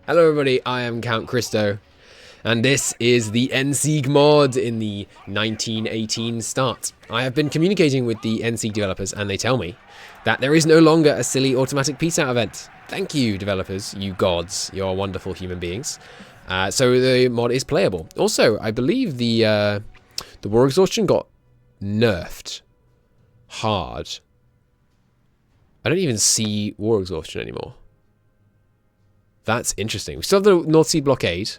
Hello everybody, I am Count Cristo, and this is the Endsieg mod in the 1918 start. I have been communicating with the Endsieg developers, and they tell me that there is no longer a silly automatic peace out event. Thank you, developers, you gods, you're wonderful human beings. So the mod is playable. Also, I believe the war exhaustion got nerfed hard. I don't even see war exhaustion anymore. That's interesting. We still have the North Sea Blockade,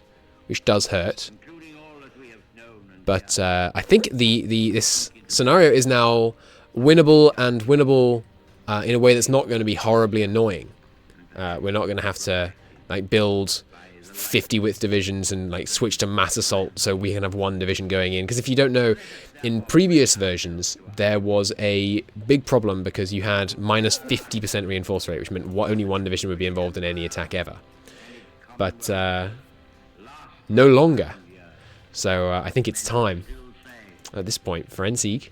which does hurt. But I think this scenario is now winnable and winnable in a way that's not going to be horribly annoying. We're not going to have to like build 50 width divisions and like switch to mass assault so we can have one division going in. Because if you don't know, in previous versions there was a big problem because you had minus 50% reinforce rate, which meant only one division would be involved in any attack ever. But no longer. So I think it's time at this point for Endsieg.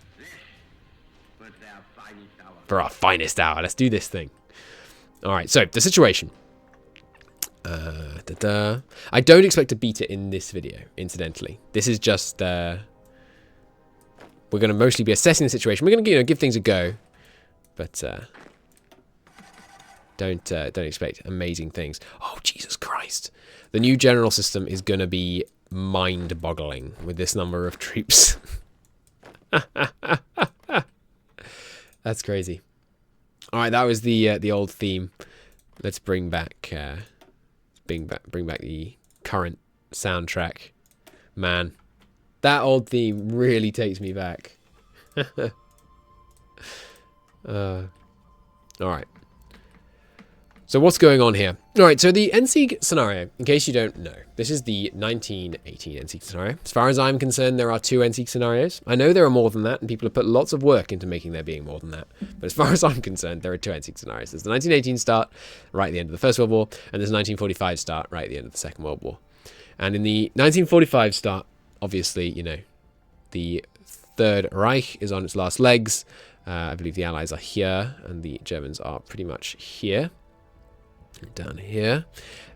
For our finest hour. Let's do this thing. Alright, so the situation. I don't expect to beat it in this video, incidentally. This is just... we're going to mostly be assessing the situation. We're going to give things a go. But... Don't expect amazing things. Oh, Jesus Christ. The new general system is going to be mind-boggling with this number of troops. That's crazy. All right, that was the old theme. Let's bring back the current soundtrack. Man, that old theme really takes me back. All right. So what's going on here? Alright, so the Endsieg scenario, in case you don't know, this is the 1918 Endsieg scenario. As far as I'm concerned, there are two Endsieg scenarios. I know there are more than that, and people have put lots of work into making there being more than that. But as far as I'm concerned, there are two Endsieg scenarios. There's the 1918 start, right at the end of the First World War, and there's 1945 start, right at the end of the Second World War. And in the 1945 start, obviously, you know, the Third Reich is on its last legs. I believe the Allies are here, and the Germans are pretty much here. Down here,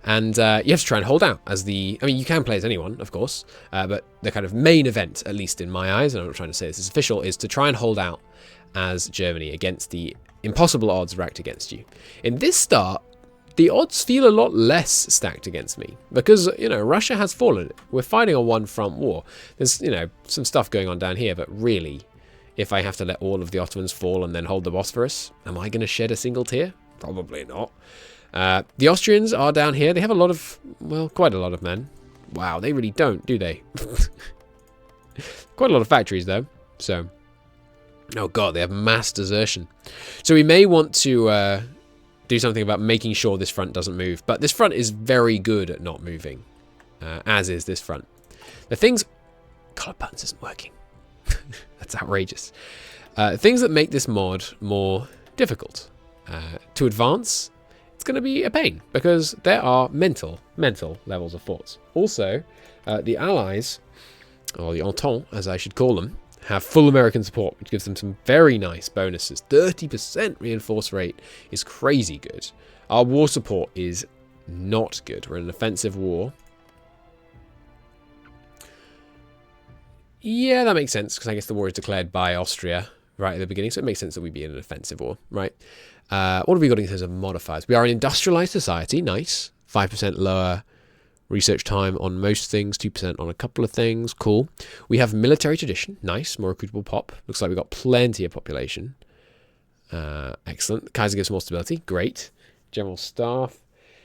and you have to try and hold out as I mean, you can play as anyone, of course, but the kind of main event, at least in my eyes, and I'm not trying to say this is official, is to try and hold out as Germany against the impossible odds racked against you. In this start, the odds feel a lot less stacked against me because, you know, Russia has fallen. We're fighting a one-front war. There's, you know, some stuff going on down here, but really, if I have to let all of the Ottomans fall and then hold the Bosphorus, am I going to shed a single tear? Probably not. The Austrians are down here. They have a lot of, well, quite a lot of men. Wow, they really don't, do they? Quite a lot of factories, though. So, oh god, they have mass desertion. So we may want to do something about making sure this front doesn't move. But this front is very good at not moving, as is this front. The things... Color buttons isn't working. That's outrageous. Things that make this mod more difficult. To advance... It's going to be a pain because there are mental levels of forts. Also, the Allies, or the Entente, as I should call them, have full American support, which gives them some very nice bonuses. 30% reinforce rate is crazy good. Our war support is not good. We're in an offensive war. Yeah, that makes sense, because I guess the war is declared by Austria right at the beginning, so it makes sense that we'd be in an offensive war, right? What have we got in terms of modifiers? We are an industrialized society, nice. 5% lower research time on most things, 2% on a couple of things, cool. We have military tradition, nice, more recruitable pop. Looks like we've got plenty of population. Excellent. Kaiser gives more stability, great. General staff.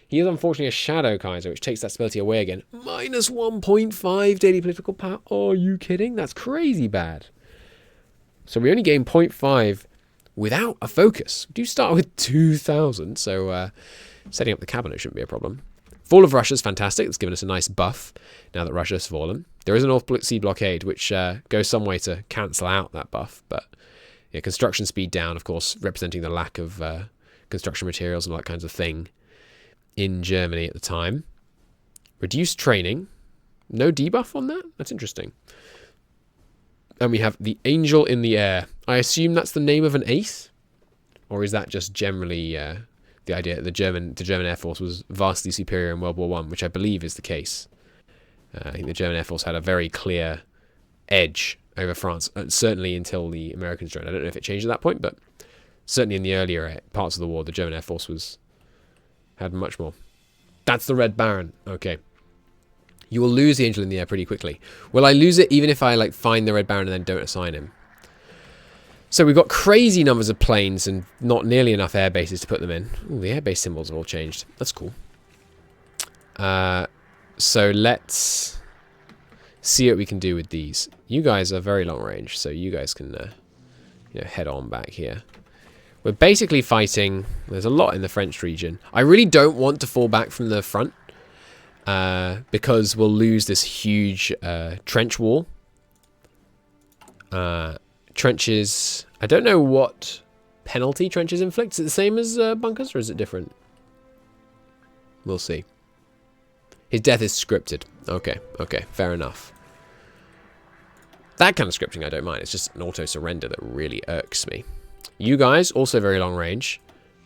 He is unfortunately a shadow Kaiser, which takes that stability away again. Minus 1.5 daily political power. Oh, are you kidding? That's crazy bad. So we only gain 0.5 without a focus. We do start with 2,000, so setting up the cabinet shouldn't be a problem. Fall of Russia is fantastic. It's given us a nice buff now that Russia has fallen. There is a North Sea Blockade, which goes some way to cancel out that buff, but yeah, construction speed down, of course, representing the lack of construction materials and all that kinds of thing in Germany at the time. Reduced training. No debuff on that? That's interesting. And we have the Angel in the Air. I assume that's the name of an ace? Or is that just generally the idea that the German Air Force was vastly superior in World War One, which I believe is the case. I think the German Air Force had a very clear edge over France, certainly until the Americans joined. I don't know if it changed at that point, but certainly in the earlier parts of the war, the German Air Force had much more. That's the Red Baron. Okay. You will lose the Angel in the Air pretty quickly. Will I lose it even if I find the Red Baron and then don't assign him? So we've got crazy numbers of planes and not nearly enough air bases to put them in. Ooh, the airbase symbols have all changed. That's cool. So let's see what we can do with these. You guys are very long range, so you guys can head on back here. We're basically fighting. There's a lot in the French region. I really don't want to fall back from the front because we'll lose this huge trench wall. Trenches, I don't know what penalty trenches inflict. Is it the same as bunkers, or is it different? We'll see. His death is scripted. Okay, fair enough. That kind of scripting I don't mind. It's just an auto-surrender that really irks me. You guys, also very long range.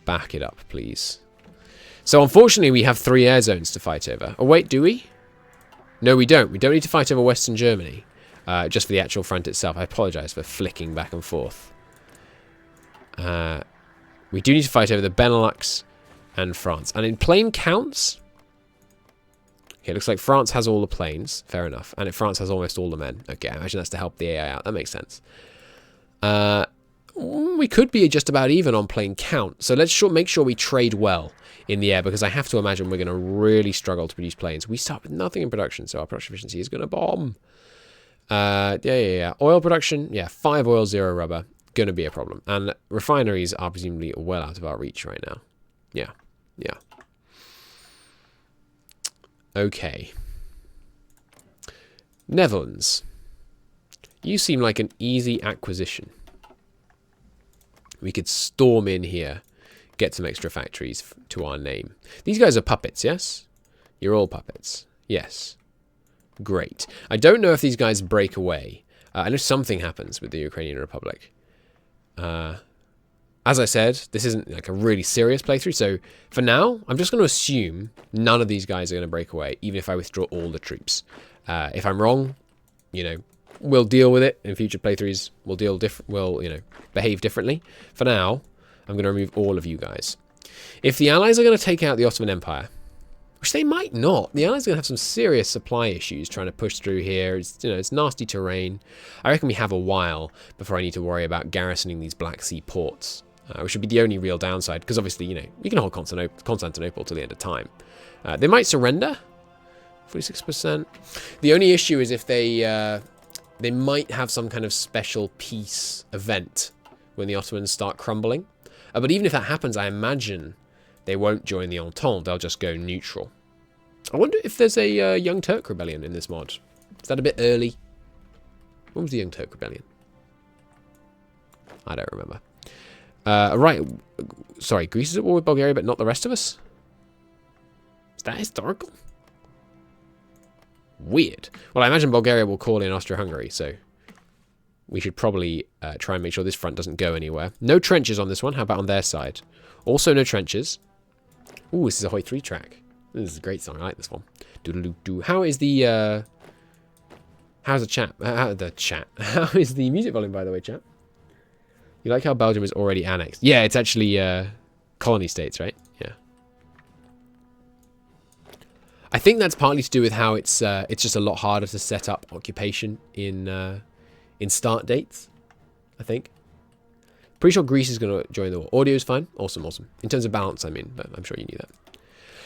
Back it up, please. So unfortunately, we have 3 air zones to fight over. Oh, wait, do we? No, we don't. We don't need to fight over Western Germany. Just for the actual front itself. I apologise for flicking back and forth. We do need to fight over the Benelux and France. And in plane counts... Okay, it looks like France has all the planes. Fair enough. And France has almost all the men. Okay, I imagine that's to help the AI out. That makes sense. We could be just about even on plane count. So let's make sure we trade well in the air, because I have to imagine we're going to really struggle to produce planes. We start with nothing in production, so our production efficiency is going to bomb. Yeah. Oil production, 5 oil, 0 rubber. Gonna be a problem. And refineries are presumably well out of our reach right now. Yeah. Okay. Netherlands. You seem like an easy acquisition. We could storm in here, get some extra factories to our name. These guys are puppets, yes? You're all puppets. Yes. Great. I don't know if these guys break away. I know something happens with the Ukrainian Republic. As I said, this isn't like a really serious playthrough, so for now, I'm just going to assume none of these guys are going to break away, even if I withdraw all the troops. If I'm wrong, we'll deal with it in future playthroughs. We'll behave differently. For now, I'm going to remove all of you guys. If the Allies are going to take out the Ottoman Empire, which they might not. The Allies are going to have some serious supply issues trying to push through here. It's nasty terrain. I reckon we have a while before I need to worry about garrisoning these Black Sea ports, which would be the only real downside, because obviously, we can hold Constantinople till the end of time. They might surrender, 46%. The only issue is if they might have some kind of special peace event when the Ottomans start crumbling. But even if that happens, I imagine they won't join the Entente, they'll just go neutral. I wonder if there's a Young Turk Rebellion in this mod. Is that a bit early? When was the Young Turk Rebellion? I don't remember. Right. Sorry, Greece is at war with Bulgaria, but not the rest of us? Is that historical? Weird. Well, I imagine Bulgaria will call in Austria-Hungary, so we should probably try and make sure this front doesn't go anywhere. No trenches on this one. How about on their side? Also no trenches. Ooh, this is a Hoi 3 track. This is a great song. I like this one. Doodle-doo-doo. How is the how's the chat? How is the music volume, by the way, chat? You like how Belgium is already annexed? Yeah, it's actually colony states, right? Yeah. I think that's partly to do with how it's just a lot harder to set up occupation in start dates, I think. Pretty sure Greece is going to join the war. Audio is fine. Awesome. In terms of balance, I mean, but I'm sure you knew that.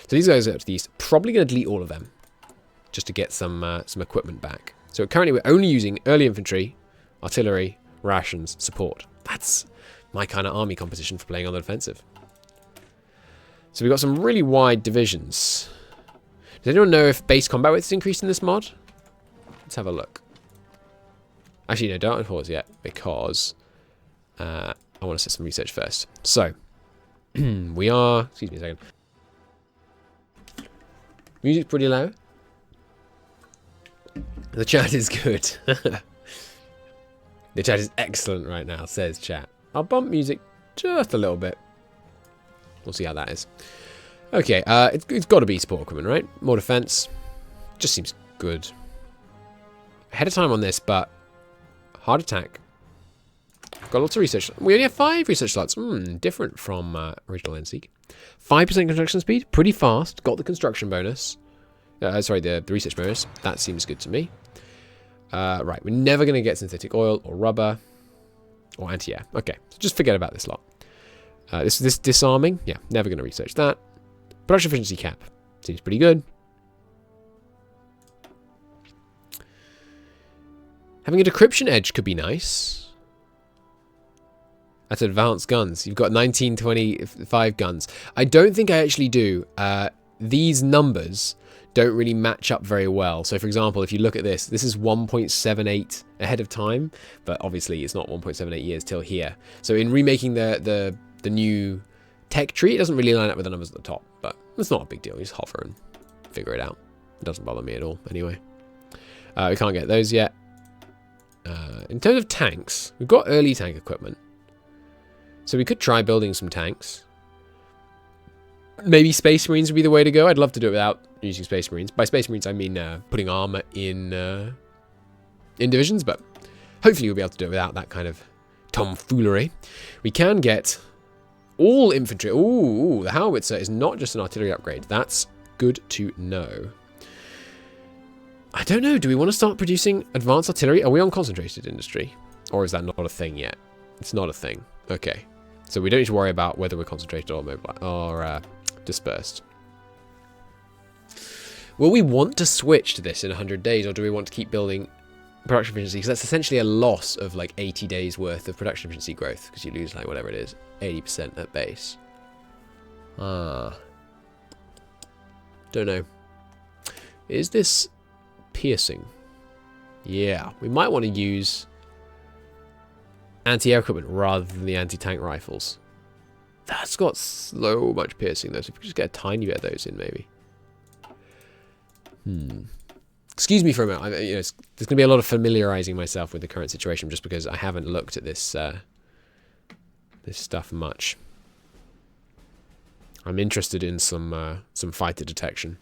So these guys are up to the east. Probably going to delete all of them just to get some equipment back. So currently we're only using early infantry, artillery, rations, support. That's my kind of army composition for playing on the defensive. So we've got some really wide divisions. Does anyone know if base combat width is increased in this mod? Let's have a look. Actually, no, don't pause yet, because I want to set some research first. So, we are... Excuse me a second. Music's pretty low. The chat is good. The chat is excellent right now, says chat. I'll bump music just a little bit. We'll see how that is. Okay, it's got to be support equipment, right? More defense. Just seems good. Ahead of time on this, but hard attack. Got lots of research. We only have 5 research slots. Different from original Endsieg. 5% construction speed. Pretty fast. Got the construction bonus. Sorry, the research bonus. That seems good to me. Right, we're never going to get synthetic oil or rubber or anti-air. Okay, so just forget about this lot. This disarming. Yeah, never going to research that. Production efficiency cap. Seems pretty good. Having a decryption edge could be nice. That's advanced guns. You've got 1925 guns. I don't think I actually do. These numbers don't really match up very well. So, for example, if you look at this, this is 1.78 ahead of time, but obviously it's not 1.78 years till here. So, in remaking the new tech tree, it doesn't really line up with the numbers at the top, but it's not a big deal. You just hover and figure it out. It doesn't bother me at all, anyway. We can't get those yet. In terms of tanks, we've got early tank equipment. So we could try building some tanks. Maybe Space Marines would be the way to go. I'd love to do it without using Space Marines. By Space Marines, I mean putting armor in divisions, but hopefully we'll be able to do it without that kind of tomfoolery. We can get all infantry. Ooh, the howitzer is not just an artillery upgrade. That's good to know. I don't know. Do we want to start producing advanced artillery? Are we on concentrated industry? Or is that not a thing yet? It's not a thing. Okay. So we don't need to worry about whether we're concentrated or mobile or dispersed. Will we want to switch to this in 100 days, or do we want to keep building production efficiency? Because that's essentially a loss of like 80 days worth of production efficiency growth, because you lose like whatever it is, 80% at base. Don't know. Is this piercing? Yeah, we might want to use anti-air equipment rather than the anti-tank rifles. That's got so much piercing though, so if we could just get a tiny bit of those in maybe. Excuse me for a minute. There's going to be a lot of familiarizing myself with the current situation just because I haven't looked at this this stuff much. I'm interested in some fighter detection.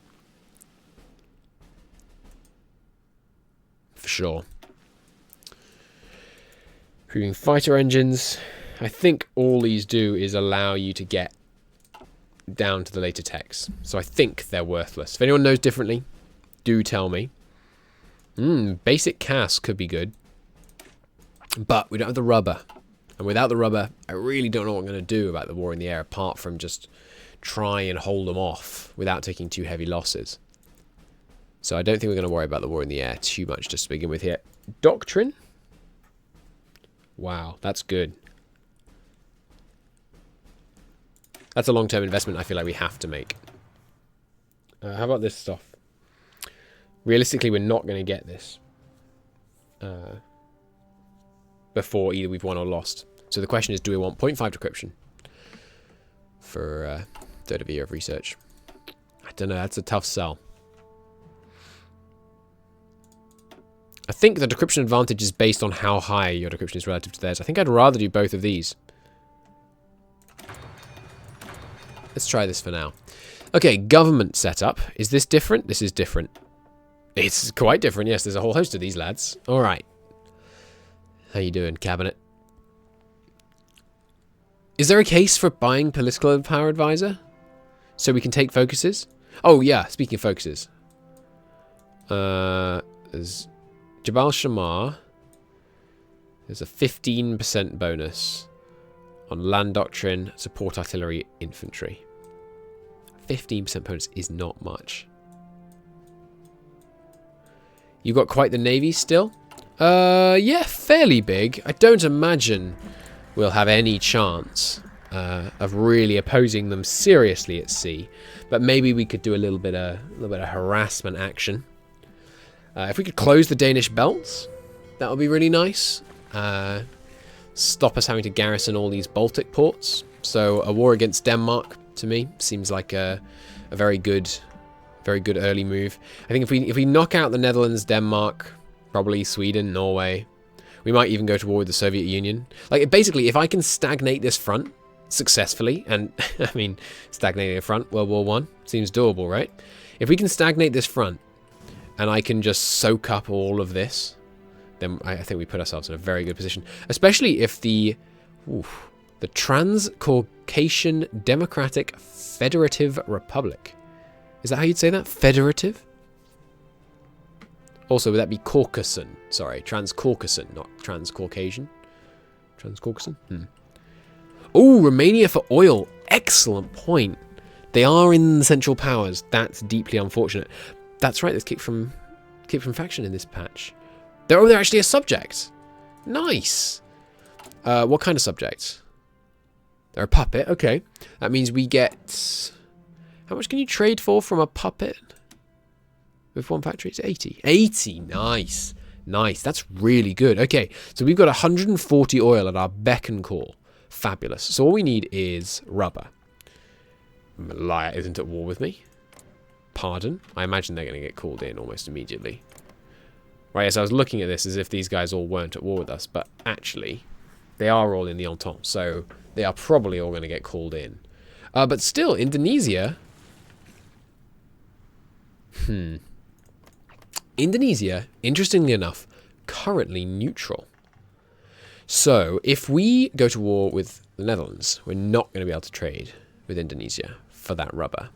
For sure. Improving fighter engines. I think all these do is allow you to get down to the later techs. So I think they're worthless. If anyone knows differently, do tell me. Basic CAS could be good. But we don't have the rubber. And without the rubber, I really don't know what I'm going to do about the war in the air apart from just try and hold them off without taking too heavy losses. So I don't think we're going to worry about the war in the air too much just to begin with here. Doctrine? Wow, that's good. That's a long-term investment I feel like we have to make. How about this stuff? Realistically, we're not going to get this before either we've won or lost. So the question is, do we want 0.5 decryption for third of a year of research? I don't know. That's a tough sell. I think the decryption advantage is based on how high your decryption is relative to theirs. I think I'd rather do both of these. Let's try this for now. Okay, government setup. Is this different? This is different. It's quite different, yes. There's a whole host of these lads. All right. How you doing, cabinet? Is there a case for buying political power advisor so we can take focuses? Oh, yeah. Speaking of focuses. There's Jabal Shamar. There's a 15% bonus on land doctrine, support artillery, infantry. 15% bonus is not much. You got quite the navy still? Yeah, fairly big. I don't imagine we'll have any chance of really opposing them seriously at sea, but maybe we could do a little bit of harassment action. If we could close the Danish belts, that would be really nice. Stop us having to garrison all these Baltic ports. So a war against Denmark, to me, seems like a very good early move. I think if we knock out the Netherlands, Denmark, probably Sweden, Norway, we might even go to war with the Soviet Union. Like, basically, if I can stagnate this front successfully, and I mean, stagnating a front, World War I, seems doable, right? If we can stagnate this front, and I can just soak up all of this, then I think we put ourselves in a very good position. Especially if the Transcaucasian Democratic Federative Republic. Is that how you'd say that? Federative? Also, would that be Caucasan? Sorry, Transcaucasan, not Transcaucasian. Transcaucasan? Oh, Romania for oil. Excellent point. They are in the Central Powers. That's deeply unfortunate. That's right, there's kick from faction in this patch. They're actually a subject. Nice. What kind of subject? They're a puppet. Okay. That means we get... How much can you trade for from a puppet? With one factory, it's 80. 80. Nice. Nice. That's really good. Okay. So we've got 140 oil at our beck and call. Fabulous. So all we need is rubber. Malaya isn't at war with me. Pardon? I imagine they're going to get called in almost immediately. Right, yes, I was looking at this as if these guys all weren't at war with us, but actually, they are all in the Entente, so they are probably all going to get called in. But still, Indonesia... Indonesia, interestingly enough, currently neutral. So, if we go to war with the Netherlands, we're not going to be able to trade with Indonesia for that rubber.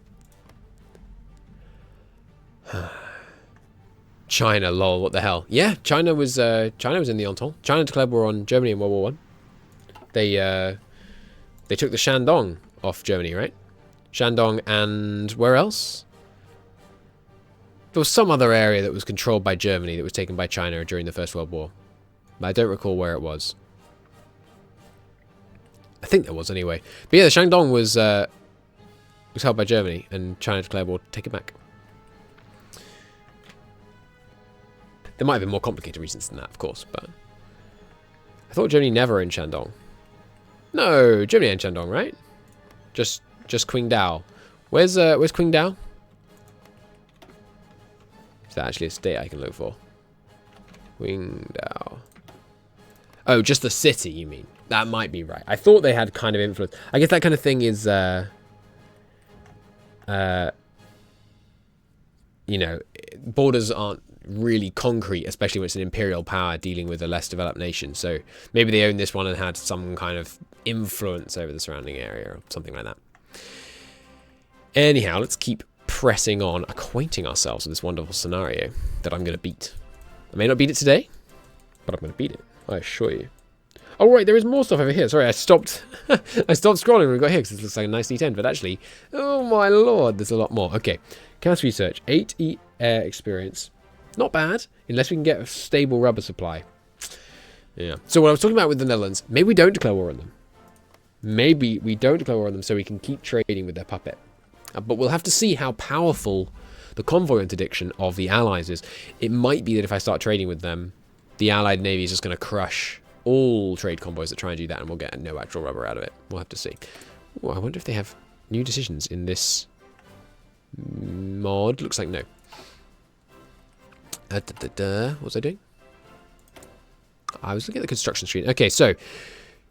China, lol, what the hell? Yeah, China was in the Entente. China declared war on Germany in World War I. They took the Shandong off Germany, right? Shandong and where else? There was some other area that was controlled by Germany that was taken by China during the First World War. But I don't recall where it was. I think there was anyway. But yeah, the Shandong was held by Germany and China declared war to take it back. There might have been more complicated reasons than that, of course, but... I thought Germany never owned Shandong. No, Germany owned Shandong, right? Just Qingdao. Where's Qingdao? Is that actually a state I can look for? Qingdao. Oh, just the city, you mean? That might be right. I thought they had kind of influence. I guess that kind of thing is, you know, borders aren't really concrete, especially when it's an imperial power dealing with a less developed nation. So maybe they owned this one and had some kind of influence over the surrounding area or something like that. Anyhow, let's keep pressing on, acquainting ourselves with this wonderful scenario that I'm going to beat. I may not beat it today, but I'm going to beat it, I assure you. Oh, right, there is more stuff over here. Sorry, I stopped scrolling when we got here because it looks like a nice neat end, but actually, oh my lord, there's a lot more. Okay, Chaos Research, 8 air experience. Not bad, unless we can get a stable rubber supply. Yeah. So what I was talking about with the Netherlands, maybe we don't declare war on them. Maybe we don't declare war on them so we can keep trading with their puppet. But we'll have to see how powerful the convoy interdiction of the Allies is. It might be that if I start trading with them, the Allied Navy is just going to crush all trade convoys that try and do that, and we'll get no actual rubber out of it. We'll have to see. Ooh, I wonder if they have new decisions in this mod. Looks like no. What was I doing? I was looking at the construction screen. Okay, so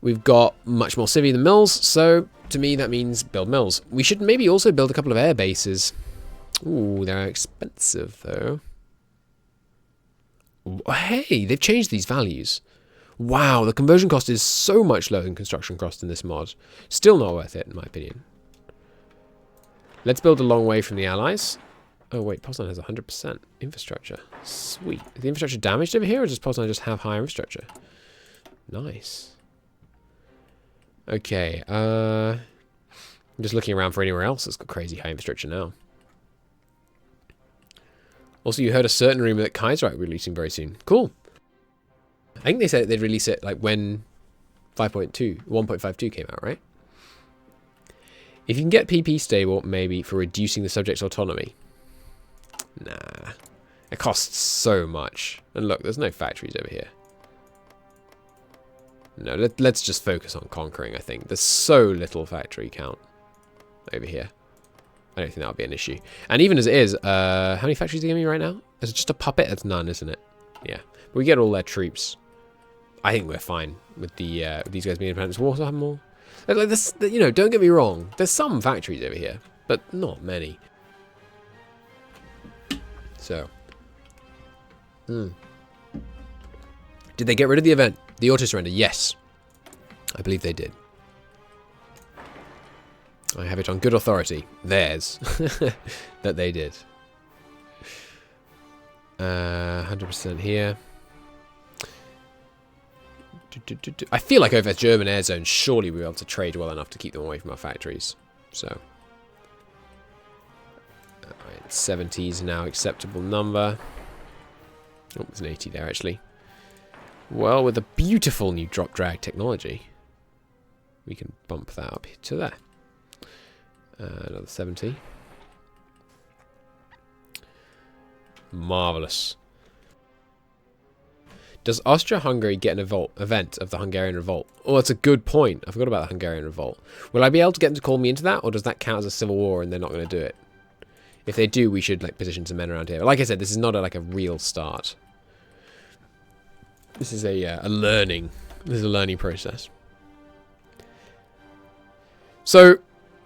we've got much more civvy than mills, so to me that means build mills. We should maybe also build a couple of air bases. Ooh, they're expensive though. Hey, they've changed these values. Wow, the conversion cost is so much lower than construction cost in this mod. Still not worth it, in my opinion. Let's build a long way from the Allies. Oh, wait, Poznan has 100% infrastructure. Sweet. Is the infrastructure damaged over here, or does Poznan just have higher infrastructure? Nice. Okay, I'm just looking around for anywhere else that's got crazy high infrastructure now. Also, you heard a certain rumor that Kaiserreich will be releasing very soon. Cool. I think they said they'd release it like when 1.52 came out, right? If you can get PP stable, maybe for reducing the subject's autonomy. Nah. It costs so much. And look, there's no factories over here. No, let's just focus on conquering, I think. There's so little factory count over here. I don't think that'll be an issue. And even as it is, how many factories are they giving me right now? Is it just a puppet? It's none, isn't it? Yeah. But we get all their troops. I think we're fine with the these guys being independent. We'll also have more. Like this, you know, don't get me wrong. There's some factories over here, but not many. So. Did they get rid of the event? The auto-surrender? Yes. I believe they did. I have it on good authority. Theirs. That they did. 100% here. I feel like over German air zones, surely we'll be able to trade well enough to keep them away from our factories. So. Alright, 70 is now acceptable number. Oh, there's an 80 there, actually. Well, with a beautiful new drop drag technology, we can bump that up to there. Another 70. Marvellous. Does Austria-Hungary get an event of the Hungarian Revolt? Oh, that's a good point. I forgot about the Hungarian Revolt. Will I be able to get them to call me into that, or does that count as a civil war and they're not going to do it? If they do, we should like position some men around here. But like I said, this is not like a real start. This is a learning. This is a learning process. So,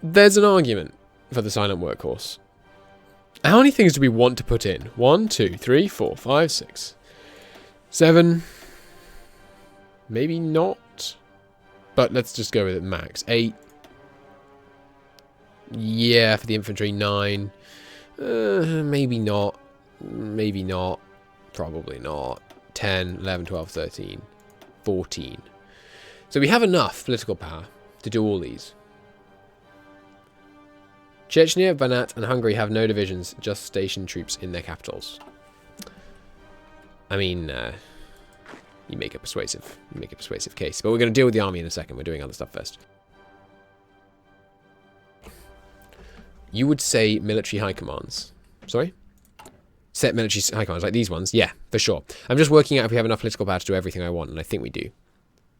there's an argument for the silent workhorse. How many things do we want to put in? 1, 2, 3, 4, 5, 6, 7. Maybe not. But let's just go with it max. 8. Yeah, for the infantry. 9. Maybe not. Maybe not. Probably not. 10, 11, 12, 13, 14. So we have enough political power to do all these. Chechnya, Banat, and Hungary have no divisions, just stationed troops in their capitals. I mean, you make a persuasive case. But we're going to deal with the army in a second. We're doing other stuff first. You would say military high commands. Sorry? Set military high commands, like these ones. Yeah, for sure. I'm just working out if we have enough political power to do everything I want, and I think we do.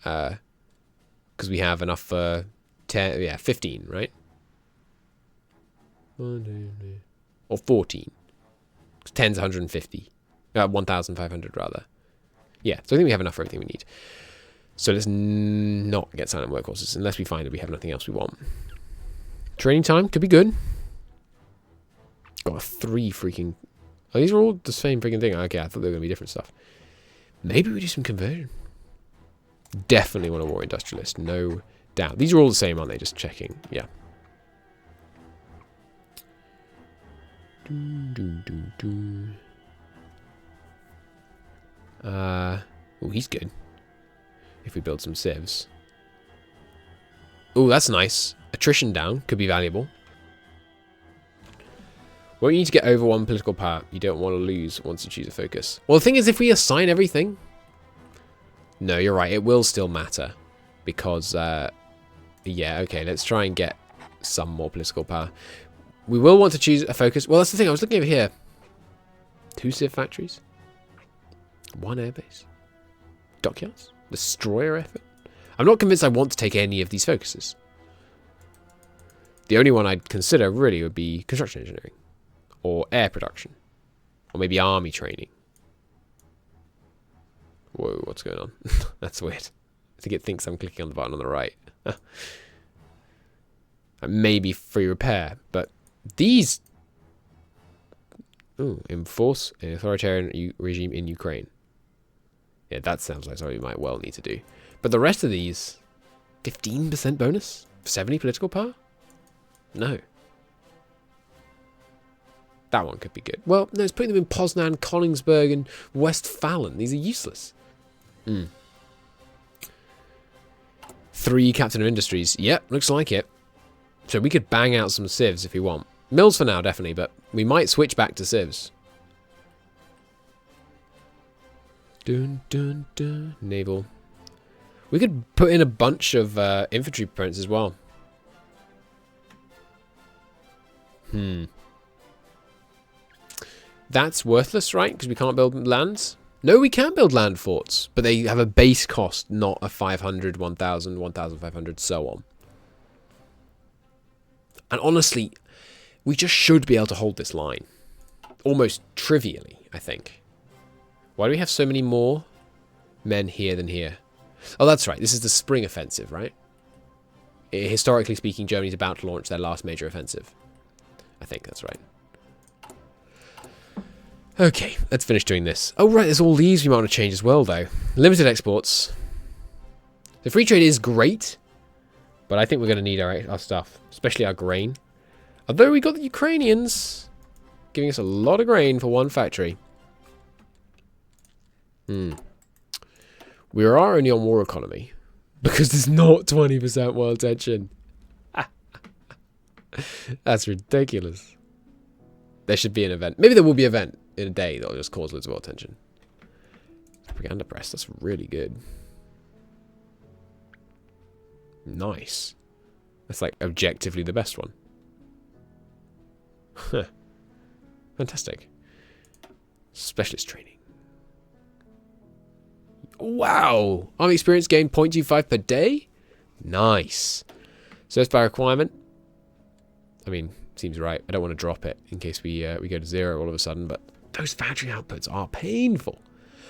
Because we have enough for 10, yeah, 15, right? Or 14. 10's 150. 1,500 rather. Yeah, so I think we have enough for everything we need. So let's not get silent workhorses unless we find that we have nothing else we want. Training time could be good. Got 3 freaking... Oh, these are all the same freaking thing. Okay, I thought they were going to be different stuff. Maybe we do some conversion. Definitely want a war industrialist. No doubt. These are all the same, aren't they? Just checking. Yeah. Oh, he's good. If we build some civs. Oh, that's nice. Attrition down. Could be valuable. Well, you need to get over 1 political power. You don't want to lose once you choose a focus. Well, the thing is, if we assign everything... No, you're right. It will still matter. Because, yeah, okay. Let's try and get some more political power. We will want to choose a focus. Well, that's the thing. I was looking over here. 2 civ factories. 1 airbase. Dockyards. Destroyer effort. I'm not convinced I want to take any of these focuses. The only one I'd consider, really, would be construction engineering. Or air production. Or maybe army training. Whoa, what's going on? That's weird. I think it thinks I'm clicking on the button on the right. Maybe free repair, but these... Ooh, enforce an authoritarian regime in Ukraine. Yeah, that sounds like something we might well need to do. But the rest of these... 15% bonus? 70 political power? No. That one could be good. Well, no, it's putting them in Poznan, Königsberg, and Westfalen. These are useless. 3 Captain of Industries. Yep, looks like it. So we could bang out some civs if we want. Mills for now, definitely, but we might switch back to civs. Dun, dun, dun. Naval. We could put in a bunch of infantry proponents as well. That's worthless, right? Because we can't build lands? No, we can build land forts, but they have a base cost, not a 500, 1,000, 1,500, so on. And honestly, we just should be able to hold this line. Almost trivially, I think. Why do we have so many more men here than here? Oh, that's right. This is the spring offensive, right? historically speaking, Germany's about to launch their last major offensive. I think that's right. Okay, let's finish doing this. Oh, right, there's all these we might want to change as well, though. Limited exports. The free trade is great, but I think we're going to need our stuff, especially our grain. Although we got the Ukrainians giving us a lot of grain for one factory. We are only on war economy because there's not 20% world tension. That's ridiculous. There should be an event. Maybe there will be an event in a day that'll just cause loads of world tension. Propaganda press. That's really good. Nice. That's like objectively the best one. Fantastic. Specialist training. Wow. Army experience gained 0.25 per day? Nice. Service by requirement. I mean, seems right. I don't want to drop it in case we go to 0 all of a sudden, but those factory outputs are painful.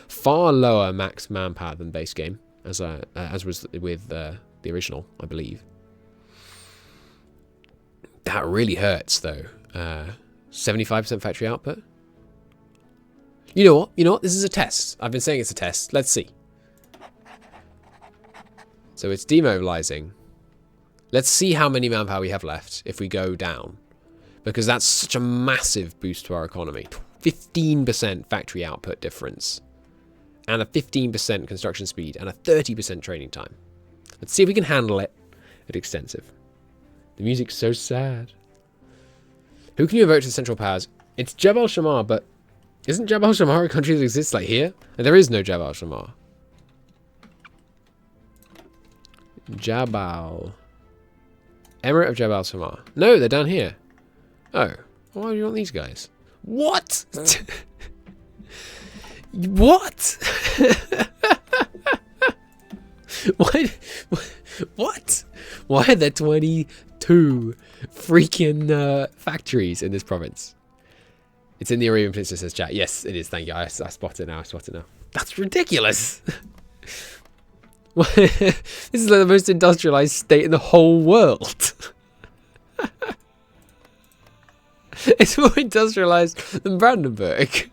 Far lower max manpower than base game, as was with the original, I believe. That really hurts, though. 75% factory output. You know what? You know what? This is a test. I've been saying it's a test. Let's see. So it's demobilizing. Let's see how many manpower we have left if we go down. Because that's such a massive boost to our economy. 15% factory output difference. And a 15% construction speed. And a 30% training time. Let's see if we can handle it at extensive. The music's so sad. Who can you evoke to the Central Powers? It's Jabal Shammar, but isn't Jabal Shammar a country that exists like here? And there is no Jabal Shammar. Jabal. Emirate of Jabal Shammar. No, they're down here. Oh. Why do you want these guys? What? What? Why? What? Why are there 22 freaking factories in this province? It's in the Arabian Peninsula, says chat. Yes, it is. Thank you. I spot it now. I spot it now. That's ridiculous. This is like the most industrialized state in the whole world. It's more industrialized than Brandenburg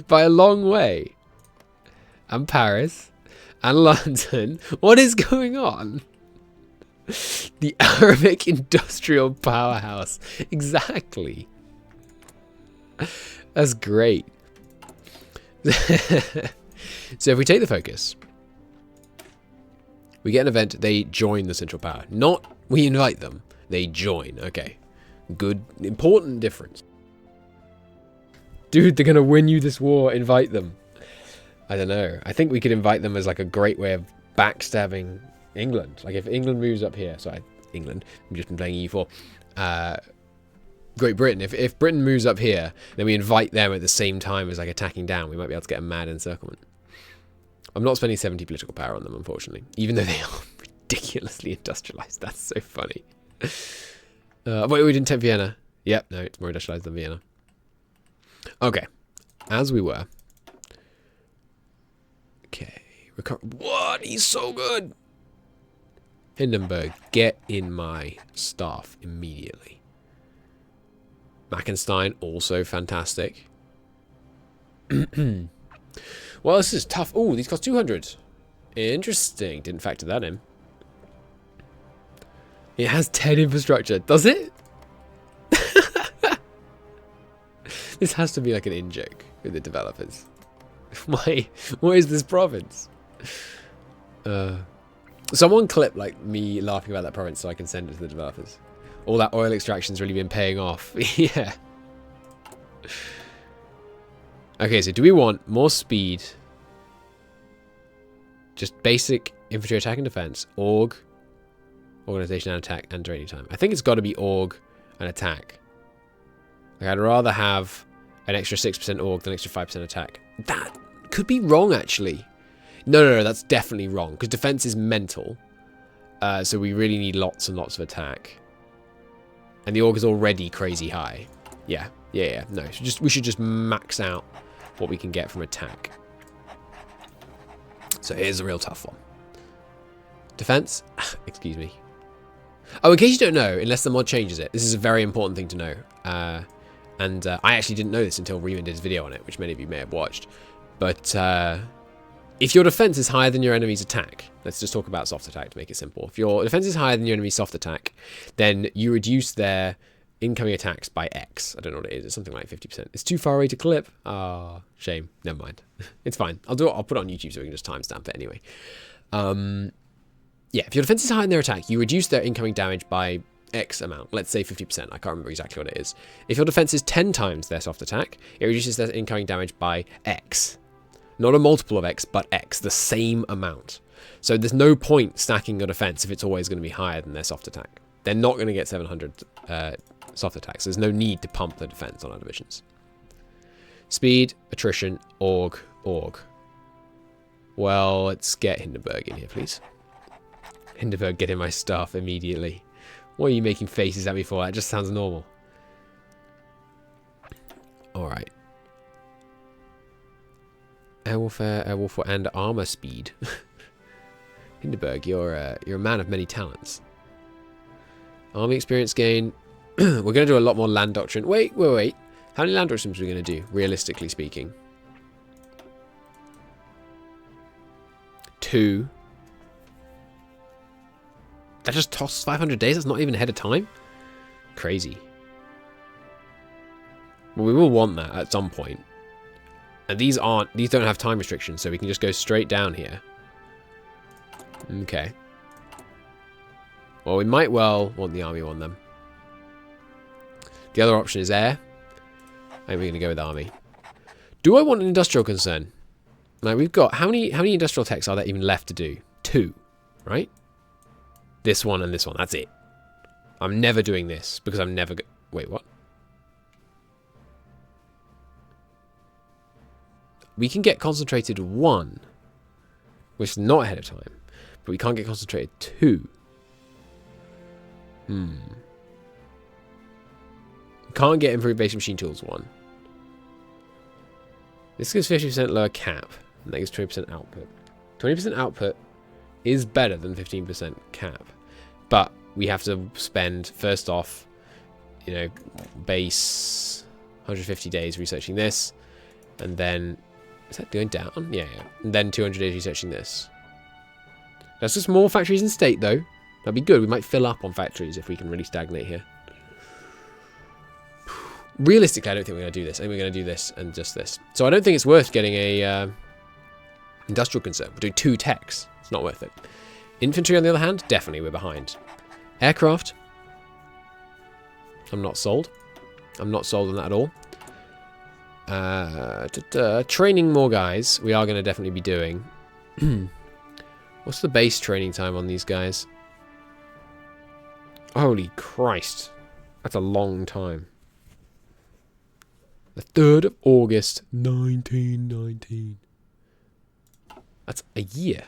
by a long way. And Paris. And London. What is going on? The Arabic industrial powerhouse. Exactly. That's great. So if we take the focus, we get an event, they join the Central Power. Not we invite them, they join. Okay. Good, important difference. Dude, they're going to win you this war, invite them. I don't know. I think we could invite them as like a great way of backstabbing England. Like if England moves up here, sorry, England, I've just been playing EU4. Great Britain, if Britain moves up here, then we invite them at the same time as like attacking down. We might be able to get a mad encirclement. I'm not spending 70 political power on them, unfortunately, even though they are ridiculously industrialized. That's so funny. Wait, we didn't take Vienna. Yep, no, it's more industrialized than Vienna. Okay, as we were. Okay, what? He's so good. Hindenburg, get in my staff immediately. Mackenstein, also fantastic. Well, this is tough. Oh, these cost 200. Interesting. Didn't factor that in. It has 10 infrastructure. Does it? This has to be like an in-joke with the developers. Why? What is this province? Someone clip like me laughing about that province so I can send it to the developers. All that oil extraction's really been paying off. Yeah. Okay, so do we want more speed? Just basic infantry attack and defense. Org. Organization and attack and training time. I think it's got to be org and attack. Like I'd rather have an extra 6% org than an extra 5% attack. That could be wrong, actually. No, that's definitely wrong. Because defense is mental. So we really need lots and lots of attack. And the org is already crazy high. Yeah. No, we should just max out what we can get from attack. So here's a real tough one. Defense. Excuse me. Oh, in case you don't know, unless the mod changes it, this is a very important thing to know. And I actually didn't know this until Reman did his video on it, which many of you may have watched. But if your defense is higher than your enemy's attack, let's just talk about soft attack to make it simple. If your defense is higher than your enemy's soft attack, then you reduce their incoming attacks by X. I don't know what it is. It's something like 50%. It's too far away to clip. Ah, shame. Never mind. It's fine. I'll do it. I'll put it on YouTube so we can just timestamp it anyway. Yeah, if your defense is higher than their attack, you reduce their incoming damage by X amount. Let's say 50%. I can't remember exactly what it is. If your defense is 10 times their soft attack, it reduces their incoming damage by X. Not a multiple of X, but X, the same amount. So there's no point stacking your defense if it's always going to be higher than their soft attack. They're not going to get 700 soft attacks. There's no need to pump the defense on our divisions. Speed, attrition, org. Well, let's get Hindenburg in here, please. Hindenburg, get in my stuff immediately. What are you making faces at me for? That just sounds normal. Alright. Air warfare, and armor speed. Hindenburg, you're a man of many talents. Army experience gain. We're going to do a lot more land doctrine. Wait. How many land doctrines are we going to do, realistically speaking? 2. That just tossed 500 days? That's not even ahead of time? Crazy. Well, we will want that at some point. And these don't have time restrictions, so we can just go straight down here. Okay. Well, we might well want the army on them. The other option is air. And we're going to go with army. Do I want an industrial concern? Like, we've got... How many industrial techs are there even left to do? 2, right? This one and this one. That's it. I'm never doing this because I'm never... Wait, what? We can get concentrated 1, which is not ahead of time. But we can't get concentrated 2. Can't get improved basic machine tools 1. This gives 50% lower cap. And that gives 20% output. 20% output is better than 15% cap. But we have to spend, first off, you know, base 150 days researching this. And then... Is that going down? Yeah. And then 200 days researching this. That's just more factories in state, though. That'd be good. We might fill up on factories if we can really stagnate here. Realistically, I don't think we're going to do this. I think we're going to do this and just this. So I don't think it's worth getting a industrial concern. We'll do 2 techs. It's not worth it. Infantry, on the other hand, definitely we're behind. Aircraft. I'm not sold. I'm not sold on that at all. Training more guys. We are going to definitely be doing. What's the base training time on these guys? Holy Christ. That's a long time. The 3rd of August, 1919. That's a year.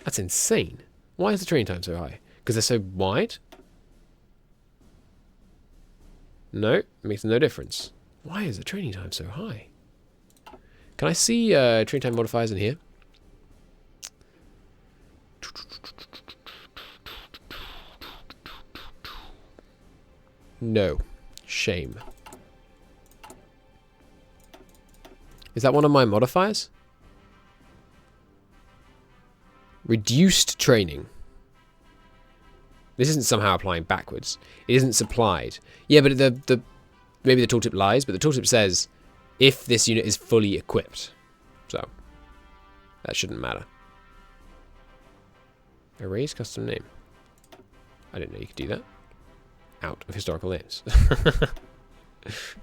That's insane. Why is the training time so high? Because they're so wide? No, it makes no difference. Why is the training time so high? Can I see training time modifiers in here? No. Shame. Is that one of my modifiers? Reduced training. This isn't somehow applying backwards. It isn't supplied. Yeah, but maybe the tooltip lies, but the tooltip says if this unit is fully equipped. So that shouldn't matter. Erase custom name. I didn't know you could do that. Out of historical names.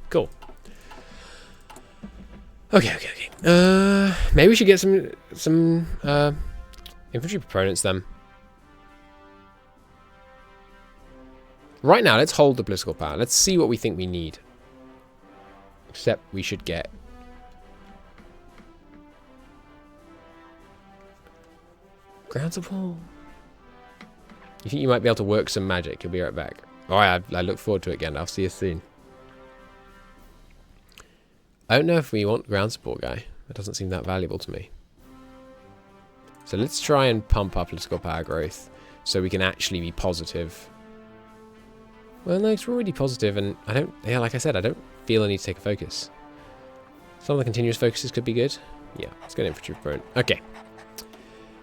Cool. Okay. Maybe we should get some infantry proponents then. Right now, let's hold the political power. Let's see what we think we need. Except we should get... ground support. You think you might be able to work some magic? You'll be right back. Alright, I look forward to it again. I'll see you soon. I don't know if we want ground support guy. That doesn't seem that valuable to me. So let's try and pump our political power growth so we can actually be positive. Well, no, it's already positive, and I don't, yeah, like I said, I don't feel I need to take a focus. Some of the continuous focuses could be good. Yeah, let's get infantry prone. Okay.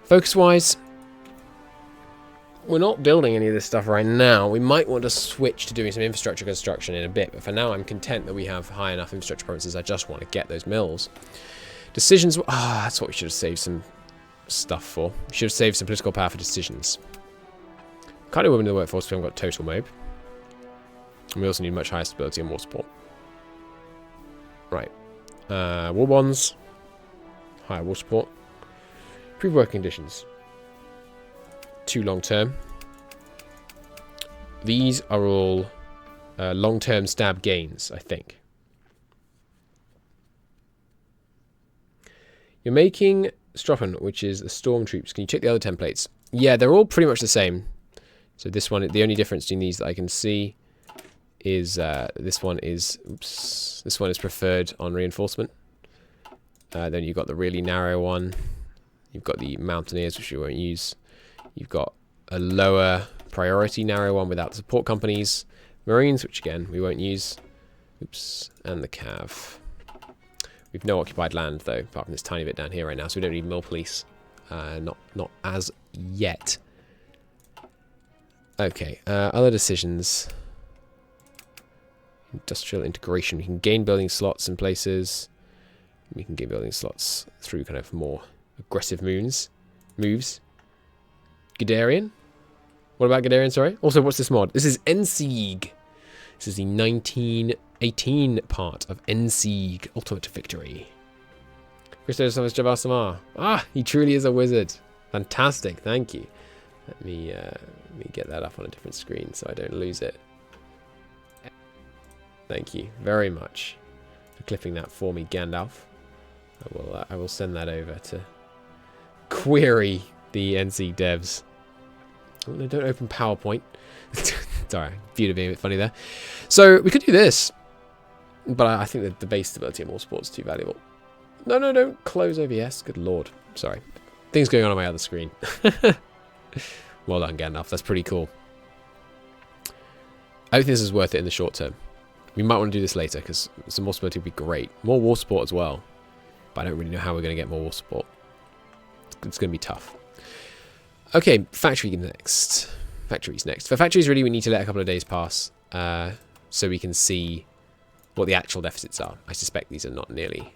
Focus-wise, we're not building any of this stuff right now. We might want to switch to doing some infrastructure construction in a bit, but for now I'm content that we have high enough infrastructure provinces. I just want to get those mills. Decisions, that's what we should have saved some stuff for. We should have saved some political power for decisions. Can't do women in the workforce if we haven't got total mob. And we also need much higher stability and war support. Right. War bonds. Higher war support. Improve work conditions. 2 long term. These are all long term stab gains, I think. You're making Stroppen, which is the storm troops. Can you check the other templates? Yeah, they're all pretty much the same. So this one, the only difference between these that I can see is this one is preferred on reinforcement. Then you've got the really narrow one. You've got the mountaineers, which you won't use. You've got a lower priority narrow one without the support companies. Marines, which again we won't use. Oops, and the cav. We've no occupied land though, apart from this tiny bit down here right now, so we don't need mill police. Not as yet. Okay, other decisions. Industrial integration. We can gain building slots in places. We can gain building slots through kind of more aggressive moves. Guderian? What about Guderian, sorry? Also, what's this mod? This is Endsieg. This is the 1918 part of Endsieg, Ultimate Victory. Cristoschlacht Javasama. Ah, he truly is a wizard. Fantastic, thank you. Let me get that up on a different screen so I don't lose it. Thank you very much for clipping that for me, Gandalf. I will send that over to query the NC devs. Oh, no, don't open PowerPoint. Sorry, viewed it being a bit funny there. So we could do this, but I think that the base stability of more sports is too valuable. No, don't close OBS. Good lord. Sorry. Things going on my other screen. Well done, Gandalf. That's pretty cool. I think this is worth it in the short term. We might want to do this later because some more stability would be great. More war support as well. But I don't really know how we're going to get more war support. It's going to be tough. Okay, factory next. Factories next. For factories, really, we need to let a couple of days pass so we can see what the actual deficits are. I suspect these are not nearly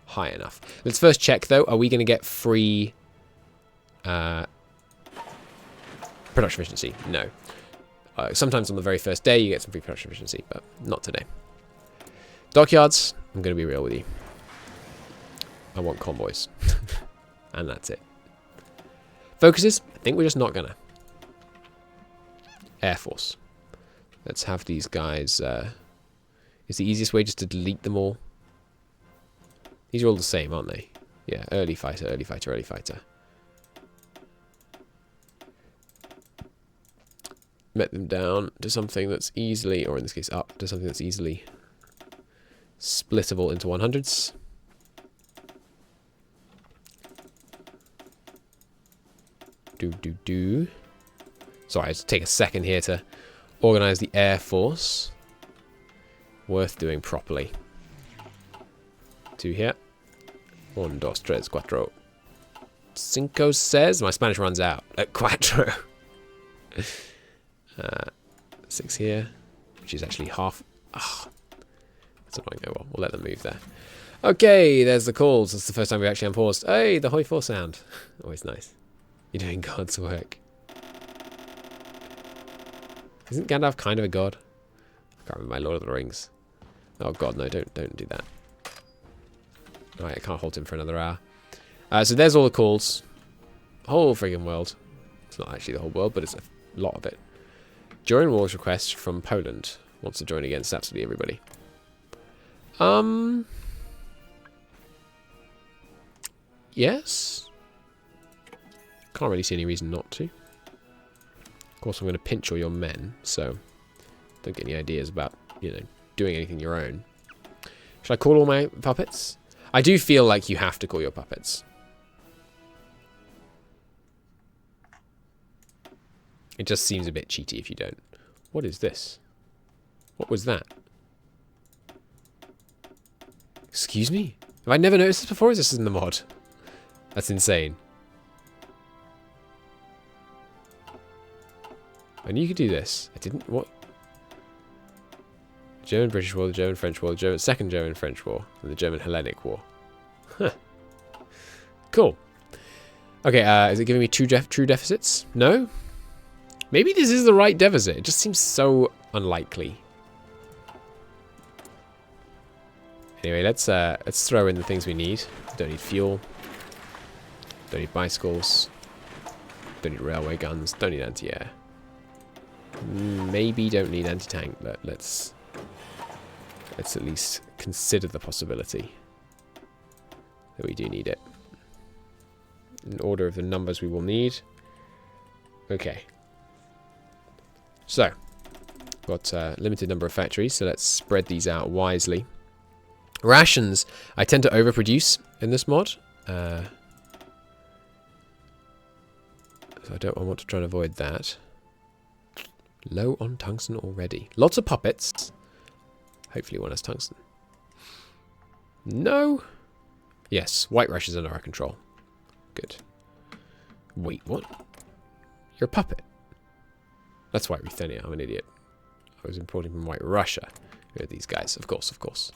high enough. Let's first check, though. Are we going to get free production efficiency? No. Sometimes on the very first day, you get some free production efficiency, but not today. Dockyards, I'm going to be real with you. I want convoys. And that's it. Focuses, I think we're just not going to. Air Force. Let's have these guys. Is the easiest way just to delete them all? These are all the same, aren't they? Yeah, early fighter, early fighter, early fighter. Met them down to something that's easily, or in this case up to something that's easily splittable into 100s. Sorry, I just take a second here to organize the Air Force. Worth doing properly. 2 here. 1, 2, 3, 4. 5, says. My Spanish runs out at cuatro. 6 here, which is actually half. Oh, that's annoying. Oh well, we'll let them move there. Okay, there's the calls. That's the first time we've actually unpaused. Hey, the hoi 4 sound. Always nice. You're doing God's work. Isn't Gandalf kind of a god? I can't remember my Lord of the Rings. Oh god, no, don't do that. Alright, I can't hold him for another hour. So there's all the calls. Whole friggin' world. It's not actually the whole world, but it's a lot of it. During war's request from Poland wants to join against absolutely everybody. Yes. Can't really see any reason not to. Of course, I'm going to pinch all your men, so don't get any ideas about, you know, doing anything your own. Should I call all my puppets? I do feel like you have to call your puppets. It just seems a bit cheaty if you don't. What is this? What was that? Excuse me? Have I never noticed this before? Is this in the mod? That's insane. I knew you could do this. I didn't. What? German-British War, the German-French War, the Second German-French War, and the German-Hellenic War. Huh. Cool. Okay, is it giving me true deficits? No? Maybe this is the right deficit. It just seems so unlikely. Anyway, let's throw in the things we need. Don't need fuel. Don't need bicycles. Don't need railway guns. Don't need anti-air. Maybe don't need anti-tank, but let's at least consider the possibility that we do need it. In order of the numbers we will need. Okay. So, got a limited number of factories, so let's spread these out wisely. Rations, I tend to overproduce in this mod. So I want to try and avoid that. Low on tungsten already. Lots of puppets. Hopefully one has tungsten. No. Yes, white Russia's under our control. Good. Wait, what? You're a puppet. That's White Ruthenia. I'm an idiot. I was importing from White Russia. Who are these guys? Of course, of course.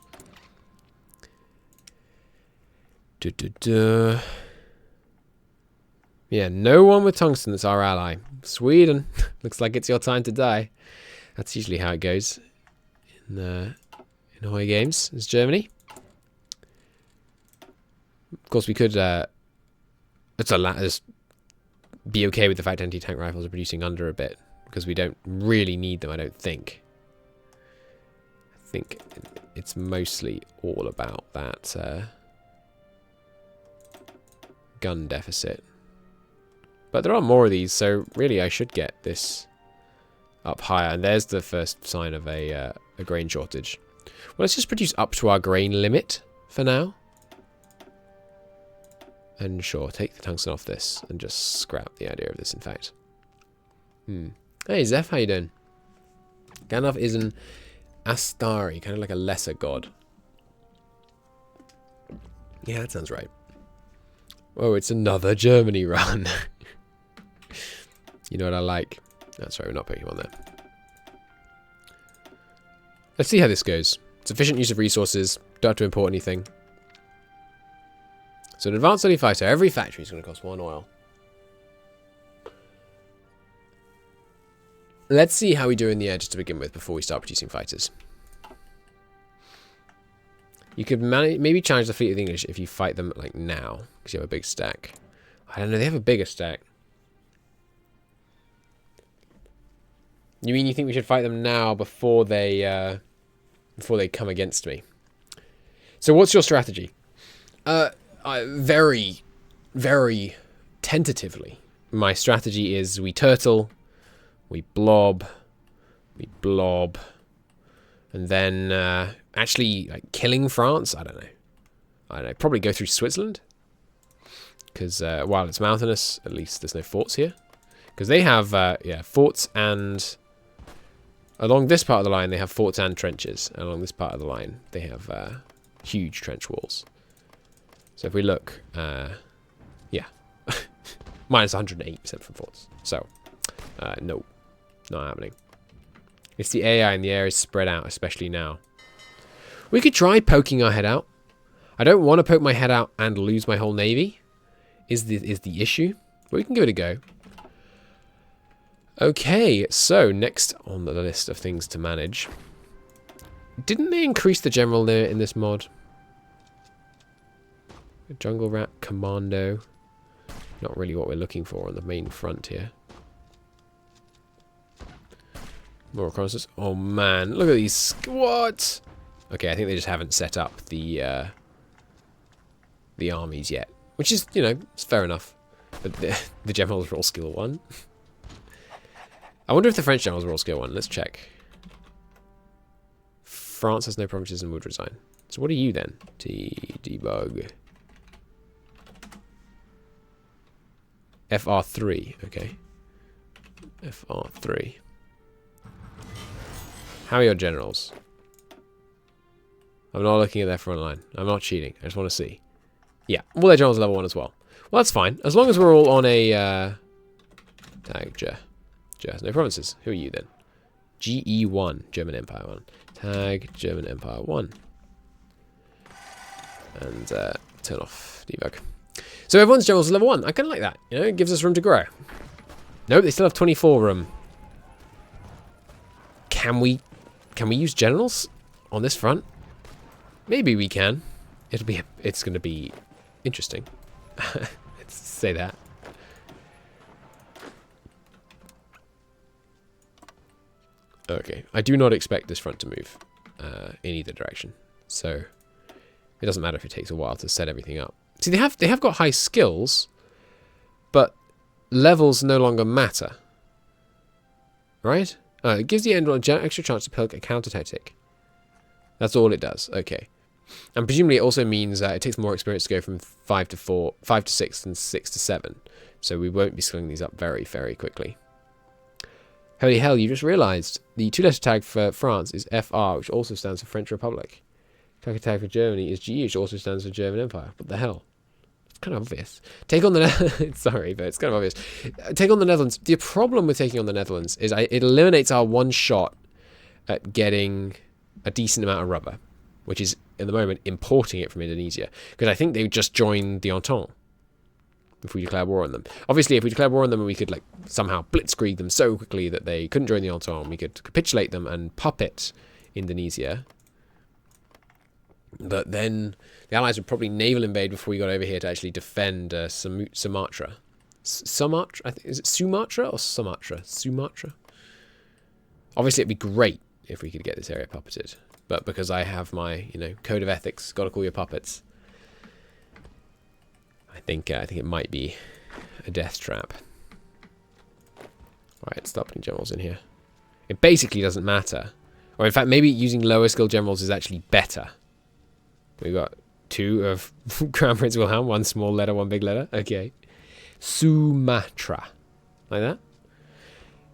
Yeah, no one with tungsten that's our ally. Sweden. Looks like it's your time to die. That's usually how it goes in Ahoy games. It's Germany. Of course, we could just be okay with the fact anti-tank rifles are producing under a bit, because we don't really need them, I don't think. I think it's mostly all about that gun deficit. But there are more of these, so really I should get this up higher. And there's the first sign of a grain shortage. Well, let's just produce up to our grain limit for now. And sure, take the tungsten off this and just scrap the idea of this, in fact. Hey, Zeph, how you doing? Gandalf is an Astari, kind of like a lesser god. Yeah, that sounds right. Oh, it's another Germany run. You know what I like? That's right, we're not putting him on there. Let's see how this goes. Sufficient use of resources. Don't have to import anything. So an advanced study fighter. Every factory is going to cost 1 oil. Let's see how we do in the air just to begin with before we start producing fighters. You could maybe challenge the fleet of the English if you fight them like now, because you have a big stack. I don't know, they have a bigger stack. You mean you think we should fight them now before they come against me? So what's your strategy? Very, very tentatively, my strategy is we turtle, we blob, and then actually like killing France. I don't know. Probably go through Switzerland, because while it's mountainous, at least there's no forts here. Because they have forts, and along this part of the line they have forts and trenches. And along this part of the line they have huge trench walls. So if we look, yeah, minus 108% from forts. So, no, not happening. It's the AI, and the air is spread out, especially now. We could try poking our head out. I don't want to poke my head out and lose my whole navy, is the issue. But we can give it a go. Okay, so next on the list of things to manage. Didn't they increase the general there in this mod? Jungle Rat Commando. Not really what we're looking for on the main front here. More reconnaissance. Oh man, look at these. What? Okay, I think they just haven't set up the armies yet, which is, you know, it's fair enough. But the generals are all skill 1. I wonder if the French generals are all skill 1. Let's check. France has no provinces and would resign. So what are you then? Debug. FR3, okay. FR3. How are your generals? I'm not looking at their front line. I'm not cheating. I just want to see. Yeah, all their generals are level 1 as well. Well, that's fine. As long as we're all on a... tag, no provinces. Who are you then? GE1, German Empire 1. Tag, German Empire 1. And turn off debug. So everyone's generals are level 1. I kind of like that. You know, it gives us room to grow. Nope, they still have 24 room. Can we use generals on this front? Maybe we can. It's going to be interesting. Let's say that. Okay, I do not expect this front to move in either direction. So it doesn't matter if it takes a while to set everything up. See, they have got high skills, but levels no longer matter. Right? It gives the Endor an extra chance to pick a counter tactic. That's all it does. Okay. And presumably it also means it takes more experience to go from 5 to 6 than 6 to 7. So we won't be skilling these up very, very quickly. Holy hell, you just realized the 2-letter tag for France is FR, which also stands for French Republic. Tag for Germany is GE, which also stands for German Empire. What the hell? It's kind of obvious. Take on the... Sorry, but it's kind of obvious. Take on the Netherlands. The problem with taking on the Netherlands is it eliminates our one shot at getting a decent amount of rubber, which is, at the moment, importing it from Indonesia. Because I think they just joined the Entente if we declare war on them. Obviously, if we declare war on them and we could like somehow blitzkrieg them so quickly that they couldn't join the Entente, we could capitulate them and puppet Indonesia. But then the Allies would probably naval invade before we got over here to actually defend Sumatra. Sumatra? I think, is it Sumatra or Sumatra? Sumatra? Obviously, it'd be great if we could get this area puppeted. But because I have my, code of ethics, got to call your puppets, I think it might be a death trap. Alright, stop putting generals in here. It basically doesn't matter. Or in fact, maybe using lower skill generals is actually better. We've got 2 of Crown Prince Wilhelm, 1 small letter, 1 big letter. Okay. Sumatra. Like that?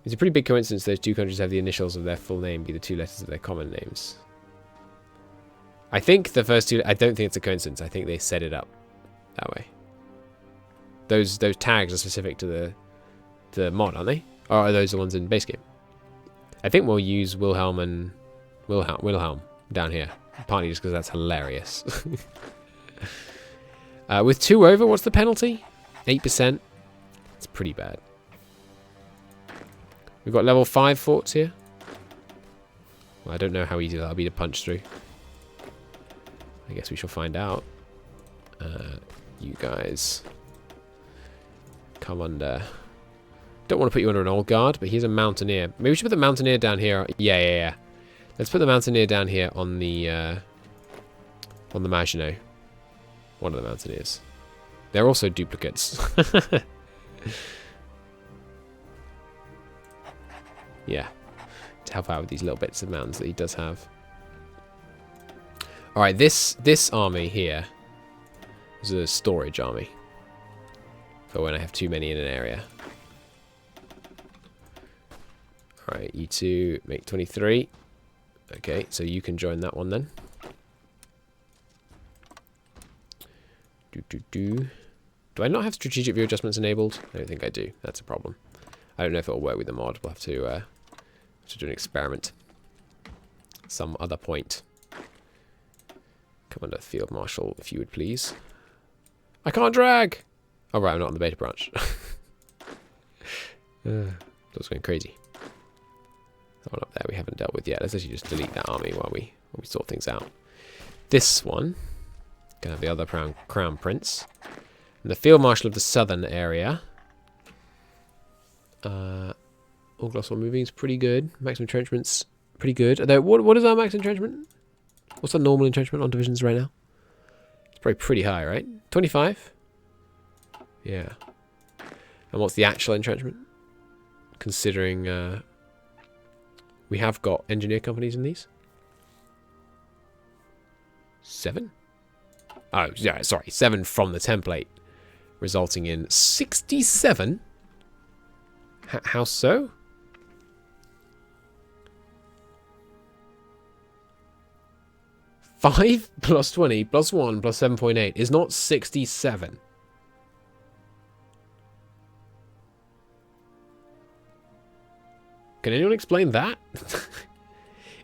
It's a pretty big coincidence those 2 countries have the initials of their full name be the 2 letters of their common names. I think the first 2... I don't think it's a coincidence. I think they set it up that way. Those tags are specific to the mod, aren't they? Or are those the ones in base game? I think we'll use Wilhelm and Wilhelm down here. Partly just because that's hilarious. With 2 over, what's the penalty? 8%. It's pretty bad. We've got level 5 forts here. Well, I don't know how easy that'll be to punch through. I guess we shall find out. You guys come under. Don't want to put you under an old guard, but here's a mountaineer. Maybe we should put the mountaineer down here. Yeah. Let's put the mountaineer down here on the Maginot. One of the mountaineers. They're also duplicates. Yeah. To help out with these little bits of mountains that he does have. Alright, this army here is a storage army. For when I have too many in an area. Alright, you two make 23. Okay, so you can join that one then. Do I not have strategic view adjustments enabled? I don't think I do. That's a problem. I don't know if it'll work with the mod. We'll have to do an experiment. Some other point. Come under Field Marshal, if you would please. I can't drag! Oh, right, I'm not on the beta branch. That's going crazy. That one up there we haven't dealt with yet. Let's actually just delete that army while we sort things out. This one. Gonna have the other Crown Prince. And the Field Marshal of the southern area. All glossal moving is pretty good. Maximum entrenchment's pretty good. Although, what is our max entrenchment? What's the normal entrenchment on divisions right now? It's probably pretty high, right? 25? Yeah. And what's the actual entrenchment? Considering we have got engineer companies in these. 7? Oh, yeah, sorry. 7 from the template. Resulting in 67? How so? 5 plus 20 plus 1 plus 7.8 is not 67. Can anyone explain that?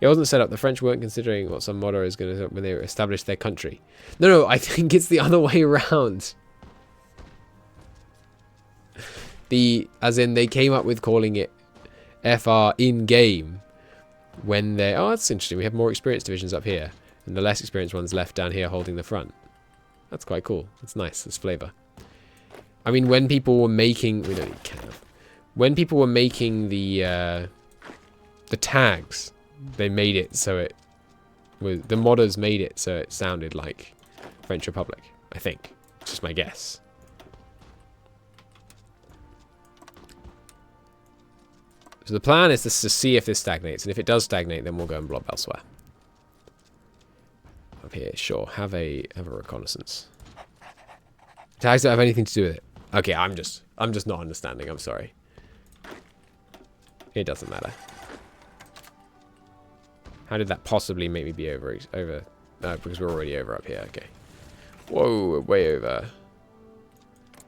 It wasn't set up. The French weren't considering what some motto is going to when they established their country. No, I think it's the other way around. As in, they came up with calling it FR in game when they. Oh, that's interesting. We have more experienced divisions up here, and the less experienced ones left down here holding the front. That's quite cool. That's nice. That's flavor. I mean, when people were making, we don't need cav. When people were making the tags, they made it so it was, the modders made it so it sounded like French Republic. I think. It's just my guess. So the plan is to see if this stagnates, and if it does stagnate, then we'll go and blob elsewhere. Up here, sure. Have a reconnaissance. Tags don't have anything to do with it. Okay, I'm just not understanding. I'm sorry. It doesn't matter. How did that possibly make me be over? Because we're already over up here. Okay. Whoa, we're way over.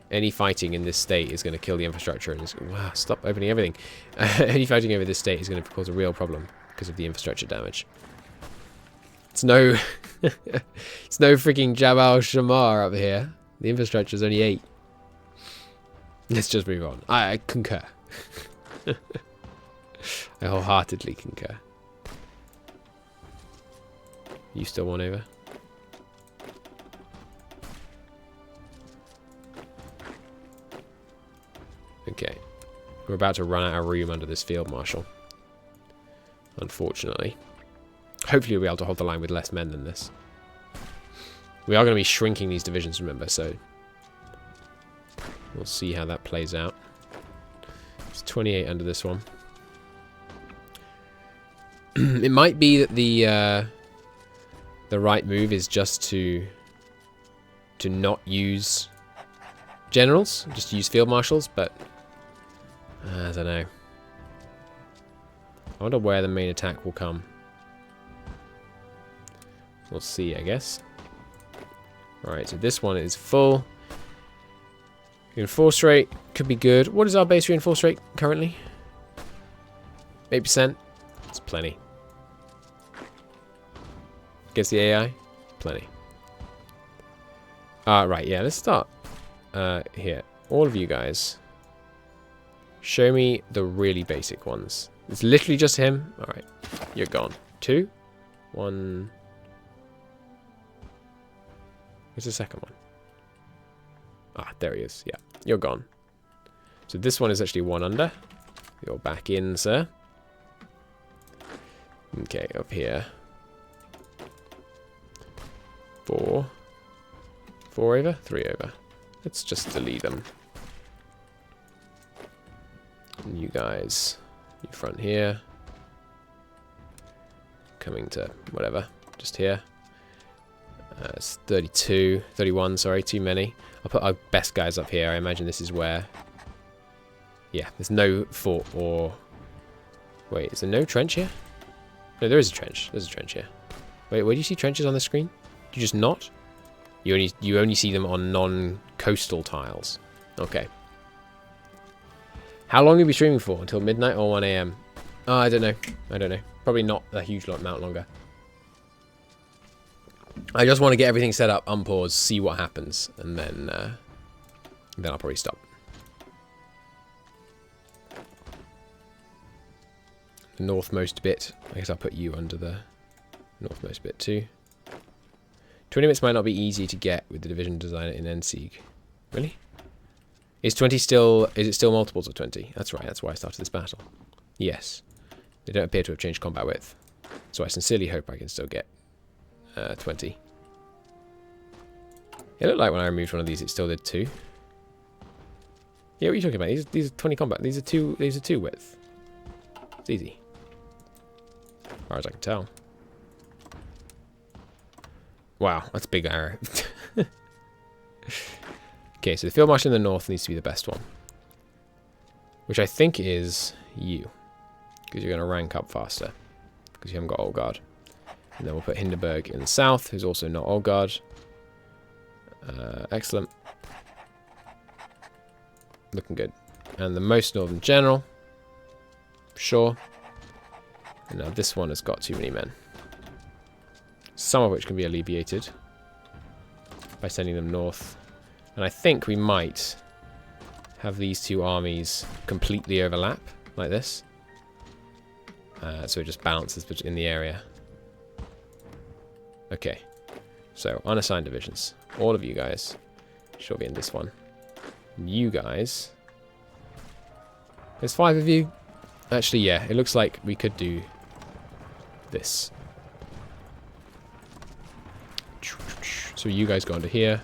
Any fighting in this state is going to kill the infrastructure. And wow, stop opening everything. Any fighting over this state is going to cause a real problem because of the infrastructure damage. It's no, it's no freaking Jabal Shamar up here. The infrastructure is only 8. Let's just move on. I concur. I wholeheartedly concur. You still want over? Okay. We're about to run out of room under this field marshal. Unfortunately. Hopefully we'll be able to hold the line with less men than this. We are going to be shrinking these divisions, remember, so we'll see how that plays out. It's 28 under this one. It might be that the right move is just to not use generals, just use field marshals, but I don't know. I wonder where the main attack will come. We'll see, I guess. Alright, so this one is full. Reinforce rate could be good. What is our base reinforce rate currently? 8%. It's plenty. Against the AI? Plenty. Right, yeah, let's start here. All of you guys, show me the really basic ones. It's literally just him. Alright, you're gone. 2, 1. Where's the second one? Ah, there he is. Yeah, you're gone. So this one is actually 1 under. You're back in, sir. Okay, up here. 4. 4 over? 3 over. Let's just delete them. And you guys, you front here. Coming to whatever, just here. It's 32, 31, sorry, too many. I'll put our best guys up here. I imagine this is where... Yeah, there's no fort or... Wait, is there no trench here? No, there is a trench. There's a trench here. Wait, where do you see trenches on the screen? Do you just not? You only see them on non-coastal tiles. Okay. How long will you be streaming for? Until midnight or 1 AM? Oh, I don't know. I don't know. Probably not a huge amount longer. I just want to get everything set up, unpause, see what happens, and then I'll probably stop. The northmost bit. I guess I'll put you under the northmost bit too. 20 minutes might not be easy to get with the division designer in Endsieg. Really? Is 20 still... Is it still multiples of 20? That's right, that's why I started this battle. Yes. They don't appear to have changed combat width. So I sincerely hope I can still get 20. It looked like when I removed one of these, it still did 2. Yeah, what are you talking about? These are 20 combat. These are 2 width. It's easy. As far as I can tell. Wow, that's a big arrow. Okay, so the field marshal in the north needs to be the best one. Which I think is you. Because you're going to rank up faster. Because you haven't got old guard. And then we'll put Hindenburg in the south, who's also not Old Guard. Excellent. Looking good. And the most northern general. Sure. And now this one has got too many men. Some of which can be alleviated by sending them north. And I think we might have these two armies completely overlap, like this. So it just balances in the area. Okay. So, unassigned divisions. All of you guys should be in this one. You guys. There's 5 of you. Actually, yeah, it looks like we could do this. So you guys go into here.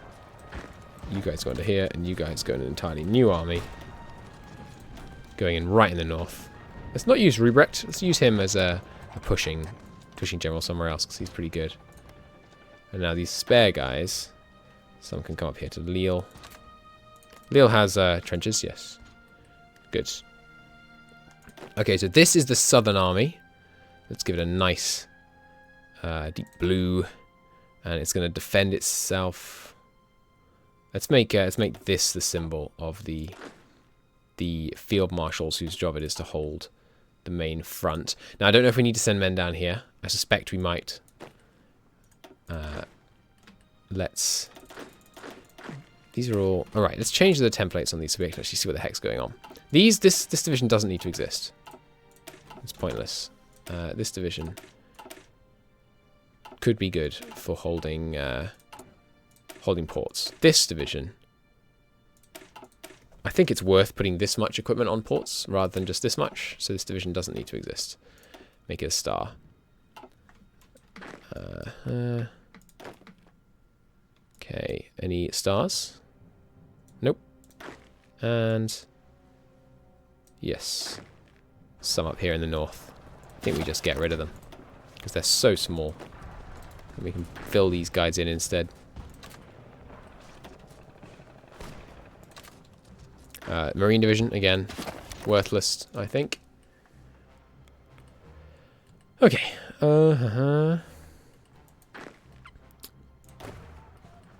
You guys go into here. And you guys go in an entirely new army. Going in right in the north. Let's not use Ruprecht. Let's use him as a pushing general somewhere else, because he's pretty good. And now these spare guys. Some can come up here to Lille. Lille has trenches, yes. Good. Okay, so this is the southern army. Let's give it a nice deep blue. And it's going to defend itself. Let's make this the symbol of the field marshals whose job it is to hold the main front. Now, I don't know if we need to send men down here. I suspect we might. These are all... Alright, let's change the templates on these so we can actually see what the heck's going on. This division doesn't need to exist. It's pointless. This division could be good for holding ports. This division, I think it's worth putting this much equipment on ports rather than just this much. So this division doesn't need to exist. Make it a star. Okay, any stars? Nope. And yes, some up here in the north. I think we just get rid of them because they're so small. And we can fill these guys in instead. Marine division, again, worthless, I think. Okay.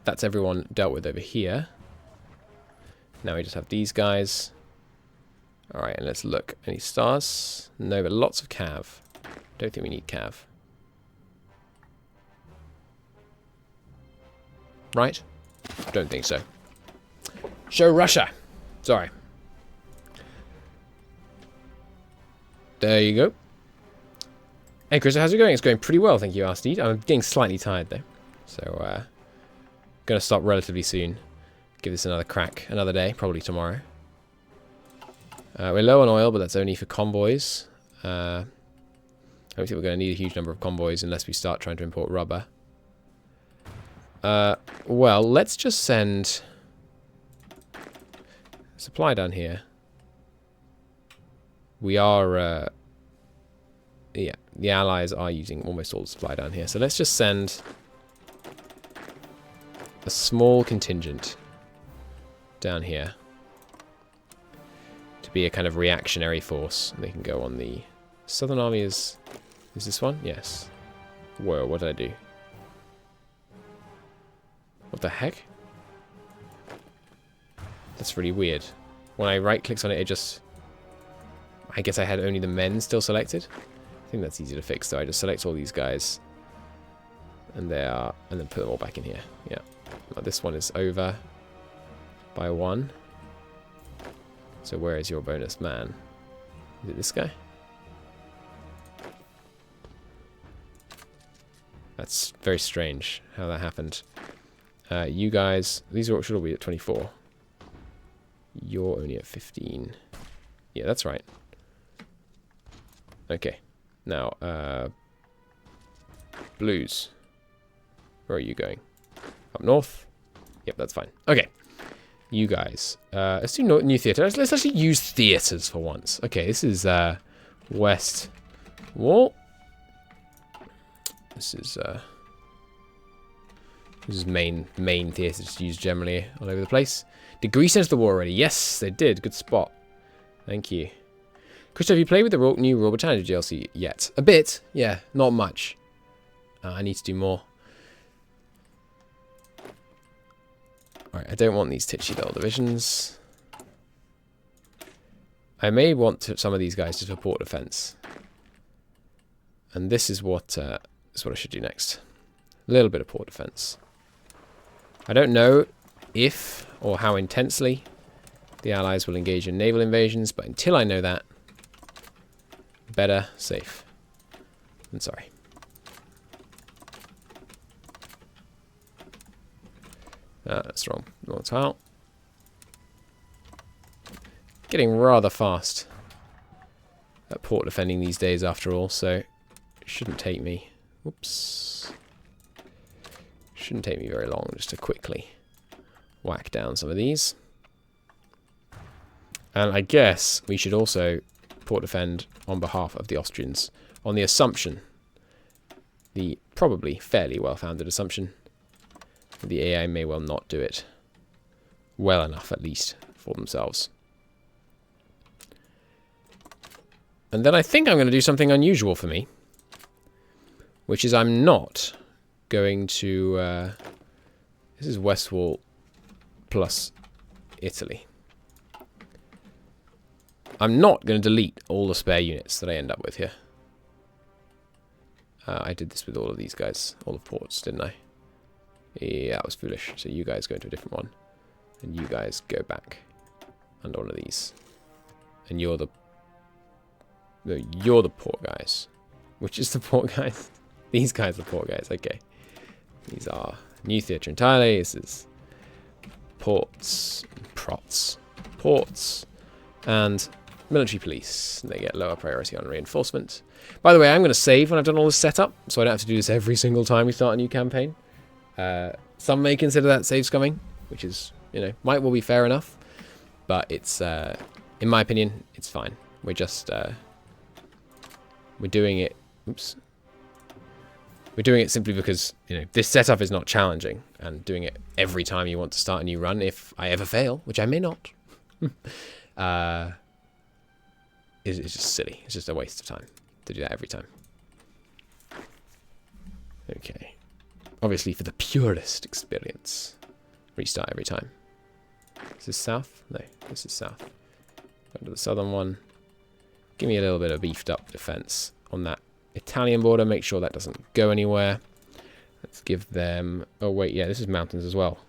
That's everyone dealt with over here. Now we just have these guys. Alright, and let's look. Any stars? No, but lots of cav. Don't think we need cav. Right? Don't think so. Show Russia! Sorry. There you go. Hey, Chris, how's it going? It's going pretty well, thank you, Arsteed. I'm getting slightly tired, though. So, gonna stop relatively soon. Give this another crack another day, probably tomorrow. We're low on oil, but that's only for convoys. I don't think we're going to need a huge number of convoys unless we start trying to import rubber. Well, let's just send supply down here. We are, yeah, the Allies are using almost all the supply down here. So let's just send a small contingent down here to be a kind of reactionary force. They can go on the Southern Army. Is this one? Yes. Whoa, what did I do? What the heck? That's really weird. When I right-clicked on it, it just... I guess I had only the men still selected. I think that's easy to fix, though. I just select all these guys. And they are... And then put them all back in here. Yeah. Well, this one is over by 1. So where is your bonus man? Is it this guy? That's very strange how that happened. You guys, these should all be at 24. You're only at 15. Yeah, that's right. Okay. Now, blues. Where are you going? Up north? Yep, that's fine. Okay. You guys. Let's do new theatre. Let's actually use theatres for once. Okay, this is West Wall. This is main theatres used generally all over the place. Did Greece enter the war already? Yes, they did. Good spot. Thank you. Christoph, have you played with the new Rule Britannia DLC yet? A bit. Yeah, not much. I need to do more. Alright, I don't want these titchy little divisions. I may want some of these guys to support defense. And this is what I should do next. A little bit of port defense. I don't know if or how intensely the Allies will engage in naval invasions, but until I know that, better safe than sorry. That's wrong tile. Getting rather fast at port defending these days after all, so it shouldn't take me... Whoops. Shouldn't take me very long just to quickly whack down some of these. And I guess we should also port defend on behalf of the Austrians on the assumption, the probably fairly well-founded assumption, that the AI may well not do it well enough, at least, for themselves. And then I think I'm going to do something unusual for me, which is I'm not going to... this is West Wall plus Italy. I'm not going to delete all the spare units that I end up with here. I did this with all of these guys, all the ports, didn't I? Yeah, that was foolish. So you guys go into a different one. And you guys go back under one of these. And you're the... No, you're the port guys. Which is the port guys? These guys are port guys, okay. These are new theatre entirely. This is ports, ports, and military police. They get lower priority on reinforcement. By the way, I'm going to save when I've done all this setup, so I don't have to do this every single time we start a new campaign. Some may consider that save scumming, which is, you know, might well be fair enough, but it's, in my opinion, it's fine. We're just, we're doing it. Oops. We're doing it simply because, you know, this setup is not challenging, and doing it every time you want to start a new run, if I ever fail, which I may not, is just silly. It's just a waste of time to do that every time. Okay. Obviously, for the purest experience, restart every time. Is this south? No, this is south. Go to the southern one. Give me a little bit of beefed up defense on that Italian border. Make sure that doesn't go anywhere. Let's give them... Oh, wait, yeah, this is mountains as well.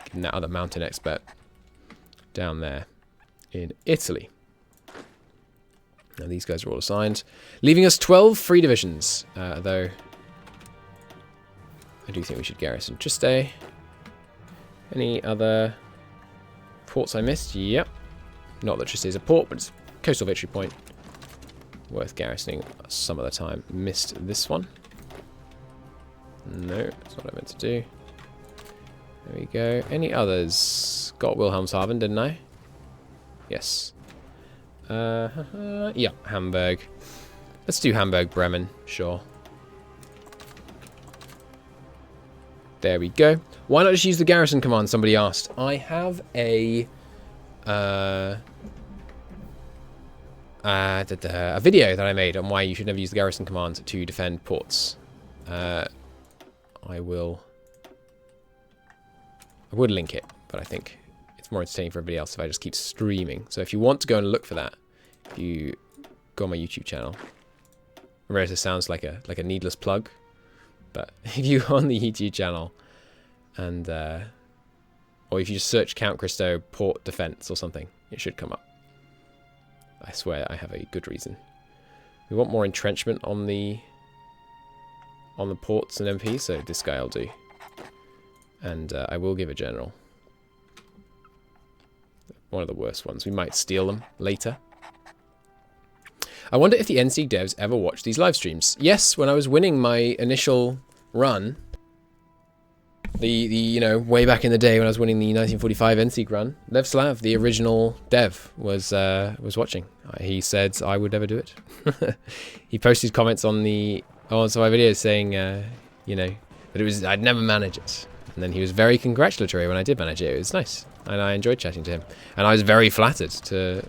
Give them that other mountain expert down there in Italy. Now, these guys are all assigned. Leaving us 12 free divisions, though I do think we should garrison Trieste. Any other ports I missed? Yep. Not that Trieste is a port, but it's a coastal victory point. Worth garrisoning some of the time. Missed this one. No, that's what I meant to do. There we go. Any others? Got Wilhelmshaven, didn't I? Yes. Yeah, Hamburg. Let's do Hamburg, Bremen, sure. There we go. Why not just use the garrison command, somebody asked. I have a video that I made on why you should never use the garrison command to defend ports. I would link it, but I think it's more entertaining for everybody else if I just keep streaming. So if you want to go and look for that, you go on my YouTube channel. I realize this sounds like a needless plug, but if you go on the YouTube channel and or if you just search Count Cristo port defense or something, it should come up. I swear I have a good reason. We want more entrenchment on the ports and MP, so this guy will do. And I will give a general. One of the worst ones. We might steal them later. I wonder if the Endsieg devs ever watch these live streams. Yes, when I was winning my initial run, you know, way back in the day when I was winning the 1945 Endsieg run, Lev Slav, the original dev, was watching. He said I would never do it. He posted comments on some of my videos saying, you know, that I'd never manage it. And then he was very congratulatory when I did manage it. It was nice, and I enjoyed chatting to him. And I was very flattered to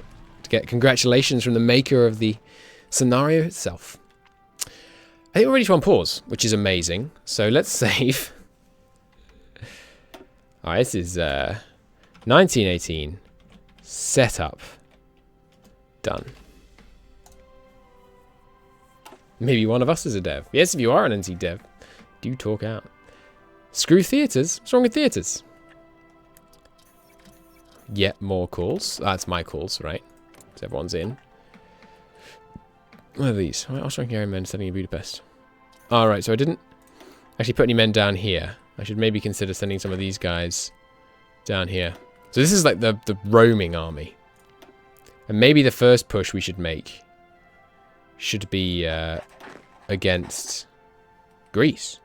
get congratulations from the maker of the scenario itself. I think we're ready to unpause, which is amazing. So let's save. Alright, this is 1918. Setup. Done. Maybe one of us is a dev. Yes, if you are an Endsieg dev, do talk out. Screw theatres. What's wrong with theatres? Yet more calls. That's my calls, right? Because everyone's in. What are these? Austrian men sending in Budapest. Alright, so I didn't actually put any men down here. I should maybe consider sending some of these guys down here. So this is like the roaming army. And maybe the first push we should make should be against Greece.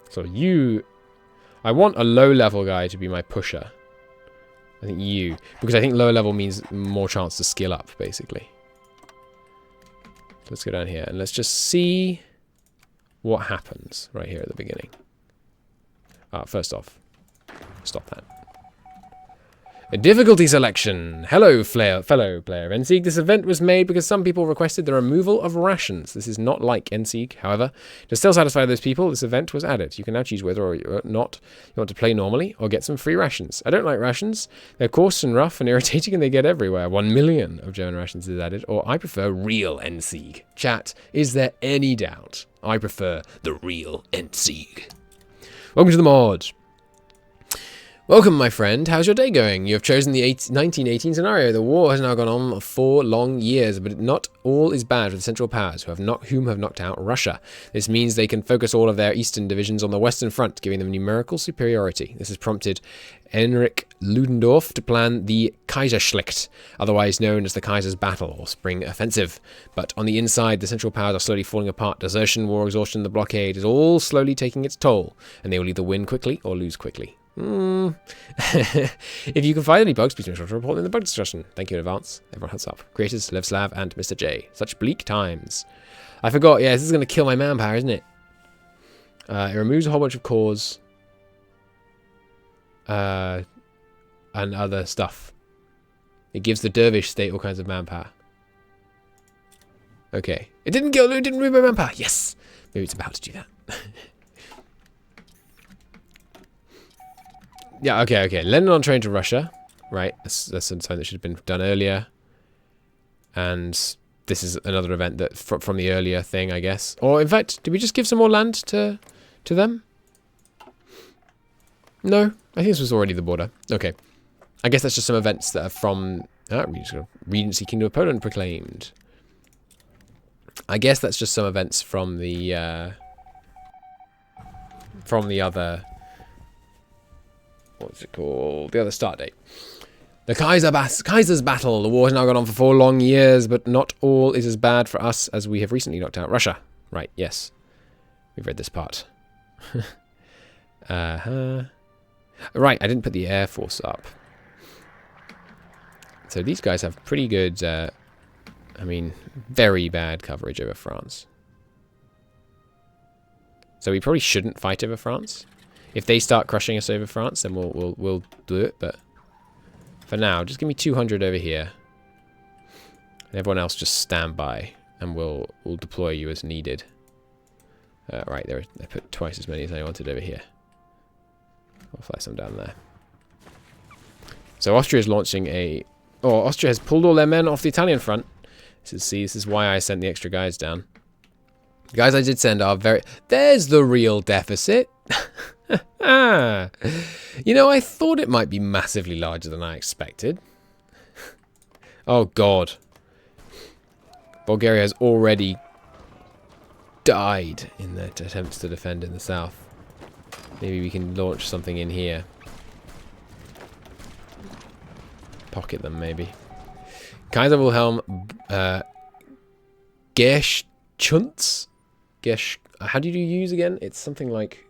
So you... I want a low-level guy to be my pusher. I think you. Because I think lower level means more chance to skill up, basically. Let's go down here and let's just see what happens right here at the beginning. First off, stop that. A difficulty selection. Hello, fellow player of Endsieg. This event was made because some people requested the removal of rations. This is not like Endsieg. However, to still satisfy those people, this event was added. You can now choose whether or not you want to play normally or get some free rations. I don't like rations. They're coarse and rough and irritating and they get everywhere. 1 million of German rations is added. Or I prefer real Endsieg. Chat, is there any doubt? I prefer the real Endsieg. Welcome to the mod. Welcome, my friend. How's your day going? You have chosen the 1918 scenario. The war has now gone on for 4 long years, but not all is bad for the Central Powers, whom have knocked out Russia. This means they can focus all of their eastern divisions on the Western Front, giving them numerical superiority. This has prompted Heinrich Ludendorff to plan the Cristoschlacht, otherwise known as the Kaiser's Battle or Spring Offensive. But on the inside, the Central Powers are slowly falling apart. Desertion, war exhaustion, the blockade is all slowly taking its toll, and they will either win quickly or lose quickly. If you can find any bugs, please make sure to report in the bug discussion. Thank you in advance. Everyone heads up. Creators, Levslav, and Mr. J. Such bleak times. I forgot, yeah, this is going to kill my manpower, isn't it? It removes a whole bunch of cores. And other stuff. It gives the dervish state all kinds of manpower. Okay. It didn't remove my manpower. Yes! Maybe it's about to do that. Yeah, okay. Lenin on train to Russia. Right, that's something that should have been done earlier. And this is another event that from the earlier thing, I guess. Or, in fact, did we just give some more land to them? No, I think this was already the border. Okay. I guess that's just some events that are from... Regency Kingdom of Poland proclaimed. I guess that's just some events from the other... What's it called? The other start date. The Kaiser's Battle. The war has now gone on for 4 long years, but not all is as bad for us as we have recently knocked out Russia. Right, yes. We've read this part. Right, I didn't put the Air Force up. So these guys have pretty good, I mean, very bad coverage over France. So we probably shouldn't fight over France. If they start crushing us over France, then we'll do it. But for now, just give me 200 over here. And everyone else just stand by, and we'll deploy you as needed. Right, I put twice as many as I wanted over here. I'll fly some down there. So Austria is launching a... Oh, Austria has pulled all their men off the Italian front. This is why I sent the extra guys down. The guys I did send are very... There's the real deficit. You know, I thought it might be massively larger than I expected. Oh, God. Bulgaria has already died in their attempts to defend in the south. Maybe we can launch something in here. Pocket them, maybe. Kaiser Wilhelm Gerschunz? How do you use again? It's something like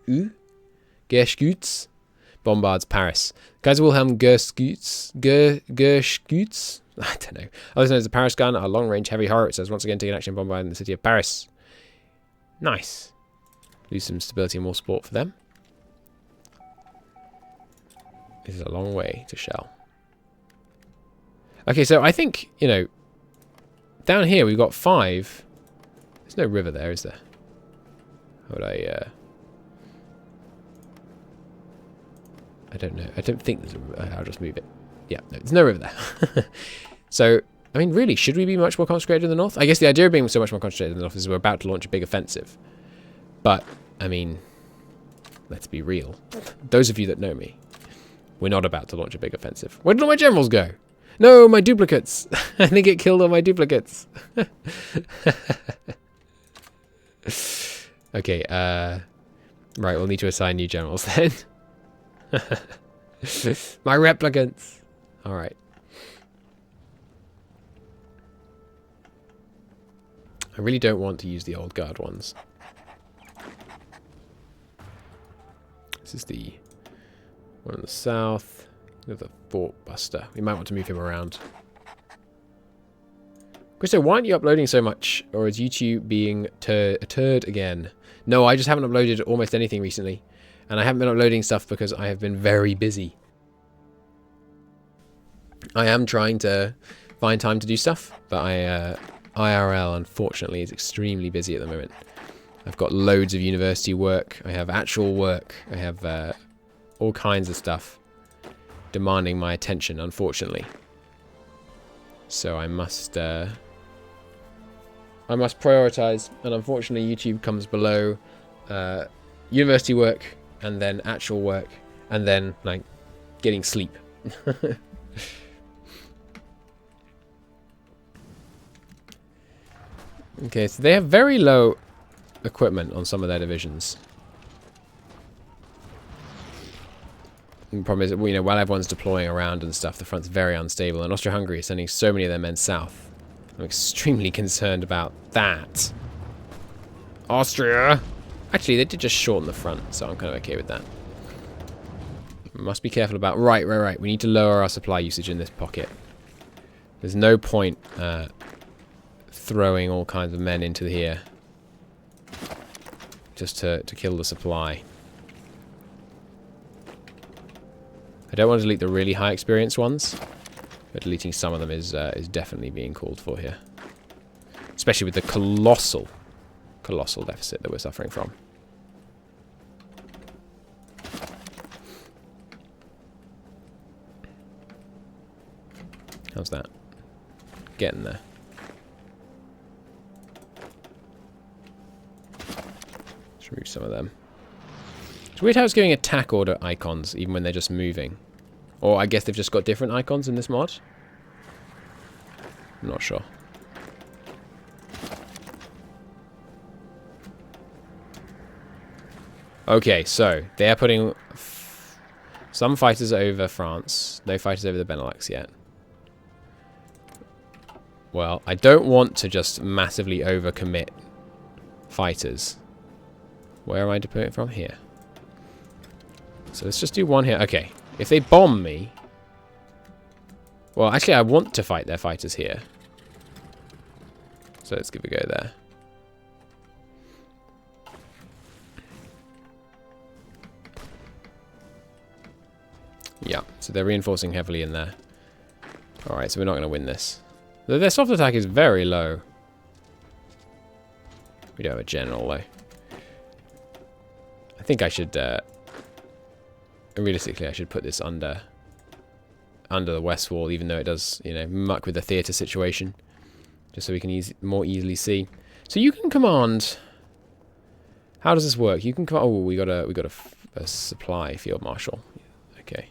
Gerschutz bombards Paris. Kaiser Wilhelm Gerschutz. I don't know. Otherwise known as the Paris gun, a long-range heavy howitzers once again taking action bombarding the city of Paris. Nice. Lose some stability and more support for them. This is a long way to shell. Okay, so I think, you know, down here we've got 5. There's no river there, is there? How would I don't know. I don't think there's a river. I'll just move it. Yeah, no, there's no river there. So, I mean, really, should we be much more concentrated in the north? I guess the idea of being so much more concentrated in the north is we're about to launch a big offensive. But, I mean, let's be real. Those of you that know me, we're not about to launch a big offensive. Where did all my generals go? No, my duplicates. I think it killed all my duplicates. Okay, right, we'll need to assign new generals then. My replicants. Alright. I really don't want to use the old guard ones. This is the one in the south. The Fort Buster. We might want to move him around. Cristo, why aren't you uploading so much? Or is YouTube being a turd again? No, I just haven't uploaded almost anything recently. And I haven't been uploading stuff because I have been very busy. I am trying to find time to do stuff, but IRL, unfortunately, is extremely busy at the moment. I've got loads of university work. I have actual work. I have all kinds of stuff demanding my attention, unfortunately. So I must prioritize, and unfortunately YouTube comes below university work, and then actual work, and then like getting sleep. Okay, so they have very low equipment on some of their divisions. The problem is that, you know, while everyone's deploying around and stuff, the front's very unstable, and Austria-Hungary is sending so many of their men south. I'm extremely concerned about that. Austria! Actually, they did just shorten the front, so I'm kind of okay with that. Must be careful about... Right. We need to lower our supply usage in this pocket. There's no point throwing all kinds of men into here just to kill the supply. I don't want to delete the really high experience ones, but deleting some of them is definitely being called for here. Especially with the colossal deficit that we're suffering from. How's that? Getting there. Let's remove some of them. It's weird how it's giving attack order icons even when they're just moving. Or I guess they've just got different icons in this mod. I'm not sure. Okay, so they are putting some fighters over France. No fighters over the Benelux yet. Well, I don't want to just massively overcommit fighters. Where am I deploying it from? Here. So let's just do one here. Okay, if they bomb me... Well, actually, I want to fight their fighters here. So let's give it a go there. Yeah, so they're reinforcing heavily in there. Alright, so we're not going to win this. Their soft attack is very low. We don't have a general, though. I think I should... realistically, I should put this under the west wall, even though it does, you know, muck with the theatre situation. Just so we can more easily see. So you can command... How does this work? You can command... Oh, we got a supply field marshal. Okay.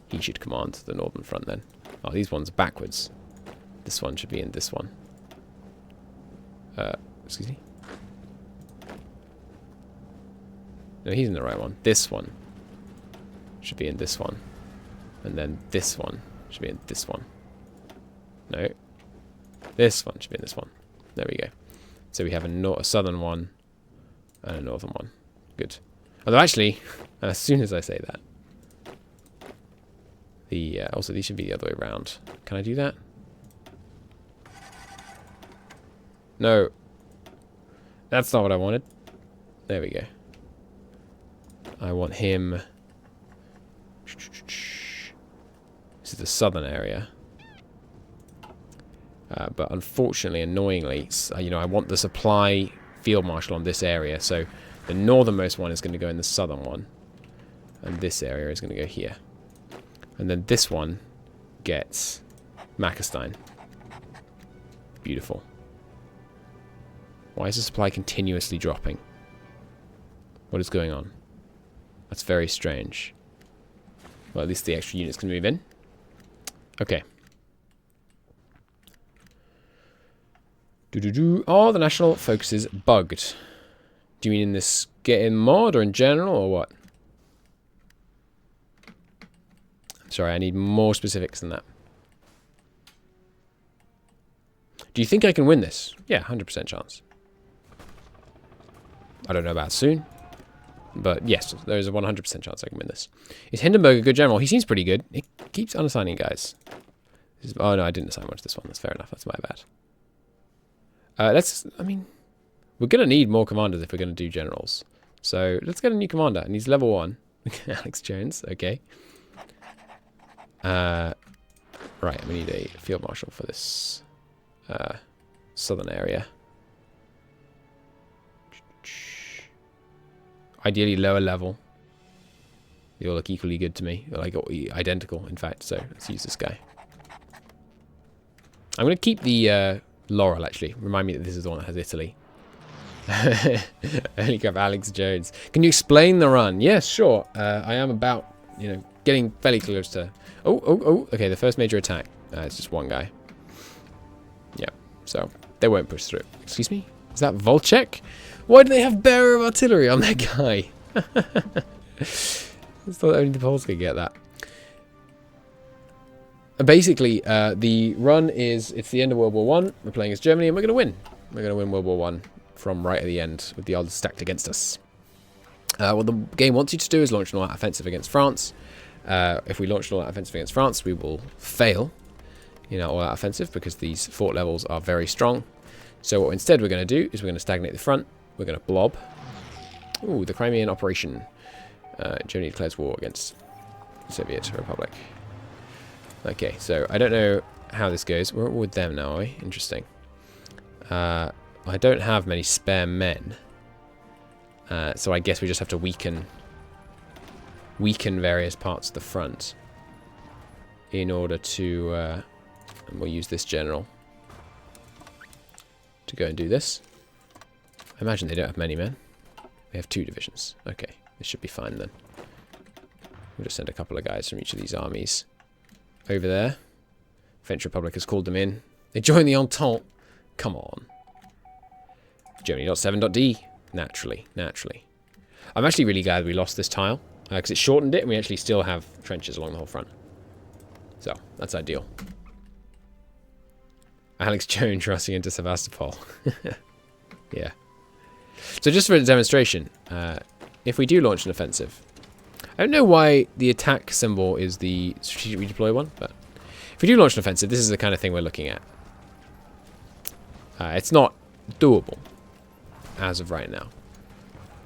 He should command the northern front then. Oh, these ones are backwards. This one should be in this one. Excuse me? No, he's in the right one. This one should be in this one. And then this one should be in this one. No. This one should be in this one. There we go. So we have a southern one and a northern one. Good. Although actually, as soon as I say that, also these should be the other way around. Can I do that? No. That's not what I wanted. There we go. I want him... This is the southern area. But unfortunately, annoyingly, you know, I want the supply field marshal on this area. So the northernmost one is going to go in the southern one. And this area is going to go here. And then this one gets Mackerstein. Beautiful. Why is the supply continuously dropping? What is going on? That's very strange. Well, at least the extra units can move in. Okay. Oh, the national focus is bugged. Do you mean in this get-in mod or in general or what? I'm sorry, I need more specifics than that. Do you think I can win this? Yeah, 100% chance. I don't know about soon. But yes, there's a 100% chance I can win this. Is Hindenburg a good general? He seems pretty good. He keeps unassigning guys. Oh no, I didn't assign one to this one. That's fair enough. That's my bad. I mean, we're going to need more commanders if we're going to do generals. So let's get a new commander. And he's level 1. Alex Jones, okay. Right, we need a field marshal for this southern area. Ideally lower level. They all look equally good to me. Like identical, in fact. So let's use this guy. I'm going to keep the Laurel, actually. Remind me that this is the one that has Italy. Only grab Alex Jones. Can you explain the run? Yes, sure. I am about, getting fairly close to... Oh. Okay, the first major attack. It's just one guy. Yeah, so they won't push through. Excuse me? Is that Volchek? Why do they have bearer of artillery on that guy? I thought only the Poles could get that. Basically, the run is, it's the end of World War I. We're playing as Germany, and we're going to win. We're going to win World War I from right at the end, with the odds stacked against us. What the game wants you to do is launch an all-out offensive against France. If we launch an all-out offensive against France, we will fail in our all-out offensive, because these fort levels are very strong. So what instead we're going to do is we're going to stagnate the front. We're going to blob. Ooh, the Crimean operation. Germany declares war against the Soviet Republic. Okay, so I don't know how this goes. We're with them now, are we? Interesting. I don't have many spare men. So I guess we just have to weaken various parts of the front in order to... and we'll use this general to go and do this. I imagine they don't have many men. They have 2 divisions. Okay, this should be fine then. We'll just send a couple of guys from each of these armies over there. French Republic has called them in. They join the Entente. Come on. Germany.7.d. Naturally. I'm actually really glad we lost this tile, because it shortened it and we actually still have trenches along the whole front. So, that's ideal. Alex Jones rushing into Sevastopol. Yeah. So just for a demonstration, if we do launch an offensive, I don't know why the attack symbol is the strategic redeploy one, but if we do launch an offensive, this is the kind of thing we're looking at. It's not doable as of right now.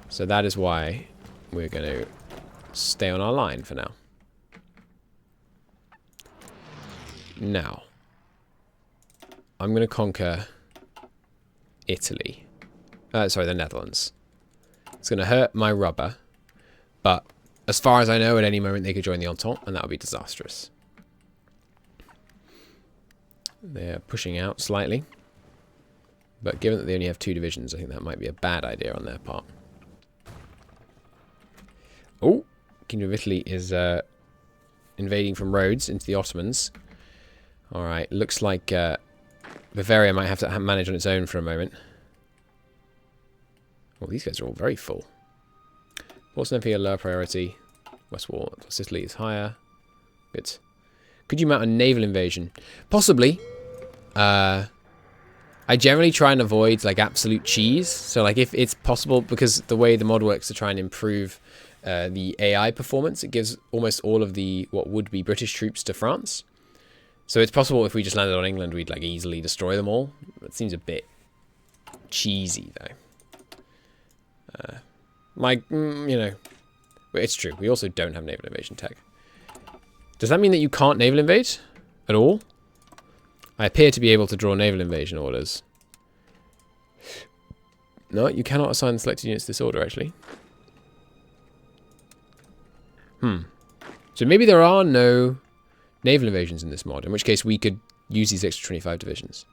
So that is why we're going to stay on our line for now. Now, I'm going to conquer Italy. Sorry, the Netherlands. It's going to hurt my rubber, but as far as I know, at any moment they could join the Entente, and that would be disastrous. They're pushing out slightly, but given that they only have 2 divisions, I think that might be a bad idea on their part. Oh, Kingdom of Italy is invading from Rhodes into the Ottomans. Alright, looks like Bavaria might have to manage on its own for a moment. Well, these guys are all very full. Boston Empire, lower priority. West Sicily is higher. Good. Could you mount a naval invasion? Possibly. I generally try and avoid like absolute cheese. So like if it's possible, because the way the mod works to try and improve the AI performance, it gives almost all of the what would be British troops to France. So it's possible if we just landed on England, we'd like easily destroy them all. It seems a bit cheesy though. It's true. We also don't have naval invasion tech. Does that mean that you can't naval invade at all? I appear to be able to draw naval invasion orders. No, you cannot assign selected units to this order, actually. So maybe there are no naval invasions in this mod, in which case we could use these extra 25 divisions.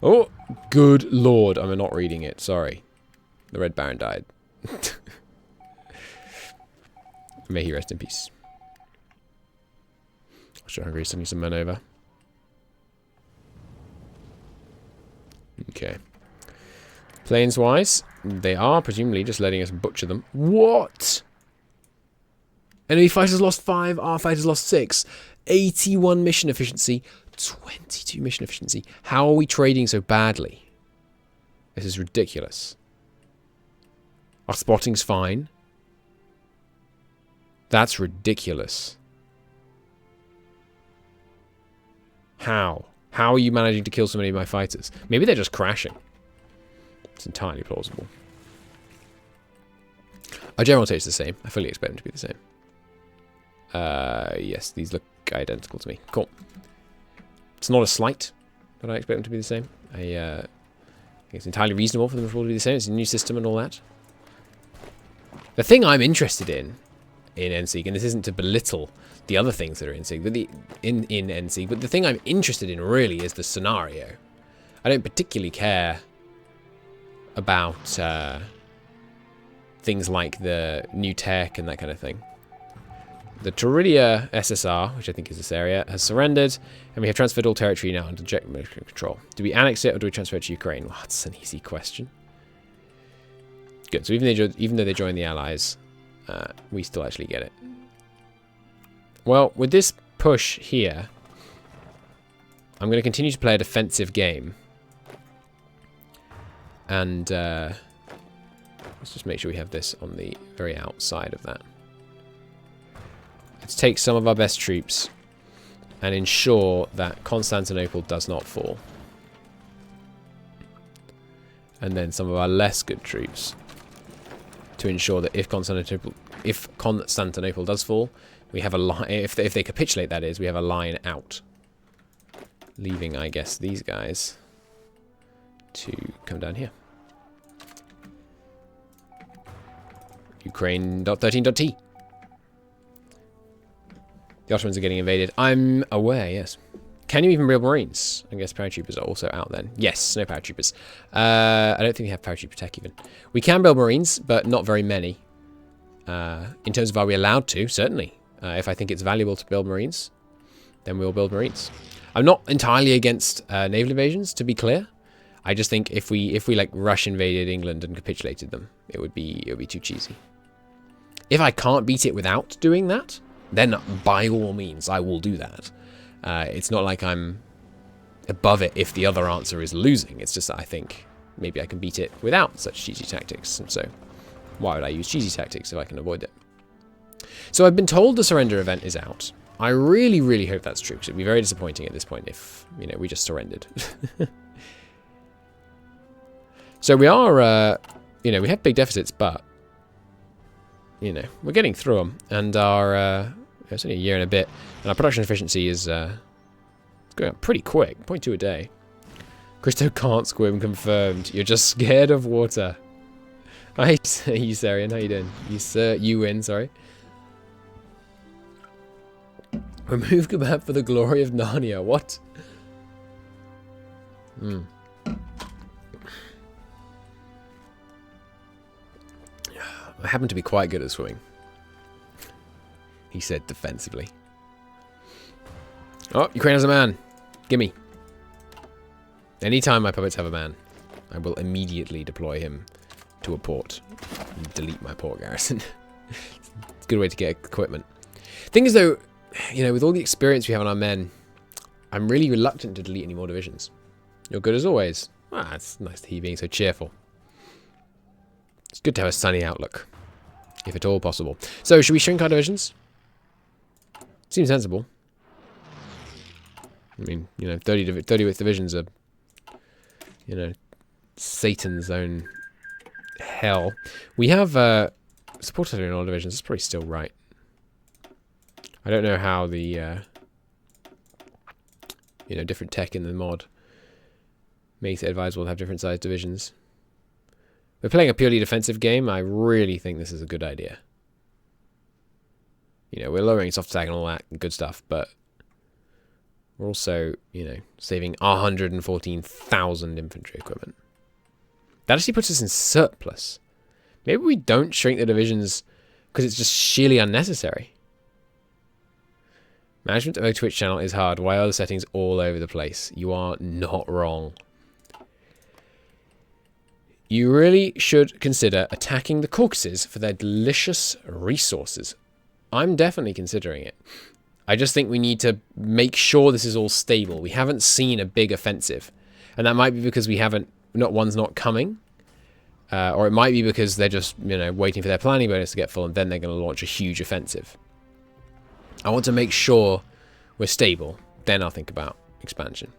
Oh, good lord. I'm not reading it. Sorry. The Red Baron died. May he rest in peace. Austro-Hungary sending some men over. Okay. Planes-wise, they are presumably just letting us butcher them. What? Enemy fighters lost 5, our fighters lost 6. 81 mission efficiency, 22 mission efficiency. How are we trading so badly? This is ridiculous. Our spotting's fine. That's ridiculous. How? How are you managing to kill so many of my fighters? Maybe they're just crashing. It's entirely plausible. Our general taste is the same. I fully expect them to be the same. Yes, these look identical to me. Cool. It's not a slight, but I expect them to be the same. I think it's entirely reasonable for them to all be the same. It's a new system and all that. The thing I'm interested in Endsieg, and this isn't to belittle the other things that are in Endsieg, but in Endsieg, but the thing I'm interested in really is the scenario. I don't particularly care about things like the new tech and that kind of thing. The Turidia SSR, which I think is this area, has surrendered, and we have transferred all territory now under Czech military control. Do we annex it or do we transfer it to Ukraine? Well, that's an easy question. Good, so even though they join the Allies, we still actually get it. Well, with this push here, I'm going to continue to play a defensive game. And let's just make sure we have this on the very outside of that. Let's take some of our best troops and ensure that Constantinople does not fall. And then some of our less good troops to ensure that if Constantinople does fall, we have a line. If they capitulate, that is, we have a line out, leaving, I guess, these guys to come down here. Ukraine.13.t. The Ottomans are getting invaded. I'm aware, yes. Can you even build Marines? I guess paratroopers are also out then. Yes, no paratroopers. I don't think we have paratrooper tech even. We can build Marines, but not very many. In terms of are we allowed to? Certainly. If I think it's valuable to build Marines, then we'll build Marines. I'm not entirely against naval invasions, to be clear. I just think if we like rush invaded England and capitulated them, it would be too cheesy. If I can't beat it without doing that, then by all means I will do that. It's not like I'm above it if the other answer is losing. It's just that I think maybe I can beat it without such cheesy tactics. And so why would I use cheesy tactics if I can avoid it? So I've been told the surrender event is out. I really, really hope that's true, because it would be very disappointing at this point if, you know, we just surrendered. So we are, you know, we have big deficits, but, you know, we're getting through them. And our, it's only a year and a bit, and our production efficiency is going up pretty quick, 0.2 a day. Cristo can't swim, confirmed. You're just scared of water. Hi, you Sarian, how you doing? You win, sorry. Remove kebab for the glory of Narnia. What? I happen to be quite good at swimming, he said defensively. Oh, Ukraine has a man. Gimme. Anytime my puppets have a man, I will immediately deploy him to a port and delete my port garrison. It's a good way to get equipment. Thing is, though, you know, with all the experience we have on our men, I'm really reluctant to delete any more divisions. You're good as always. Ah, it's nice to hear you being so cheerful. It's good to have a sunny outlook, if at all possible. So, should we shrink our divisions? Seems sensible. I mean, you know, 30 divisions are, you know, Satan's own hell. We have supported in all divisions. It's probably still right. I don't know how the, you know, different tech in the mod Makes it advisable to have different sized divisions. We're playing a purely defensive game. I really think this is a good idea. You know, we're lowering soft attack and all that good stuff, but we're also, you know, saving 114,000 infantry equipment. That actually puts us in surplus. Maybe we don't shrink the divisions because it's just sheerly unnecessary. Management of a Twitch channel is hard. Why are the settings all over the place? You are not wrong. You really should consider attacking the Caucasus for their delicious resources. I'm definitely considering it. I just think we need to make sure this is all stable. We haven't seen a big offensive. And that might be because we haven't, one's not coming. Or it might be because they're just, you know, waiting for their planning bonus to get full and then they're going to launch a huge offensive. I want to make sure we're stable. Then I'll think about expansion.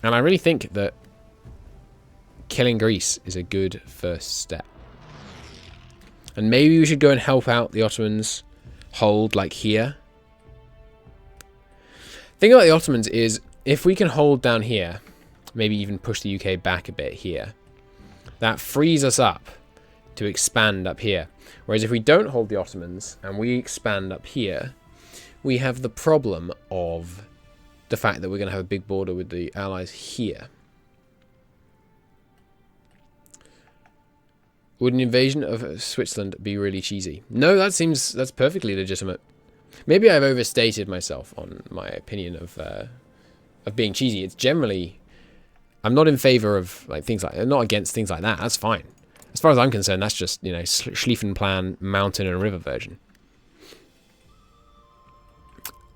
And I really think that killing Greece is a good first step. And maybe we should go and help out the Ottomans hold, like, here. The thing about the Ottomans is, if we can hold down here, maybe even push the UK back a bit here, that frees us up to expand up here. Whereas if we don't hold the Ottomans and we expand up here, we have the problem of the fact that we're going to have a big border with the Allies here. Would an invasion of Switzerland be really cheesy? No, that's perfectly legitimate. Maybe I've overstated myself on my opinion of being cheesy. It's generally, I'm not in favor of like things like, I'm not against things like that. That's fine. As far as I'm concerned, that's just, you know, Schlieffenplan, mountain and river version.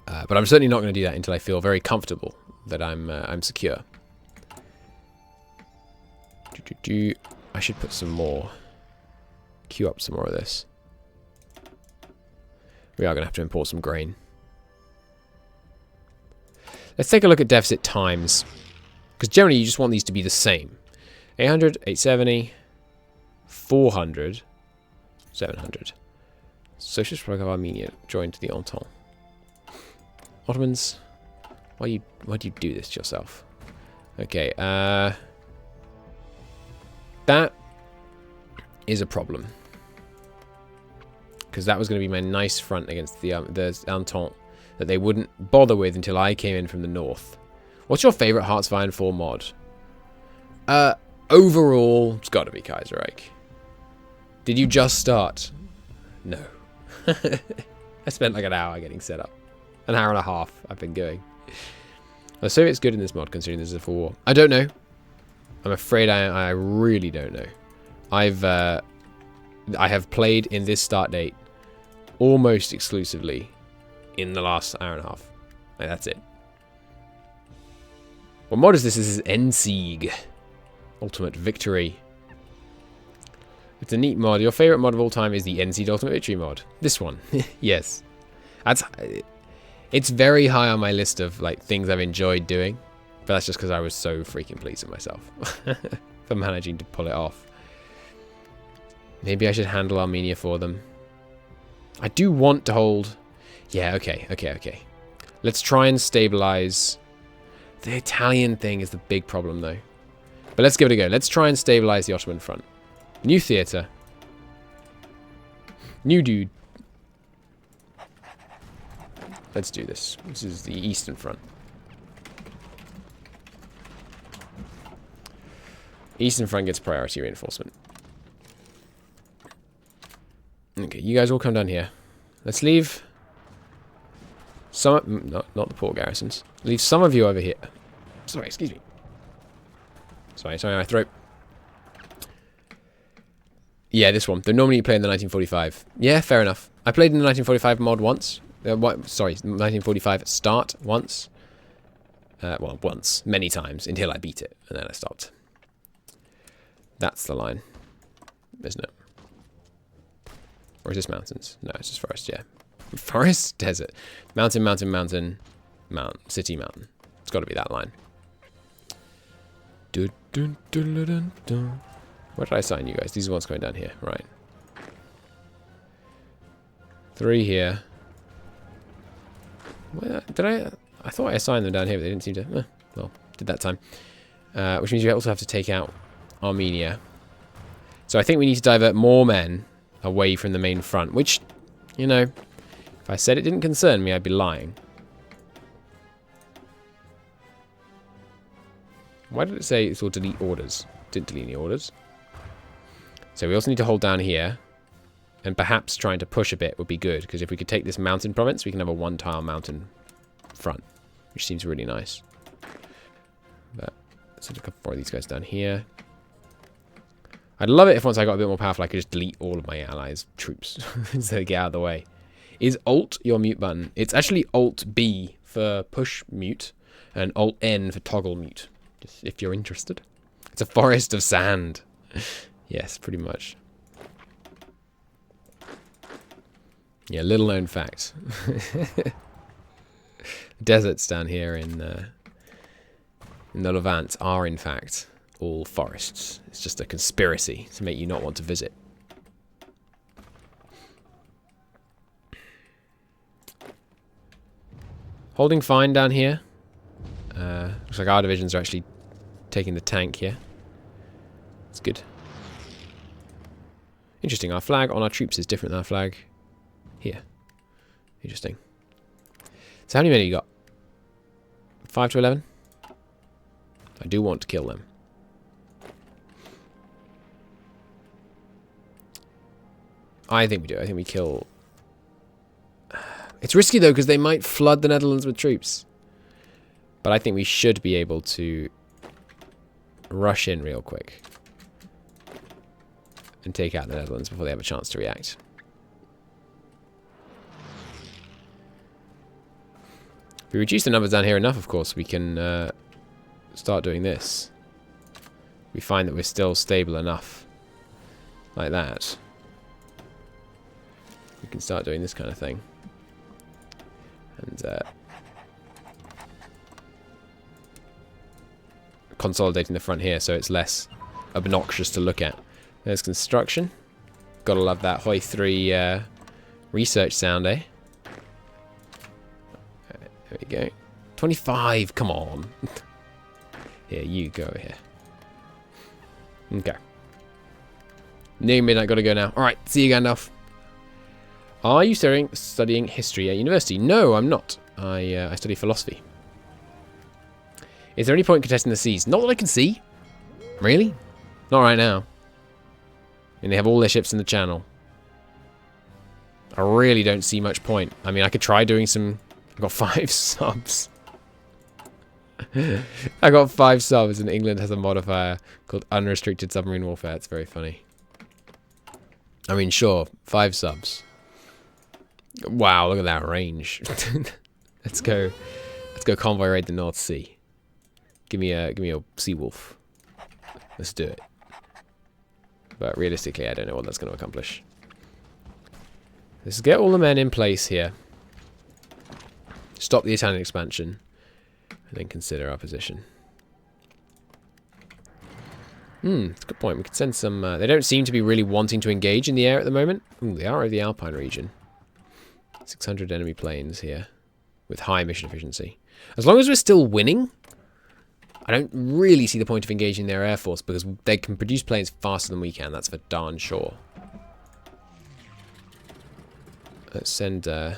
But I'm certainly not going to do that until I feel very comfortable that I'm secure. I should put some more. Queue up some more of this. We are going to have to import some grain. Let's take a look at deficit times. Because generally you just want these to be the same. 800, 870, 400, 700. Socialist Republic of Armenia joined the Entente. Ottomans, why do you do this to yourself? Okay, that is a problem. Because that was going to be my nice front against the Entente that they wouldn't bother with until I came in from the north. What's your favourite Hearts of Iron 4 mod? Overall, it's got to be Kaiserreich. Did you just start? No. I spent like an hour getting set up. An hour and a half I've been going. The Soviets good in this mod considering this is a full war. I don't know. I'm afraid I really don't know. I have played in this start date almost exclusively in the last hour and a half. Like, that's it. What mod is this? This is Endsieg. Ultimate Victory. It's a neat mod. Your favorite mod of all time is the Endsieg Ultimate Victory mod. This one. Yes. It's very high on my list of like things I've enjoyed doing. But that's just because I was so freaking pleased with myself for managing to pull it off. Maybe I should handle Armenia for them. I do want to hold... Yeah, okay. Let's try and stabilize... The Italian thing is the big problem, though. But let's give it a go. Let's try and stabilize the Ottoman front. New theatre. New dude. Let's do this. This is the Eastern Front. Eastern Front gets priority reinforcement. Okay, you guys all come down here. Let's leave some... Not the port garrisons. Leave some of you over here. Sorry, excuse me. Sorry, my throat. Yeah, this one. They normally play in the 1945. Yeah, fair enough. I played in the 1945 mod once. Sorry, 1945 start once. Well, once. Many times. Until I beat it. And then I stopped. That's the line. Isn't it? Or is this mountains? No, it's just forest, yeah. Forest? Desert. Mountain, mountain, mountain. City, mountain. It's got to be that line. Where did I assign you guys? These are the ones going down here. Right. 3 here. Where, did I thought I assigned them down here, but they didn't seem to... well, did that time. which means you also have to take out Armenia. So I think we need to divert more men away from the main front, which, you know, if I said it didn't concern me, I'd be lying. Why did it say it will delete orders? Didn't delete any orders. So we also need to hold down here. And perhaps trying to push a bit would be good, because if we could take this mountain province, we can have a one-tile mountain front, which seems really nice. But let's put a couple more of these guys down here. I'd love it if once I got a bit more powerful, I could just delete all of my allies' troops so they get out of the way. Is Alt your mute button? It's actually Alt B for push mute and Alt N for toggle mute, just if you're interested. It's a forest of sand. Yes, pretty much. Yeah, little known fact. Deserts down here in the Levant are in fact all forests. It's just a conspiracy to make you not want to visit. Holding fine down here. Looks like our divisions are actually taking the tank here. It's good. Interesting, our flag on our troops is different than our flag here. Interesting. So how many men have you got? 5 to 11? I do want to kill them. I think we do. I think we kill... It's risky though, because they might flood the Netherlands with troops. But I think we should be able to rush in real quick and take out the Netherlands before they have a chance to react. If we reduce the numbers down here enough, of course, we can start doing this. We find that we're still stable enough like that. We can start doing this kind of thing. And consolidating the front here so it's less obnoxious to look at. There's construction. Gotta love that Hoi 3 research sound, eh? There we go. 25, come on. Here, you go here. Okay. Near midnight, gotta go now. Alright, see you, Gandalf. Are you studying history at university? No, I'm not. I study philosophy. Is there any point in contesting the seas? Not that I can see. Really? Not right now. And they have all their ships in the channel. I really don't see much point. I mean, I could try doing some... I've got 5 subs. I got 5 subs and England has a modifier called unrestricted submarine warfare. It's very funny. I mean, sure, 5 subs. Wow, look at that range. Let's go convoy raid the North Sea. Give me a sea wolf. Let's do it. But realistically, I don't know what that's going to accomplish. Let's get all the men in place here. Stop the Italian expansion. And then consider our position. That's a good point. We could send some... they don't seem to be really wanting to engage in the air at the moment. Ooh, they are over the Alpine region. 600 enemy planes here. With high mission efficiency. As long as we're still winning... I don't really see the point of engaging their air force because they can produce planes faster than we can. That's for darn sure. Let's send some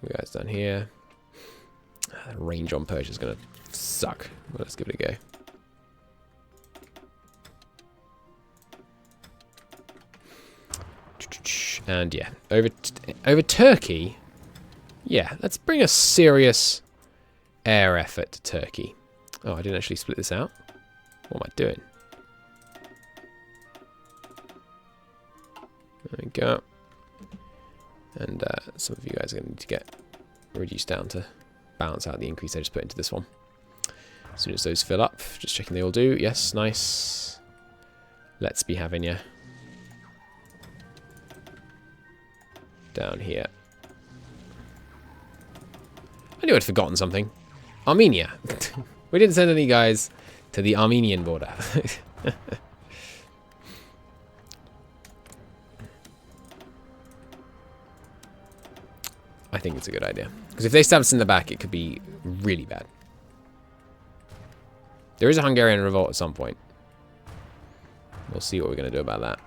guys down here. The range on Persia is going to suck. Well, let's give it a go. And yeah, over Turkey. Yeah, let's bring a serious air effort to Turkey. Oh, I didn't actually split this out. What am I doing? There we go. And some of you guys are going to need to get reduced down to balance out the increase I just put into this one. As soon as those fill up, just checking they all do. Yes, nice. Let's be having you down here. I knew I'd forgotten something. Armenia. We didn't send any guys to the Armenian border. I think it's a good idea. Because if they stab us in the back, it could be really bad. There is a Hungarian revolt at some point. We'll see what we're going to do about that.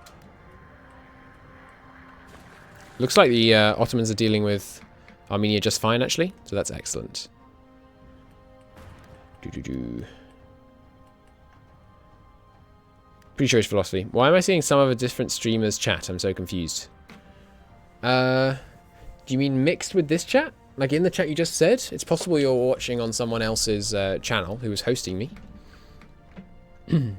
Looks like the Ottomans are dealing with Armenia just fine, actually. So that's excellent. Pretty sure it's philosophy. Why am I seeing some of a different streamer's chat? I'm so confused. Do you mean mixed with this chat? Like in the chat you just said? It's possible you're watching on someone else's channel who was hosting me. You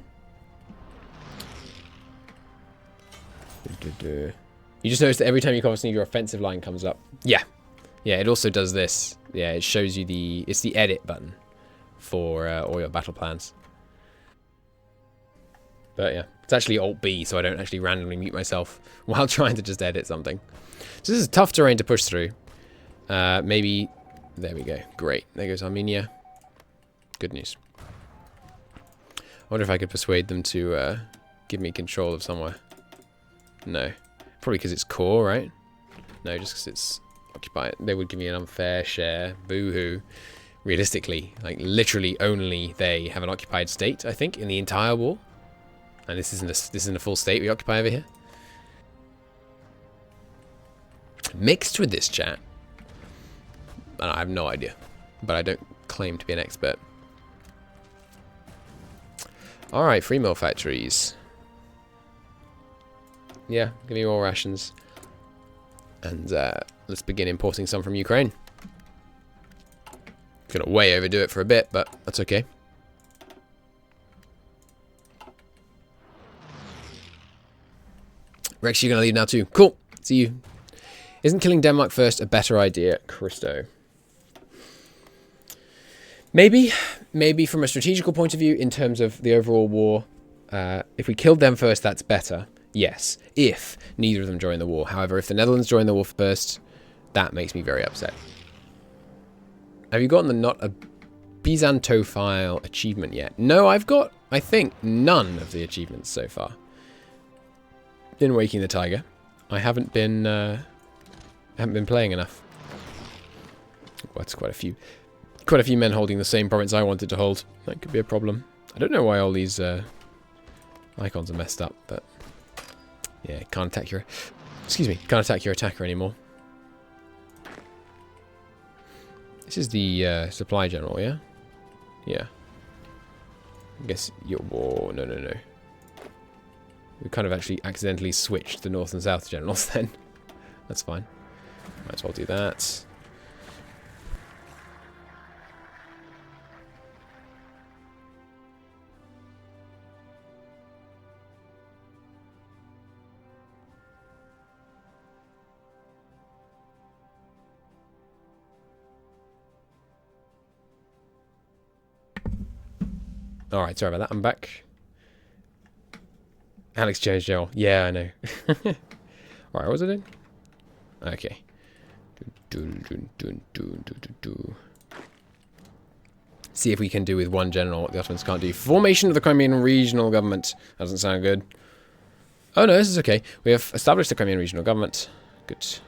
just notice that every time you constantly your offensive line comes up. Yeah. Yeah, it also does this. Yeah, it shows you the... It's the edit button for all your battle plans. But yeah, it's actually Alt-B, so I don't actually randomly mute myself while trying to just edit something. So this is tough terrain to push through. Maybe... There we go. Great. There goes Armenia. Good news. I wonder if I could persuade them to give me control of somewhere. No. Probably because it's core, right? No, just because it's occupied. They would give me an unfair share. Boo-hoo. Realistically, like literally only they have an occupied state, I think, in the entire war. And this isn't a full state we occupy over here. Mixed with this chat. I have no idea. But I don't claim to be an expert. Alright, free mill factories. Yeah, give me more rations. And let's begin importing some from Ukraine. Gonna way overdo it for a bit, but that's okay. Rex, you're gonna leave now too. Cool. See you. Isn't killing Denmark first a better idea, Christo? Maybe. Maybe from a strategical point of view, in terms of the overall war. If we killed them first, that's better. Yes, if neither of them join the war. However, if the Netherlands join the war first, that makes me very upset. Have you gotten the not a Byzantophile achievement yet? No, I've got, I think, none of the achievements so far. In Waking the Tiger, I haven't been playing enough. Well, that's quite a few men holding the same province I wanted to hold. That could be a problem. I don't know why all these icons are messed up, but yeah, can't attack your attacker anymore. This is the supply general, yeah? Yeah. I guess you're... Whoa, no. We kind of actually accidentally switched the north and south generals then. That's fine. Might as well do that. Alright, sorry about that. I'm back. Alex Jones Joel. Yeah, I know. Alright, what was I doing? Okay. See if we can do with one general what the Ottomans can't do. Formation of the Crimean Regional Government. That doesn't sound good. Oh no, this is okay. We have established the Crimean Regional Government. Good. So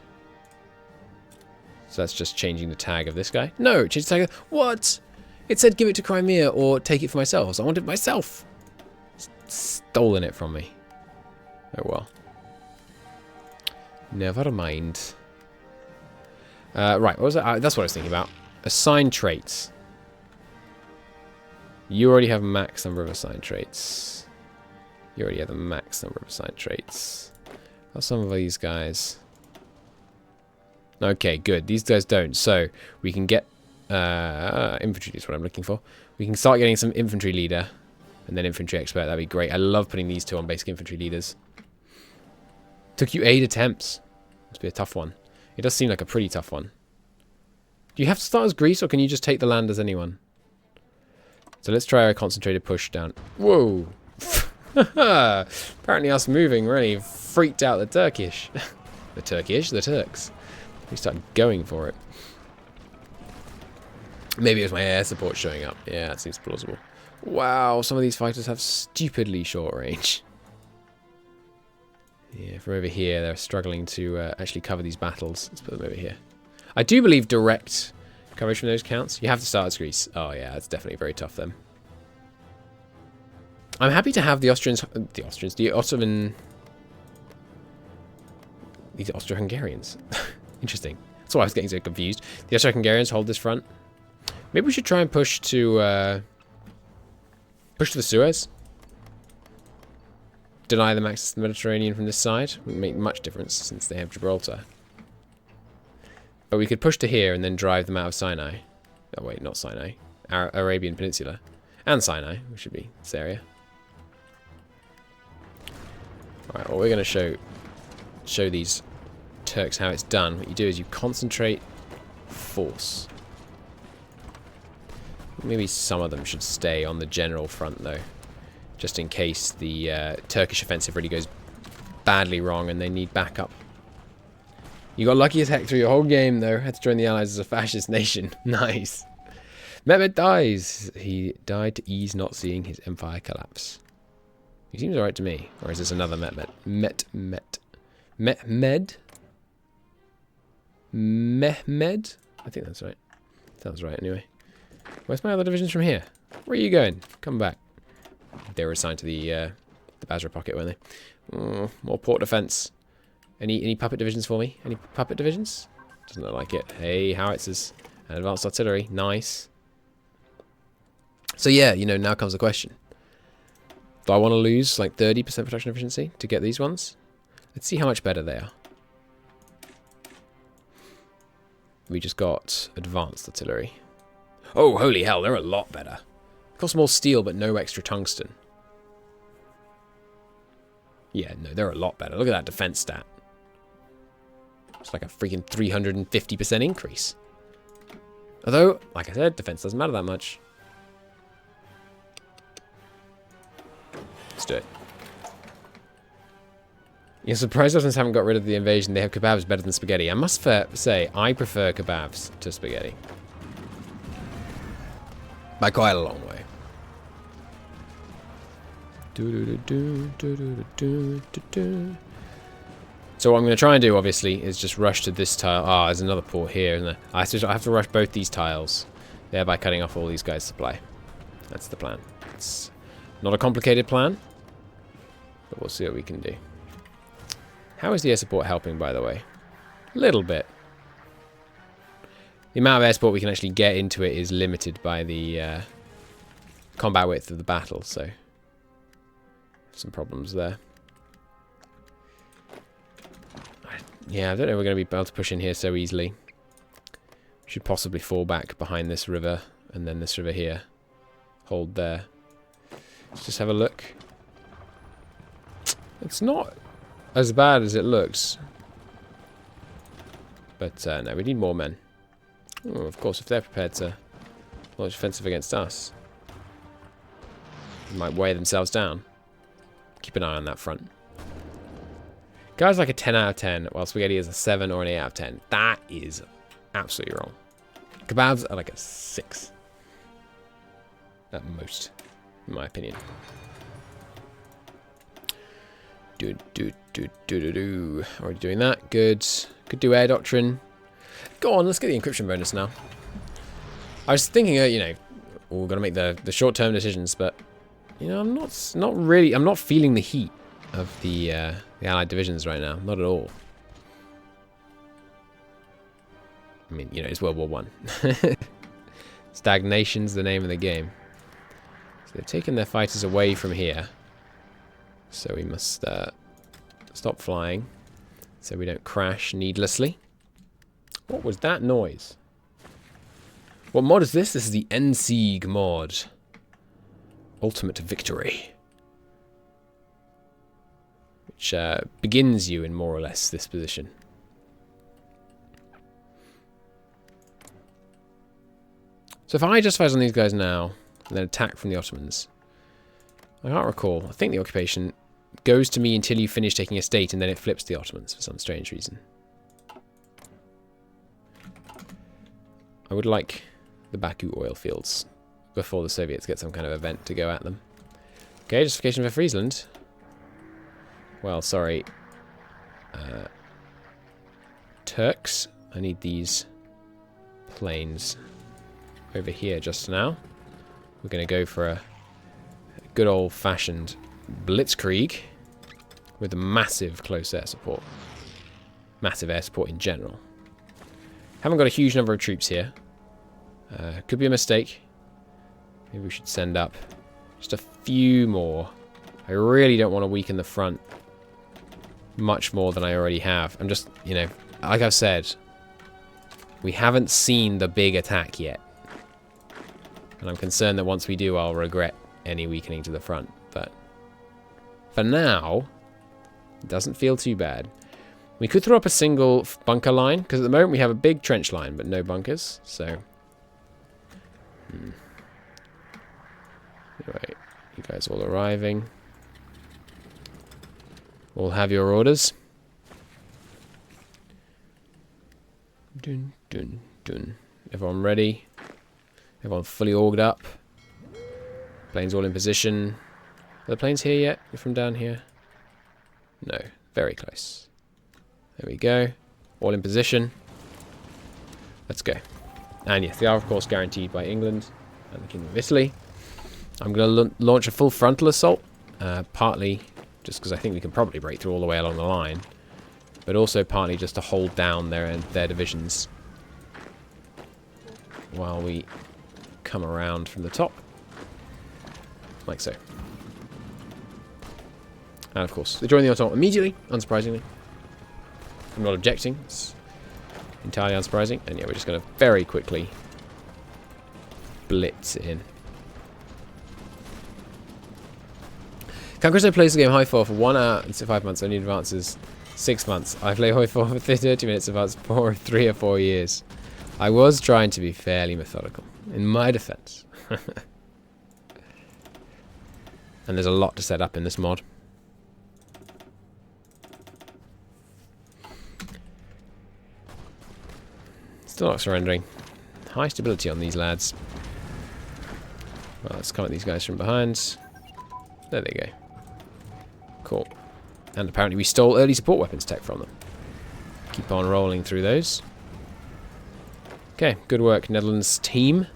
that's just changing the tag of this guy. No, change the tag of... What? It said give it to Crimea or take it for myself. So I want it myself. Stolen it from me. Oh well. Never mind. Right, what was that? That's what I was thinking about. Assign traits. You already have max number of assigned traits. You already have the max number of assigned traits. How's some of these guys? Okay, good. These guys don't. So we can get infantry is what I'm looking for. We can start getting some infantry leader and then infantry expert. That'd be great. I love putting these two on basic infantry leaders. Took you 8 attempts. Must be a tough one. It does seem like a pretty tough one. Do you have to start as Greece or can you just take the land as anyone? So let's try a concentrated push down. Whoa. Apparently us moving really freaked out the Turkish. The Turks. We started going for it. Maybe it was my air support showing up. Yeah, that seems plausible. Wow, some of these fighters have stupidly short range. Yeah, from over here, they're struggling to actually cover these battles. Let's put them over here. I do believe direct coverage from those counts. You have to start as Greece. Oh yeah, it's definitely very tough then. I'm happy to have the Ottoman... These Austro-Hungarians. Interesting. That's why I was getting so confused. The Austro-Hungarians hold this front. Maybe we should try and push to the Suez. Deny them access to the Mediterranean from this side. Wouldn't make much difference since they have Gibraltar. But we could push to here and then drive them out of Sinai. Oh wait, not Sinai. Arabian Peninsula. And Sinai, which should be this area. Alright, well we're going to show these Turks how it's done. What you do is you concentrate force. Maybe some of them should stay on the general front though, just in case the Turkish offensive really goes badly wrong and they need backup. You got lucky as heck through your whole game though. Had to join the Allies as a fascist nation. Nice. Mehmed dies. He died to ease not seeing his empire collapse. He seems alright to me. Or is this another Mehmed? Mehmed? I think that's right. Sounds right anyway. Where's my other divisions from here? Where are you going? Come back. They were assigned to the Basra pocket, weren't they? More port defense. Any puppet divisions for me? Any puppet divisions? Doesn't look like it. Hey, howitzers and advanced artillery. Nice. So yeah, you know, now comes the question. Do I want to lose like 30% production efficiency to get these ones? Let's see how much better they are. We just got advanced artillery. Oh, holy hell, they're a lot better. Cost more steel, but no extra tungsten. Yeah, no, they're a lot better. Look at that defense stat. It's like a freaking 350% increase. Although, like I said, defense doesn't matter that much. Let's do it. You're surprised Ottomans haven't got rid of the invasion. They have kebabs better than spaghetti. I must say, I prefer kebabs to spaghetti. By quite a long way. So what I'm going to try and do, obviously, is just rush to this tile. Ah, there's another port here, isn't there? I have to rush both these tiles, thereby cutting off all these guys' supply. That's the plan. It's not a complicated plan, but we'll see what we can do. How is the air support helping, by the way? A little bit. The amount of air support we can actually get into it is limited by the combat width of the battle, so some problems there. Yeah, I don't know if we're going to be able to push in here so easily. Should possibly fall back behind this river, and then this river here. Hold there. Let's just have a look. It's not as bad as it looks. But no, we need more men. Oh, of course, if they're prepared to launch offensive against us, they might weigh themselves down. Keep an eye on that front. Guy's like a 10 out of 10, while spaghetti is a 7 or an 8 out of 10. That is absolutely wrong. Kebabs are like a 6. At most, in my opinion. Already doing that. Good. Could do air doctrine. Go on, let's get the encryption bonus now. I was thinking, you know, we're gonna make the short-term decisions, but you know, I'm not feeling the heat of the Allied divisions right now. Not at all. I mean, you know, it's World War I. Stagnation's the name of the game. So they've taken their fighters away from here. So we must stop flying so we don't crash needlessly. What was that noise? What mod is this? This is the Endsieg mod. Ultimate Victory. Which begins you in more or less this position. So if I just fire on these guys now, and then attack from the Ottomans, I can't recall. I think the occupation goes to me until you finish taking a state, and then it flips to the Ottomans for some strange reason. I would like the Baku oil fields before the Soviets get some kind of event to go at them. Okay, justification for Friesland. Well, sorry. Turks. I need these planes over here just now. We're going to go for a good old-fashioned blitzkrieg with a massive close air support. Massive air support in general. Haven't got a huge number of troops here. Could be a mistake. Maybe we should send up just a few more. I really don't want to weaken the front much more than I already have. I'm just, you know, like I've said, we haven't seen the big attack yet. And I'm concerned that once we do, I'll regret any weakening to the front. But for now, it doesn't feel too bad. We could throw up a single bunker line, because at the moment we have a big trench line, but no bunkers. So, Right, you guys all arriving. All have your orders. Dun, dun, dun. Everyone ready? Everyone fully orged up. Planes all in position. Are the planes here yet? From down here? No, very close. There we go. All in position. Let's go. And yes, they are of course guaranteed by England and the Kingdom of Italy. I'm going to launch a full frontal assault. Partly just because I think we can probably break through all the way along the line. But also partly just to hold down their divisions while we come around from the top. Like so. And of course, they join the assault immediately, unsurprisingly. I'm not objecting. It's entirely unsurprising. And yeah, we're just going to very quickly blitz in. Can Cristo plays the game High 4 for 1 hour and 5 months, only advances 6 months. I play High 4 for 30 minutes, advance 3 or 4 years. I was trying to be fairly methodical, in my defense. And there's a lot to set up in this mod. Still not surrendering. High stability on these lads. Well, let's come at these guys from behind. There they go. Cool. And apparently we stole early support weapons tech from them. Keep on rolling through those. Okay, good work, Netherlands team.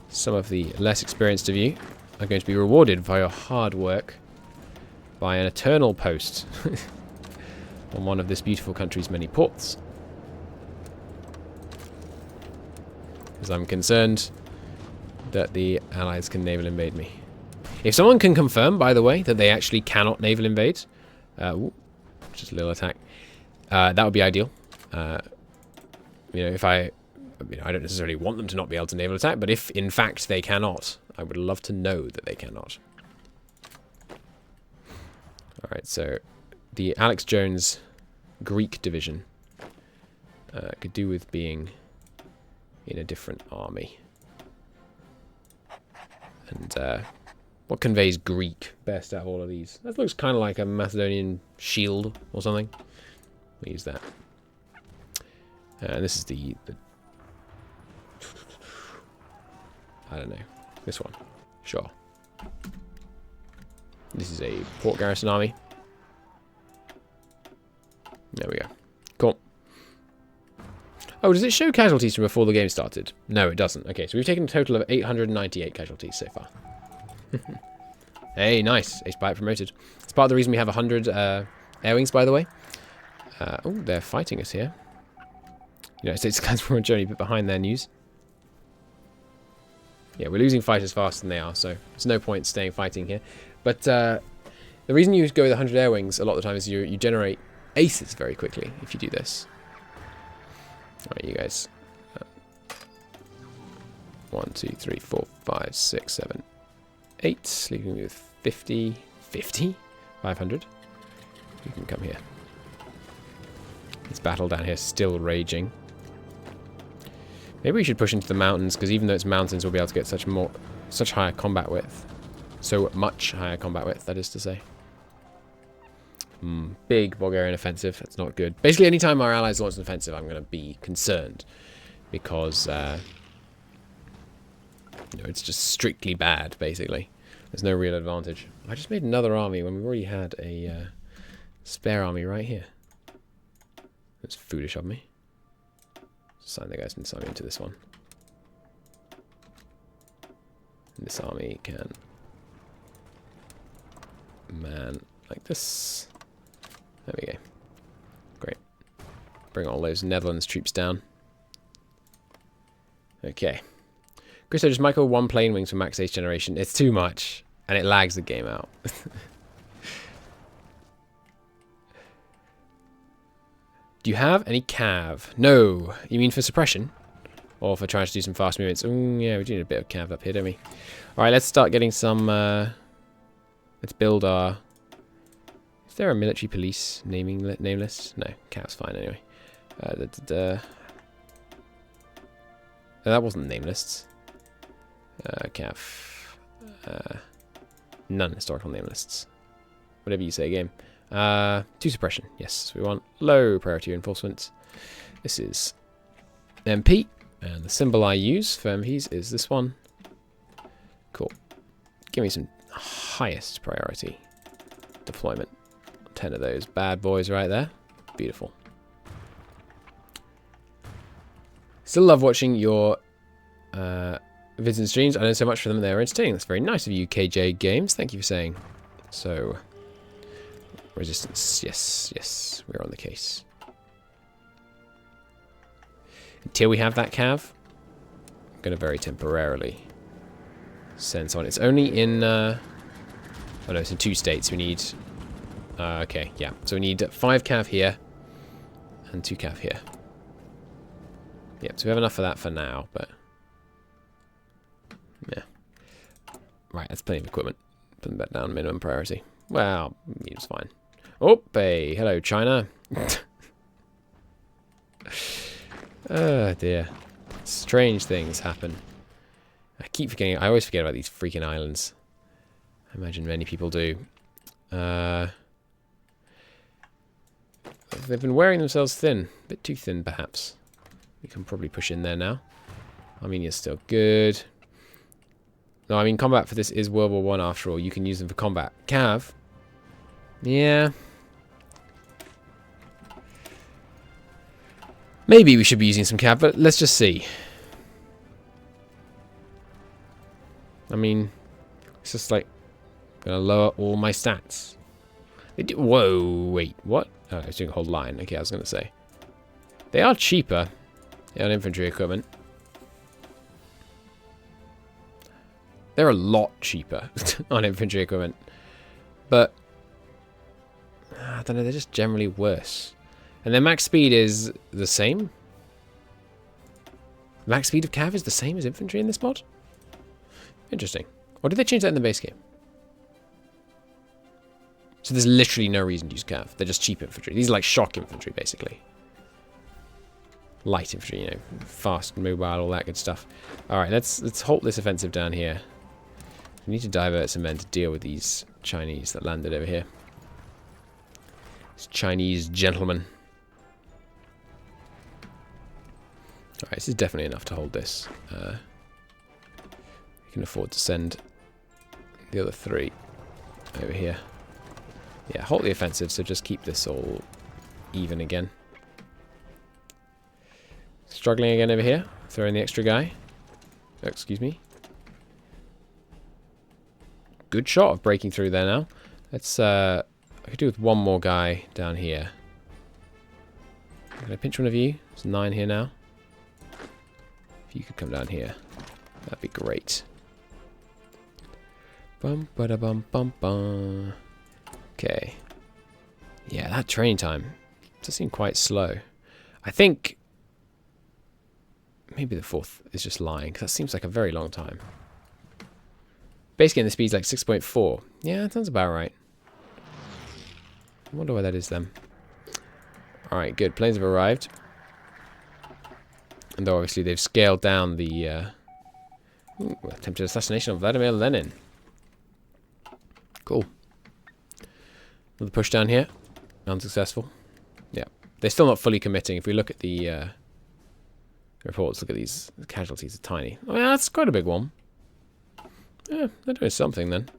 Some of the less experienced of you are going to be rewarded for your hard work by an eternal post on one of this beautiful country's many ports. Because I'm concerned that the Allies can naval invade me. If someone can confirm, by the way, that they actually cannot naval invade, just a little attack, that would be ideal. You know, if I don't necessarily want them to not be able to naval attack, but if in fact they cannot, I would love to know that they cannot. Alright, so the Alex Jones Greek division could do with being in a different army. And what conveys Greek best out of all of these? That looks kind of like a Macedonian shield or something. We'll use that. And this is the I don't know. This one. Sure. This is a port garrison army. There we go. Cool. Oh, does it show casualties from before the game started? No, it doesn't. Okay, so we've taken a total of 898 casualties so far. Hey, nice. Ace Pilot promoted. It's part of the reason we have 100 air wings, by the way. Oh, they're fighting us here. United States guys were generally a bit behind their news. Yeah, we're losing fighters faster than they are, so there's no point staying fighting here. But the reason you go with 100 air wings a lot of the time is you generate aces very quickly if you do this. Alright, you guys. 1, 2, 3, 4, 5, 6, 7, 8. Leaving me with 50. 50? 500. You can come here. This battle down here is still raging. Maybe we should push into the mountains, because even though it's mountains, we'll be able to get such higher combat width. So much higher combat width, that is to say. Big Bulgarian offensive. That's not good. Basically, anytime our allies launch an offensive, I'm going to be concerned. Because, it's just strictly bad, basically. There's no real advantage. I just made another army when we already had a spare army right here. That's foolish of me. Assign the guys inside me into this one. And this army can man. Like this. There we go. Great. Bring all those Netherlands troops down. Okay. Cristo, just micro 1 plane wings for max ace generation. It's too much. And it lags the game out. Do you have any cav? No. You mean for suppression? Or for trying to do some fast movements? Oh, yeah, we do need a bit of cav up here, don't we? Alright, let's start getting some... let's build our... Is there a military police name list? No, cav's fine anyway. No, that wasn't name lists. Cav. None historical name lists. Whatever you say, game. 2 suppression. Yes, we want low priority reinforcements. This is MP. And the symbol I use for MPs is this one. Cool. Give me some highest priority deployment. 10 of those bad boys right there. Beautiful. Still love watching your vids and streams. I learned so much from them. They're entertaining. That's very nice of you, KJ Games. Thank you for saying. So, resistance. Yes, yes. We're on the case. Until we have that cav, I'm going to very temporarily send someone. It's only in... oh no, it's in 2 states. We need... okay, yeah. So we need 5 cav here and 2 cav here. Yep, so we have enough of that for now, but... yeah. Right, that's plenty of equipment. Put them back down, minimum priority. Well, it's fine. Oh, hey, hello, China. Oh, dear. Strange things happen. I keep forgetting. I always forget about these freaking islands. I imagine many people do. They've been wearing themselves thin. A bit too thin, perhaps. We can probably push in there now. Armenia's still good. No, I mean, combat for this is World War I after all. You can use them for combat. Cav. Yeah. Maybe we should be using some cav, but let's just see. I mean, it's just like... I'm going to lower all my stats. Whoa, wait, what? Oh, I was doing a whole line. Okay, I was going to say. They are cheaper on infantry equipment. They're a lot cheaper on infantry equipment. But, I don't know, they're just generally worse. And their max speed is the same? Max speed of cav is the same as infantry in this mod? Interesting. Or did they change that in the base game? So there's literally no reason to use cav. They're just cheap infantry. These are like shock infantry, basically. Light infantry, you know, fast, mobile, all that good stuff. Alright, let's halt this offensive down here. We need to divert some men to deal with these Chinese that landed over here. These Chinese gentlemen. Alright, this is definitely enough to hold this. We can afford to send the other 3 over here. Yeah, halt the offensive, so just keep this all even again. Struggling again over here. Throw in the extra guy. Oh, excuse me. Good shot of breaking through there now. Let's, I could do with one more guy down here. Can I pinch one of you? There's 9 here now. If you could come down here, that'd be great. Bum ba da bum bum bum. Okay. Yeah, that training time does seem quite slow. I think maybe the 4th is just lying, because that seems like a very long time. Basically, the speed's like 6.4. Yeah, that sounds about right. I wonder why that is then. Alright, good. Planes have arrived. And obviously they've scaled down the attempted assassination of Vladimir Lenin. Cool. Another push down here. Unsuccessful. Yeah. They're still not fully committing. If we look at the reports, look at these. The casualties are tiny. Oh yeah, that's quite a big one. Yeah, they're doing something then.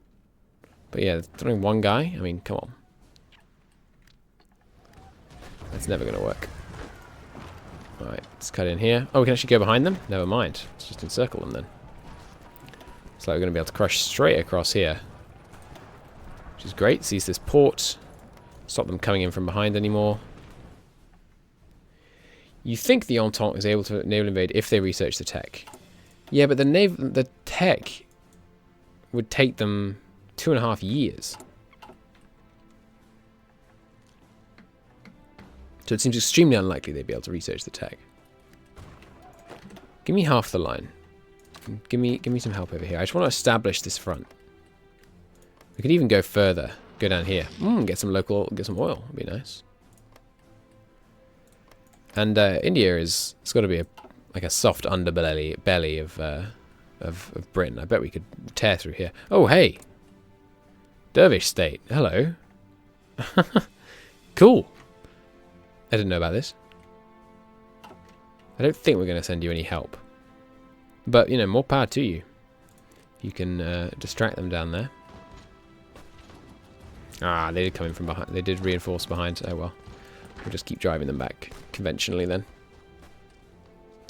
But yeah, throwing one guy? I mean, come on. That's never going to work. Alright, let's cut in here. Oh, we can actually go behind them? Never mind. Let's just encircle them then. It's like we're going to be able to crush straight across here. Which which is great. Seize this port. Stop them coming in from behind anymore. You think the Entente is able to naval invade if they research the tech. Yeah, but the tech would take them 2.5 years. So it seems extremely unlikely they'd be able to research the tech. Give me half the line. Give me some help over here. I just want to establish this front. We could even go further. Go down here. Get some oil. Would be nice. And India it's got to be like a soft underbelly of Britain. I bet we could tear through here. Oh, hey. Dervish state. Hello. Cool. I didn't know about this. I don't think we're going to send you any help. But, you know, more power to you. You can distract them down there. Ah, they did come in from behind. They did reinforce behind. Oh, well. We'll just keep driving them back conventionally then.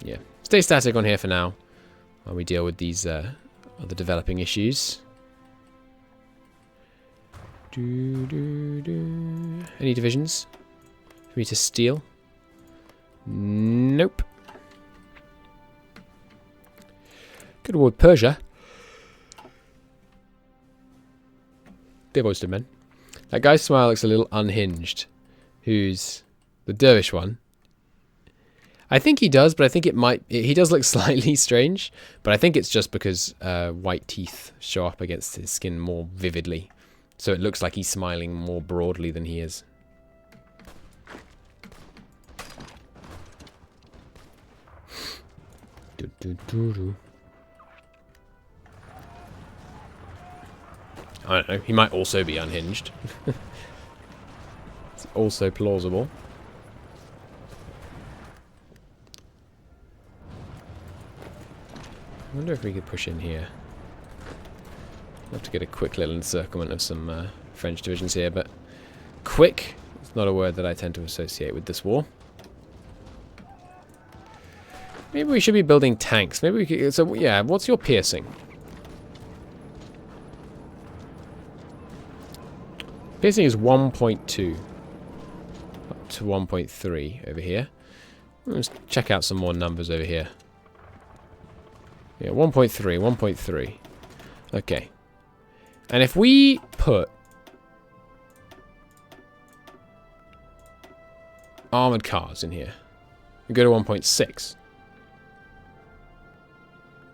Yeah. Stay static on here for now while we deal with these other developing issues. Any divisions for me to steal? Nope. Good old Persia. They've always men. That guy's smile looks a little unhinged. Who's the dervish one? I think he does, but I think he does look slightly strange, but I think it's just because white teeth show up against his skin more vividly. So it looks like he's smiling more broadly than he is. I don't know, he might also be unhinged. It's also plausible. I wonder if we could push in here. I'd love to get a quick little encirclement of some French divisions here, but quick is not a word that I tend to associate with this war. Maybe we should be building tanks. Maybe we could... So, yeah, what's your piercing? Piercing is 1.2. Up to 1.3 over here. Let's check out some more numbers over here. Yeah, 1.3, 1.3. Okay. And if we put armored cars in here, we go to 1.6.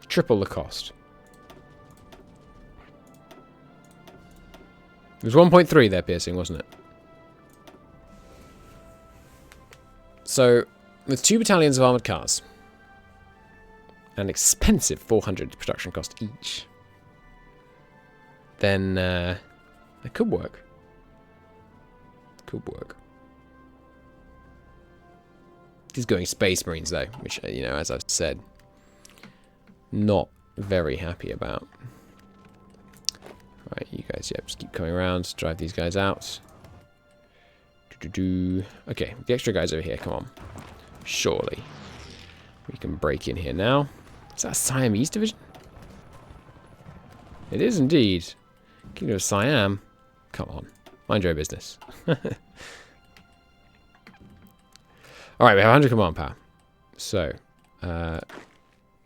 Triple the cost. It was 1.3 there, piercing, wasn't it? So, with 2 battalions of armoured cars, an expensive 400 production cost each, then it could work. Could work. He's going Space Marines, though, which, you know, as I've said, not very happy about. Right, you guys, yeah, just keep coming around, drive these guys out. Okay, the extra guys over here, come on. Surely we can break in here now. Is that a Siamese division? It is indeed. Kingdom of Siam. Come on, mind your own business. Alright, we have 100 command power. So,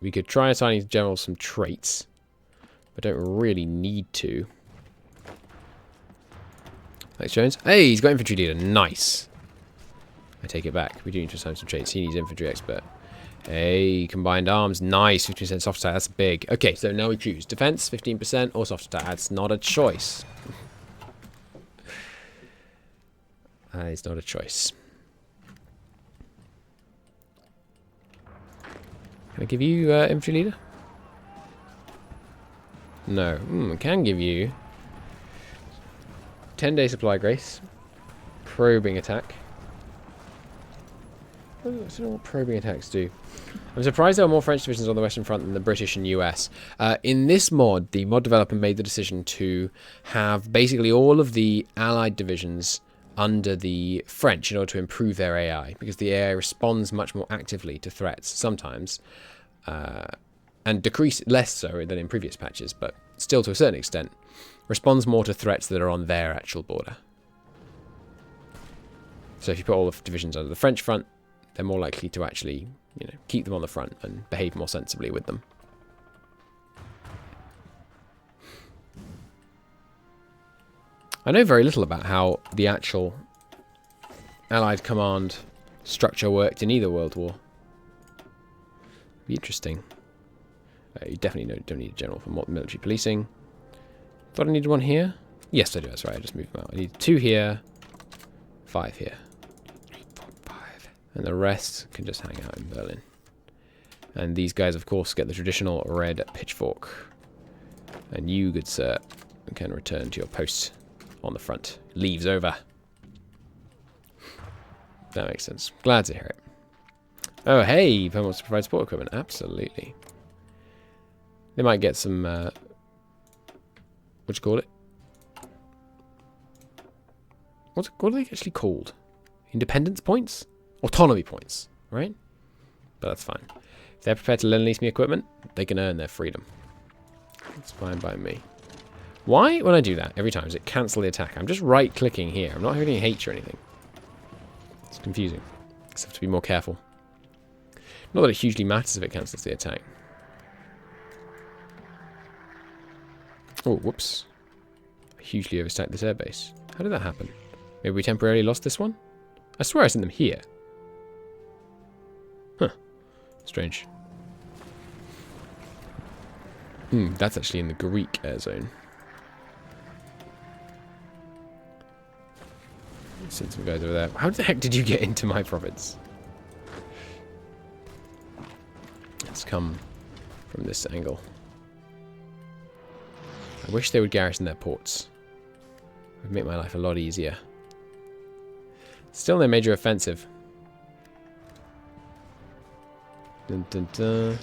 we could try assigning generals some traits. But don't really need to. Thanks, Jones. Hey, he's got infantry leader. Nice. I take it back. We do need to assign some traits. He needs infantry expert. Hey, combined arms. Nice. 15% soft attack. That's big. Okay, so now we choose defense, 15%, or soft attack. That's not a choice. It's not a choice. Can I give you infantry leader? No. I can give you 10-day supply grace. Probing attack. I don't know what probing attacks do. I'm surprised there are more French divisions on the Western Front than the British and US. In this mod, the mod developer made the decision to have basically all of the Allied divisions under the French in order to improve their AI, because the AI responds much more actively to threats sometimes. And decrease less so than in previous patches, but still to a certain extent. responds more to threats that are on their actual border. So if you put all the divisions under the French front, they're more likely to actually, you know, keep them on the front and behave more sensibly with them. I know very little about how the actual Allied command structure worked in either World War. Be interesting. You definitely don't need a general for military policing. Thought I needed one here. Yes, I do. That's right. I just moved them out. I need 2 here, 5 here, 3, 4, 5, and the rest can just hang out in Berlin. And these guys, of course, get the traditional red pitchfork. And you, good sir, can return to your post on the front. Leaves over. That makes sense. Glad to hear it. Oh, hey, Perm wants to provide support equipment. Absolutely. They might get some, what do you call it? What are they actually called? Independence points? Autonomy points, right? But that's fine. If they're prepared to lend lease me equipment, they can earn their freedom. That's fine by me. Why, when I do that, every time, does it cancel the attack? I'm just right-clicking here. I'm not hitting H or anything. It's confusing. I just have to be more careful. Not that it hugely matters if it cancels the attack. Oh, whoops. I hugely overstacked this airbase. How did that happen? Maybe we temporarily lost this one? I swear I sent them here. Huh. Strange. That's actually in the Greek air zone. Send some guys over there. How the heck did you get into my province? Let's come from this angle. I wish they would garrison their ports. It would make my life a lot easier. Still no major offensive. Dun, dun, dun.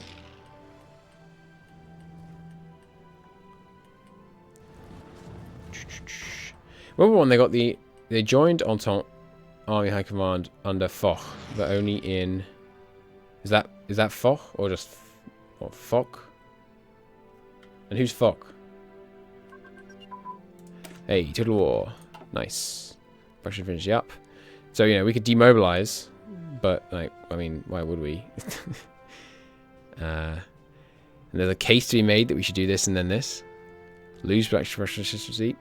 World War I, they joined Entente Army High Command under Foch, but only in... Is that Foch or just Foch? And who's Foch? Hey, Total War. Nice. Pressure finish up. So, you know, we could demobilize, but, like, I mean, why would we? And there's a case to be made that we should do this and then this. Lose pressure efficiency.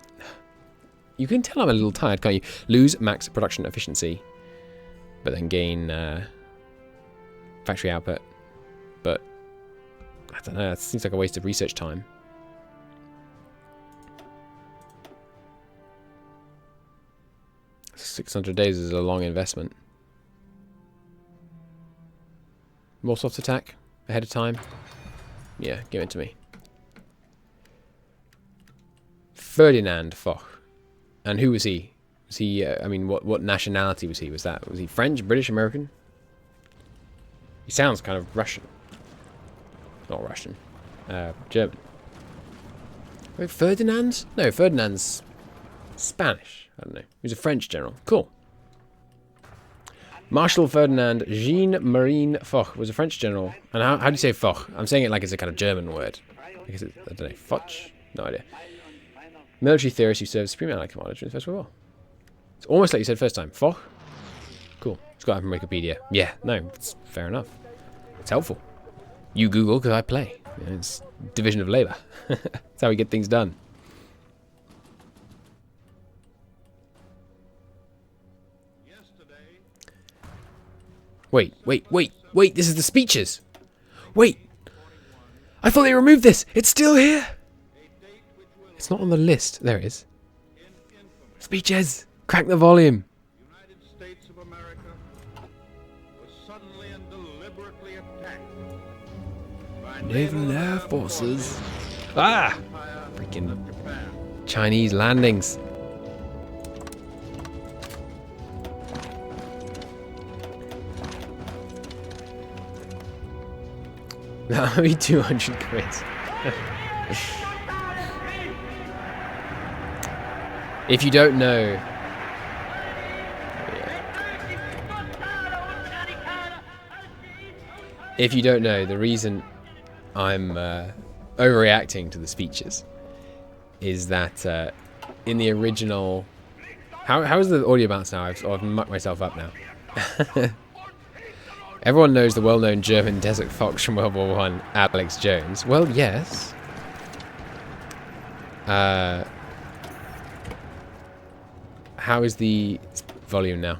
You can tell I'm a little tired, can't you? Lose max production efficiency, but then gain factory output. But, I don't know, it seems like a waste of research time. $600 days is a long investment. More soft attack ahead of time. Yeah, give it to me. Ferdinand Foch. And who was he? Was he? I mean, what nationality was he? Was he French, British, American? He sounds kind of Russian. Not Russian. German. Wait, Ferdinand? No, Ferdinand's Spanish. I don't know. He was a French general. Cool. Marshal Ferdinand Jean-Marie Foch was a French general. And how do you say Foch? I'm saying it like it's a kind of German word. I guess I don't know. Foch? No idea. Military theorist who served Supreme Allied Commander during the First World War. It's almost like you said first time. Foch? Cool. It's got from Wikipedia. Yeah, no, it's fair enough. It's helpful. You Google because I play. You know, it's division of labour. That's how we get things done. Wait, this is the speeches. Wait. I thought they removed this. It's still here. It's not on the list. There it is. Speeches. Crack the volume. United States of America was suddenly and deliberately attacked by Naval Air Forces. Ah! Freaking Chinese landings. That'll be 200 quid. If you don't know... If you don't know, the reason I'm overreacting to the speeches is that in the original... How is the audio bounce now? I've mucked myself up now. Everyone knows the well-known German desert fox from World War I, Alex Jones. Well, yes. How is the volume now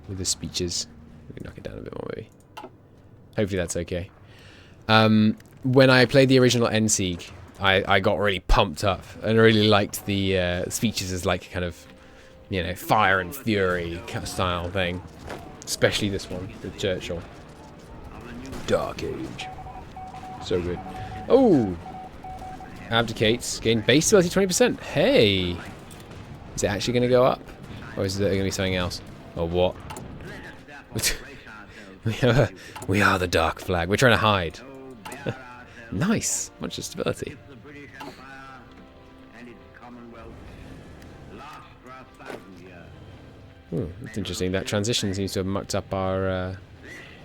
with the speeches? Let me knock it down a bit more, maybe. Hopefully that's okay. When I played the original Endsieg, I got really pumped up and really liked the speeches as like kind of, you know, fire and fury kind of style thing. Especially this one with Churchill. Dark Age. So good. Oh! Abdicates. Gain base stability 20%. Hey! Is it actually going to go up? Or is it going to be something else? Or what? We are the dark flag. We're trying to hide. Nice. Bunch of stability. That's interesting. That transition seems to have mucked up our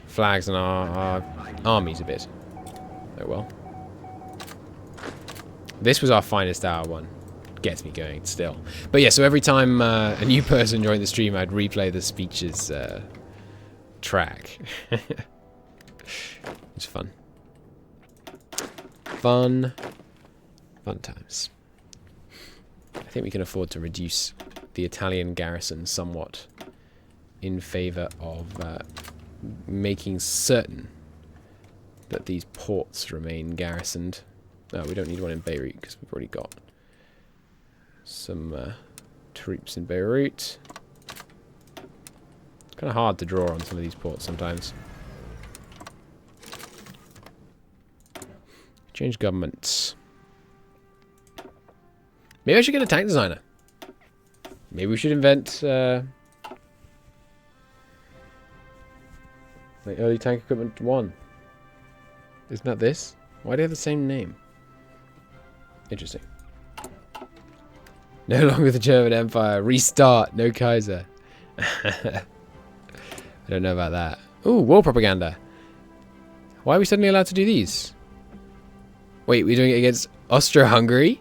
flags and our armies a bit. Oh well. This was our finest hour one. Gets me going still. But yeah, so every time a new person joined the stream, I'd replay the speeches track. It's fun. Fun times. I think we can afford to reduce the Italian garrison somewhat in favor of making certain that these ports remain garrisoned. No, we don't need one in Beirut because we've already got some troops in Beirut. It's kind of hard to draw on some of these ports sometimes. Change governments. Maybe I should get a tank designer. Maybe we should invent like early tank equipment 1. Isn't that this? Why do they have the same name? Interesting. No longer the German Empire. Restart. No Kaiser. I don't know about that. Ooh, war propaganda. Why are we suddenly allowed to do these? Wait, we're doing it against Austro-Hungary?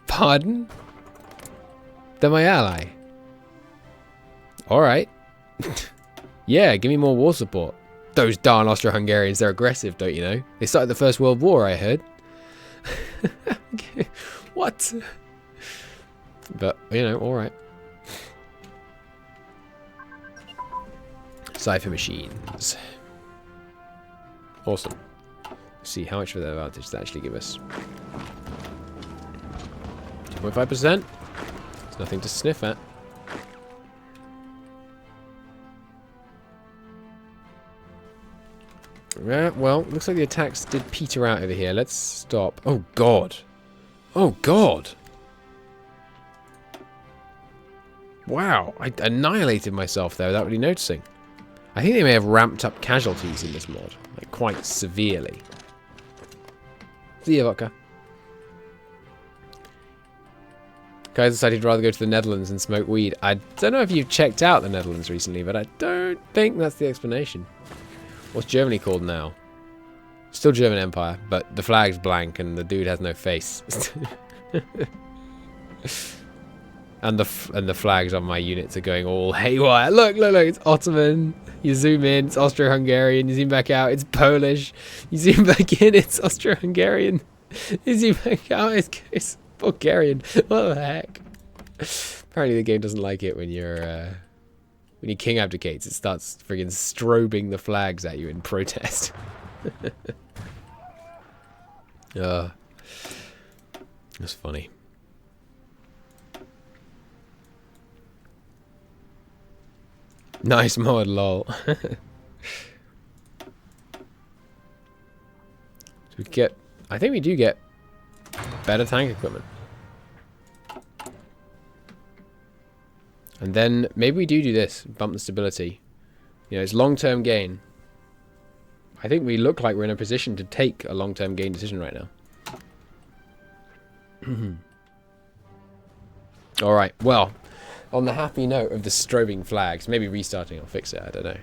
Pardon? They're my ally. Alright. Yeah, give me more war support. Those darn Austro-Hungarians, they're aggressive, don't you know? They started the First World War, I heard. Okay. What? But, you know, alright. Cipher machines. Awesome. Let's see, how much of that advantage does that actually give us? 2.5%? It's nothing to sniff at. Well, looks like the attacks did peter out over here. Let's stop. Oh, God. Oh, God. Wow. I annihilated myself there without really noticing. I think they may have ramped up casualties in this mod. Like, quite severely. See ya, vodka. Guys decided he'd rather go to the Netherlands and smoke weed. I don't know if you've checked out the Netherlands recently, but I don't think that's the explanation. What's Germany called now? Still German Empire, but the flag's blank and the dude has no face. and the flags on my units are going all haywire. Look, look, look! It's Ottoman. You zoom in, it's Austro-Hungarian. You zoom back out, it's Polish. You zoom back in, it's Austro-Hungarian. You zoom back out, it's Bulgarian. What the heck? Apparently the game doesn't like it when your king abdicates. It starts friggin' strobing the flags at you in protest. That's funny. Nice mod, lol. So we get... I think we do get better tank equipment. And then maybe we do this. Bump the stability. You know, it's long-term gain. I think we look like we're in a position to take a long-term gain decision right now. Alright, well... On the happy note of the strobing flags, maybe restarting will fix it, I don't know.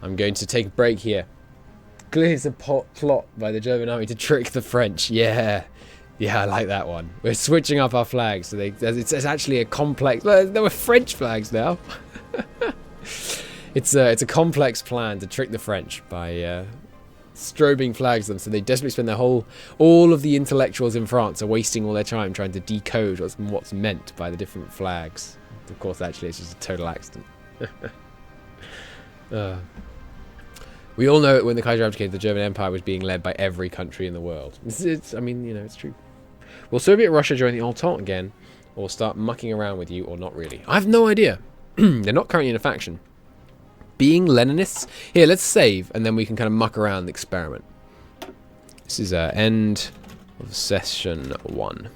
I'm going to take a break here. Clearly it's a plot by the German army to trick the French. Yeah, Yeah, I like that one. We're switching up our flags. So it's actually a complex... There were French flags now. It's a complex plan to trick the French by strobing flags them. So they desperately spend all of the intellectuals in France are wasting all their time trying to decode what's meant by the different flags. Of course, actually, it's just a total accident. We all know it when the Kaiser abdicated, the German Empire was being led by every country in the world. I mean, you know, it's true. Will Soviet Russia join the Entente again, or start mucking around with you, or not really? I have no idea. They're not currently in a faction. Being Leninists? Here, let's save, and then we can kind of muck around and experiment. This is end of session 1.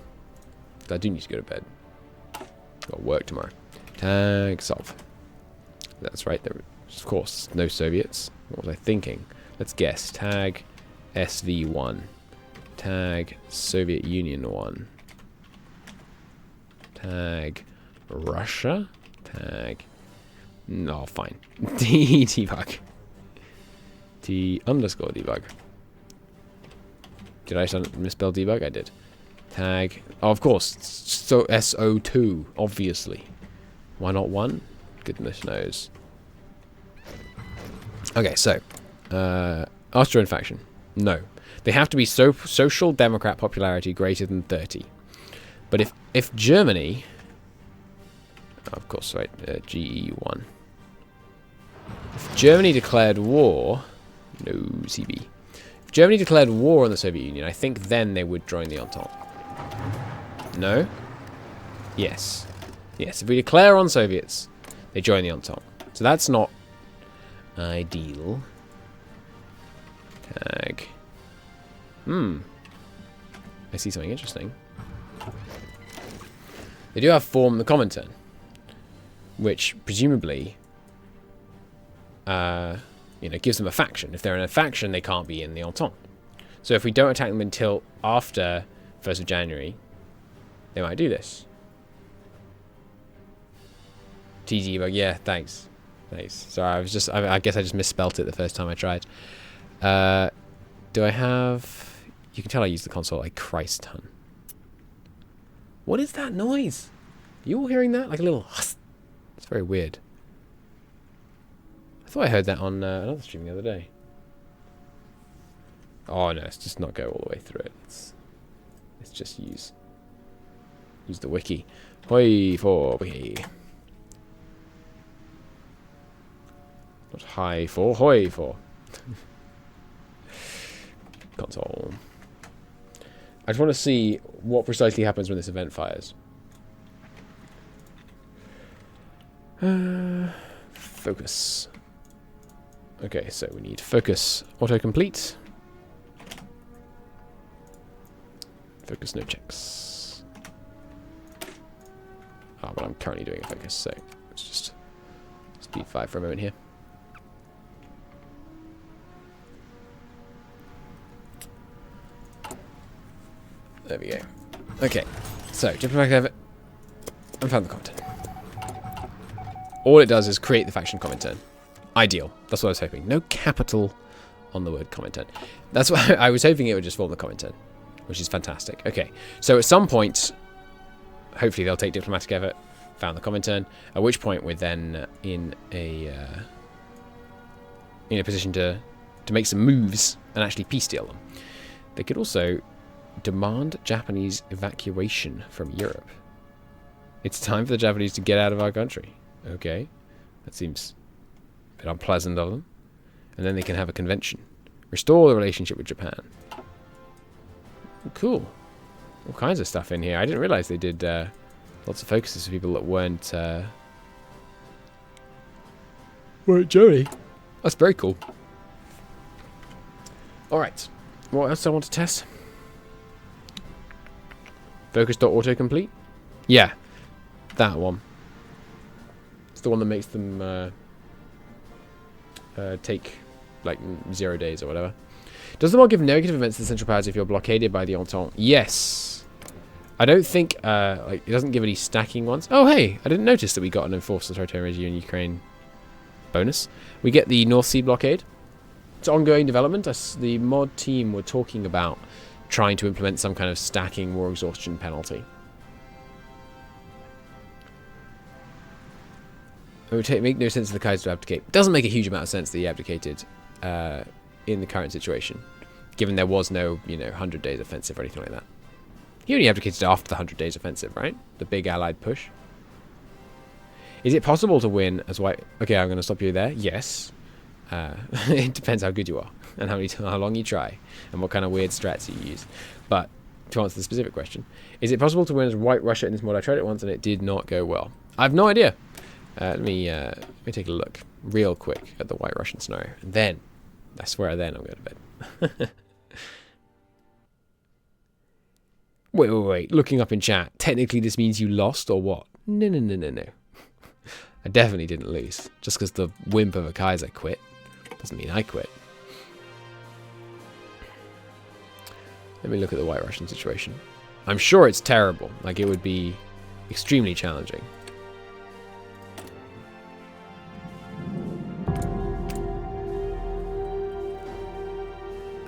I do need to go to bed. Got work tomorrow. Tag solve. That's right. There, of course, no Soviets. What was I thinking? Let's guess. Tag SV1. Tag Soviet Union 1. Tag Russia. Tag. No, fine. T debug. T underscore debug. Did I misspell debug? I did. Tag. Oh, of course. So SO2, obviously. Why not 1? Goodness knows. Okay, so Austrian faction. No. They have to be social democrat popularity greater than 30. But if Germany, of course, right, GE1. If Germany declared war, no CB. If Germany declared war on the Soviet Union, I think then they would join the Entente. No? Yes. Yes, if we declare on Soviets, they join the Entente. So that's not ideal. Tag. I see something interesting. They do have form the Comintern, which presumably, you know, gives them a faction. If they're in a faction, they can't be in the Entente. So if we don't attack them until after 1st of January, they might do this. TG bug, yeah, thanks. Thanks. Sorry, I guess I just misspelt it the first time I tried. Do I have... You can tell I used the console like Christ ton. What is that noise? Are you all hearing that? Like a little... It's very weird. I thought I heard that on another stream the other day. Oh no, let's just not go all the way through it. Let's just use the wiki. Hoi for wiki. Not hi for, hoi for. Console. I just want to see what precisely happens when this event fires. Focus. Okay, so we need focus autocomplete. Focus no checks. Ah, well, I'm currently doing a focus, so let's just speed 5 for a moment here. There we go. Okay, so diplomatic effort and found the content. All it does is create the faction Comintern. Ideal. That's what I was hoping. No capital on the word Comintern. That's why I was hoping it would just form the Comintern, which is fantastic. Okay, so at some point, hopefully they'll take diplomatic effort, found the Comintern, at which point we're then in a position to make some moves and actually peace deal them. They could also demand Japanese evacuation from Europe. It's time for the Japanese to get out of our country. Okay, that seems a bit unpleasant of them. And then they can have a convention. Restore the relationship with Japan. Cool. All kinds of stuff in here. I didn't realize they did lots of focuses for people that weren't Germany. That's very cool. Alright. What else do I want to test? Focus.autocomplete? Yeah. That one. It's the one that makes them take like 0 days or whatever. Does the mod give negative events to the Central Powers if you're blockaded by the Entente? Yes. I don't think like it doesn't give any stacking ones. Oh hey, I didn't notice that we got an enforced authoritarian regime in Ukraine bonus. We get the North Sea Blockade. It's ongoing development. The mod team were talking about trying to implement some kind of stacking war exhaustion penalty. It would make no sense for the Kaiser to abdicate. It doesn't make a huge amount of sense that he abdicated in the current situation, given there was no, 100 days offensive or anything like that. He only abdicated after the 100 days offensive, right? The big allied push. Is it possible to win as white? Okay, I'm going to stop you there. Yes. It depends how good you are and how long you try and what kind of weird strats you use. But to answer the specific question, is it possible to win as White Russia in this mod? I tried it once and it did not go well. I have no idea. Let me take a look real quick at the White Russian scenario, and then I swear then I'm going to bed. Wait. Looking up in chat. Technically, this means you lost or what? No. I definitely didn't lose. Just because the wimp of a Kaiser quit doesn't mean I quit. Let me look at the White Russian situation. I'm sure it's terrible. Like, it would be extremely challenging.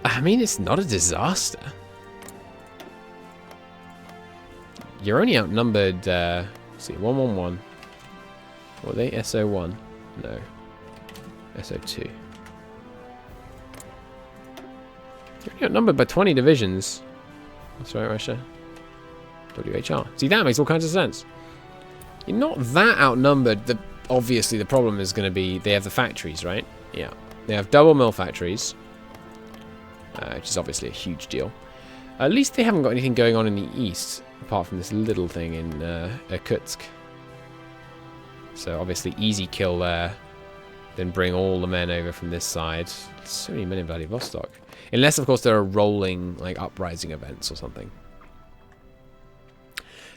I mean, it's not a disaster. You're only outnumbered, let's see, 111. What are they? SO1? No. SO2. You're only outnumbered by 20 divisions. That's right, Russia. WHR. See, that makes all kinds of sense. You're not that outnumbered. Obviously, the problem is going to be they have the factories, right? Yeah. They have double mill factories, which is obviously a huge deal. At least they haven't got anything going on in the east, apart from this little thing in Irkutsk. So obviously easy kill there. Then bring all the men over from this side. So many men in Vladivostok. Unless, of course, there are rolling, like, uprising events or something.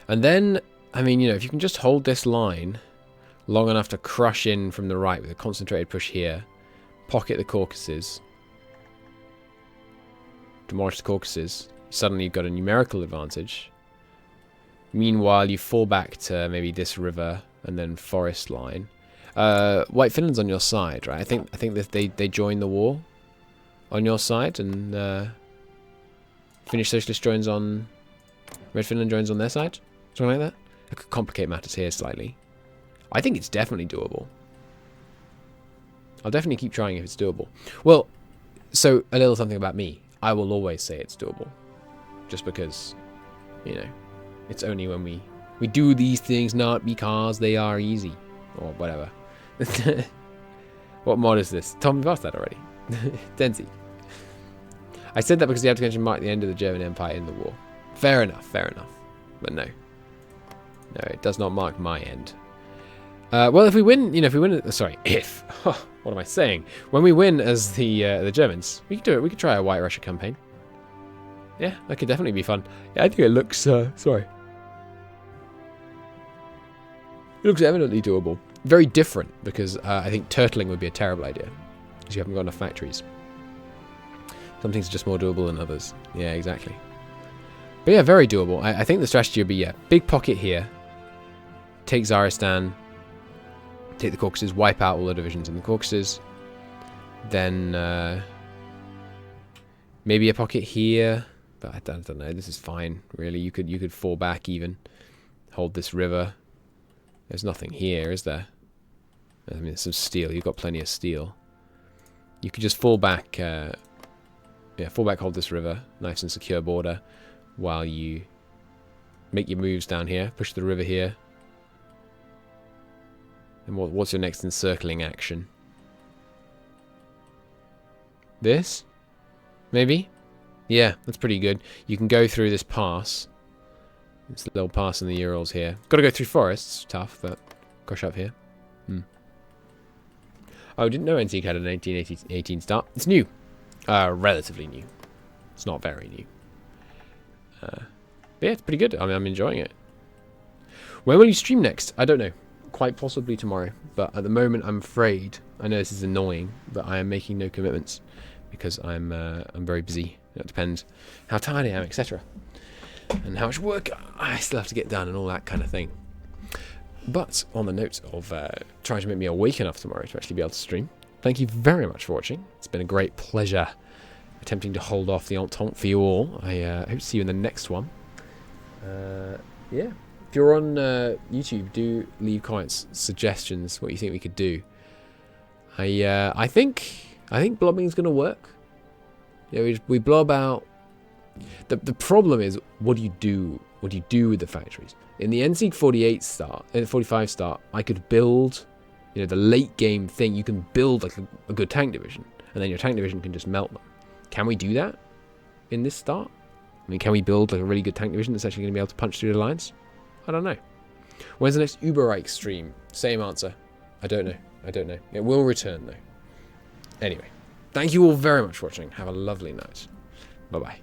And then, I mean, if you can just hold this line long enough to crush in from the right with a concentrated push here, pocket the Caucasus, demolish the Caucasus, suddenly you've got a numerical advantage. Meanwhile, you fall back to maybe this river and then forest line. White Finland's on your side, right? I think that they join the war on your side, and Finnish Socialist joins on Red Finland joins on their side, something like that. It could complicate matters here slightly. I think it's definitely doable. I'll definitely keep trying if it's doable. Well, so a little something about me. I will always say it's doable, just because, it's only when we do these things not because they are easy or whatever. What mod is this? Tom, we've asked that already. Endsieg. I said that because the abdication marked the end of the German Empire in the war. Fair enough. But no. No, it does not mark my end. Well, if we win, what am I saying? When we win as the Germans, we could do it. We could try a White Russia campaign. Yeah, that could definitely be fun. Yeah, I think it looks, It looks eminently doable. Very different, because I think turtling would be a terrible idea, because you haven't got enough factories. Some things are just more doable than others. Yeah, exactly. But yeah, very doable. I think the strategy would be, big pocket here, take Zaristan, take the Caucasus, wipe out all the divisions in the Caucasus, then maybe a pocket here, but I don't know. This is fine, really. You could fall back even, hold this river. There's nothing here, is there? I mean, there's some steel. You've got plenty of steel. You could just fall back, fall back, hold this river, nice and secure border, while you make your moves down here, push the river here. And what's your next encircling action? This? Maybe? Yeah, that's pretty good. You can go through this pass. This little pass in the Urals here. Got to go through forests. Tough, but crush up here. Oh, didn't know Endsieg had an 1818 start. It's new. Relatively new. It's not very new. But yeah, it's pretty good. I mean, I'm enjoying it. When will you stream next? I don't know. Quite possibly tomorrow. But at the moment, I'm afraid. I know this is annoying, but I am making no commitments because I'm very busy. It depends how tired I am, etc. And how much work I still have to get done and all that kind of thing. But on the note of trying to make me awake enough tomorrow to actually be able to stream, thank you very much for watching. It's been a great pleasure attempting to hold off the Entente for you all. I hope to see you in the next one. Yeah. If you're on YouTube, do leave comments, suggestions, what you think we could do. I think blobbing's going to work. Yeah, we blob out. The problem is, what do you do? What do you do with the factories? In the Endsieg 45 start, I could build, the late game thing. You can build like a good tank division, and then your tank division can just melt them. Can we do that in this start? I mean, can we build like a really good tank division that's actually going to be able to punch through the lines? I don't know. When's the next Uberreich stream? Same answer. I don't know. It will return though. Anyway, thank you all very much for watching. Have a lovely night. Bye-bye.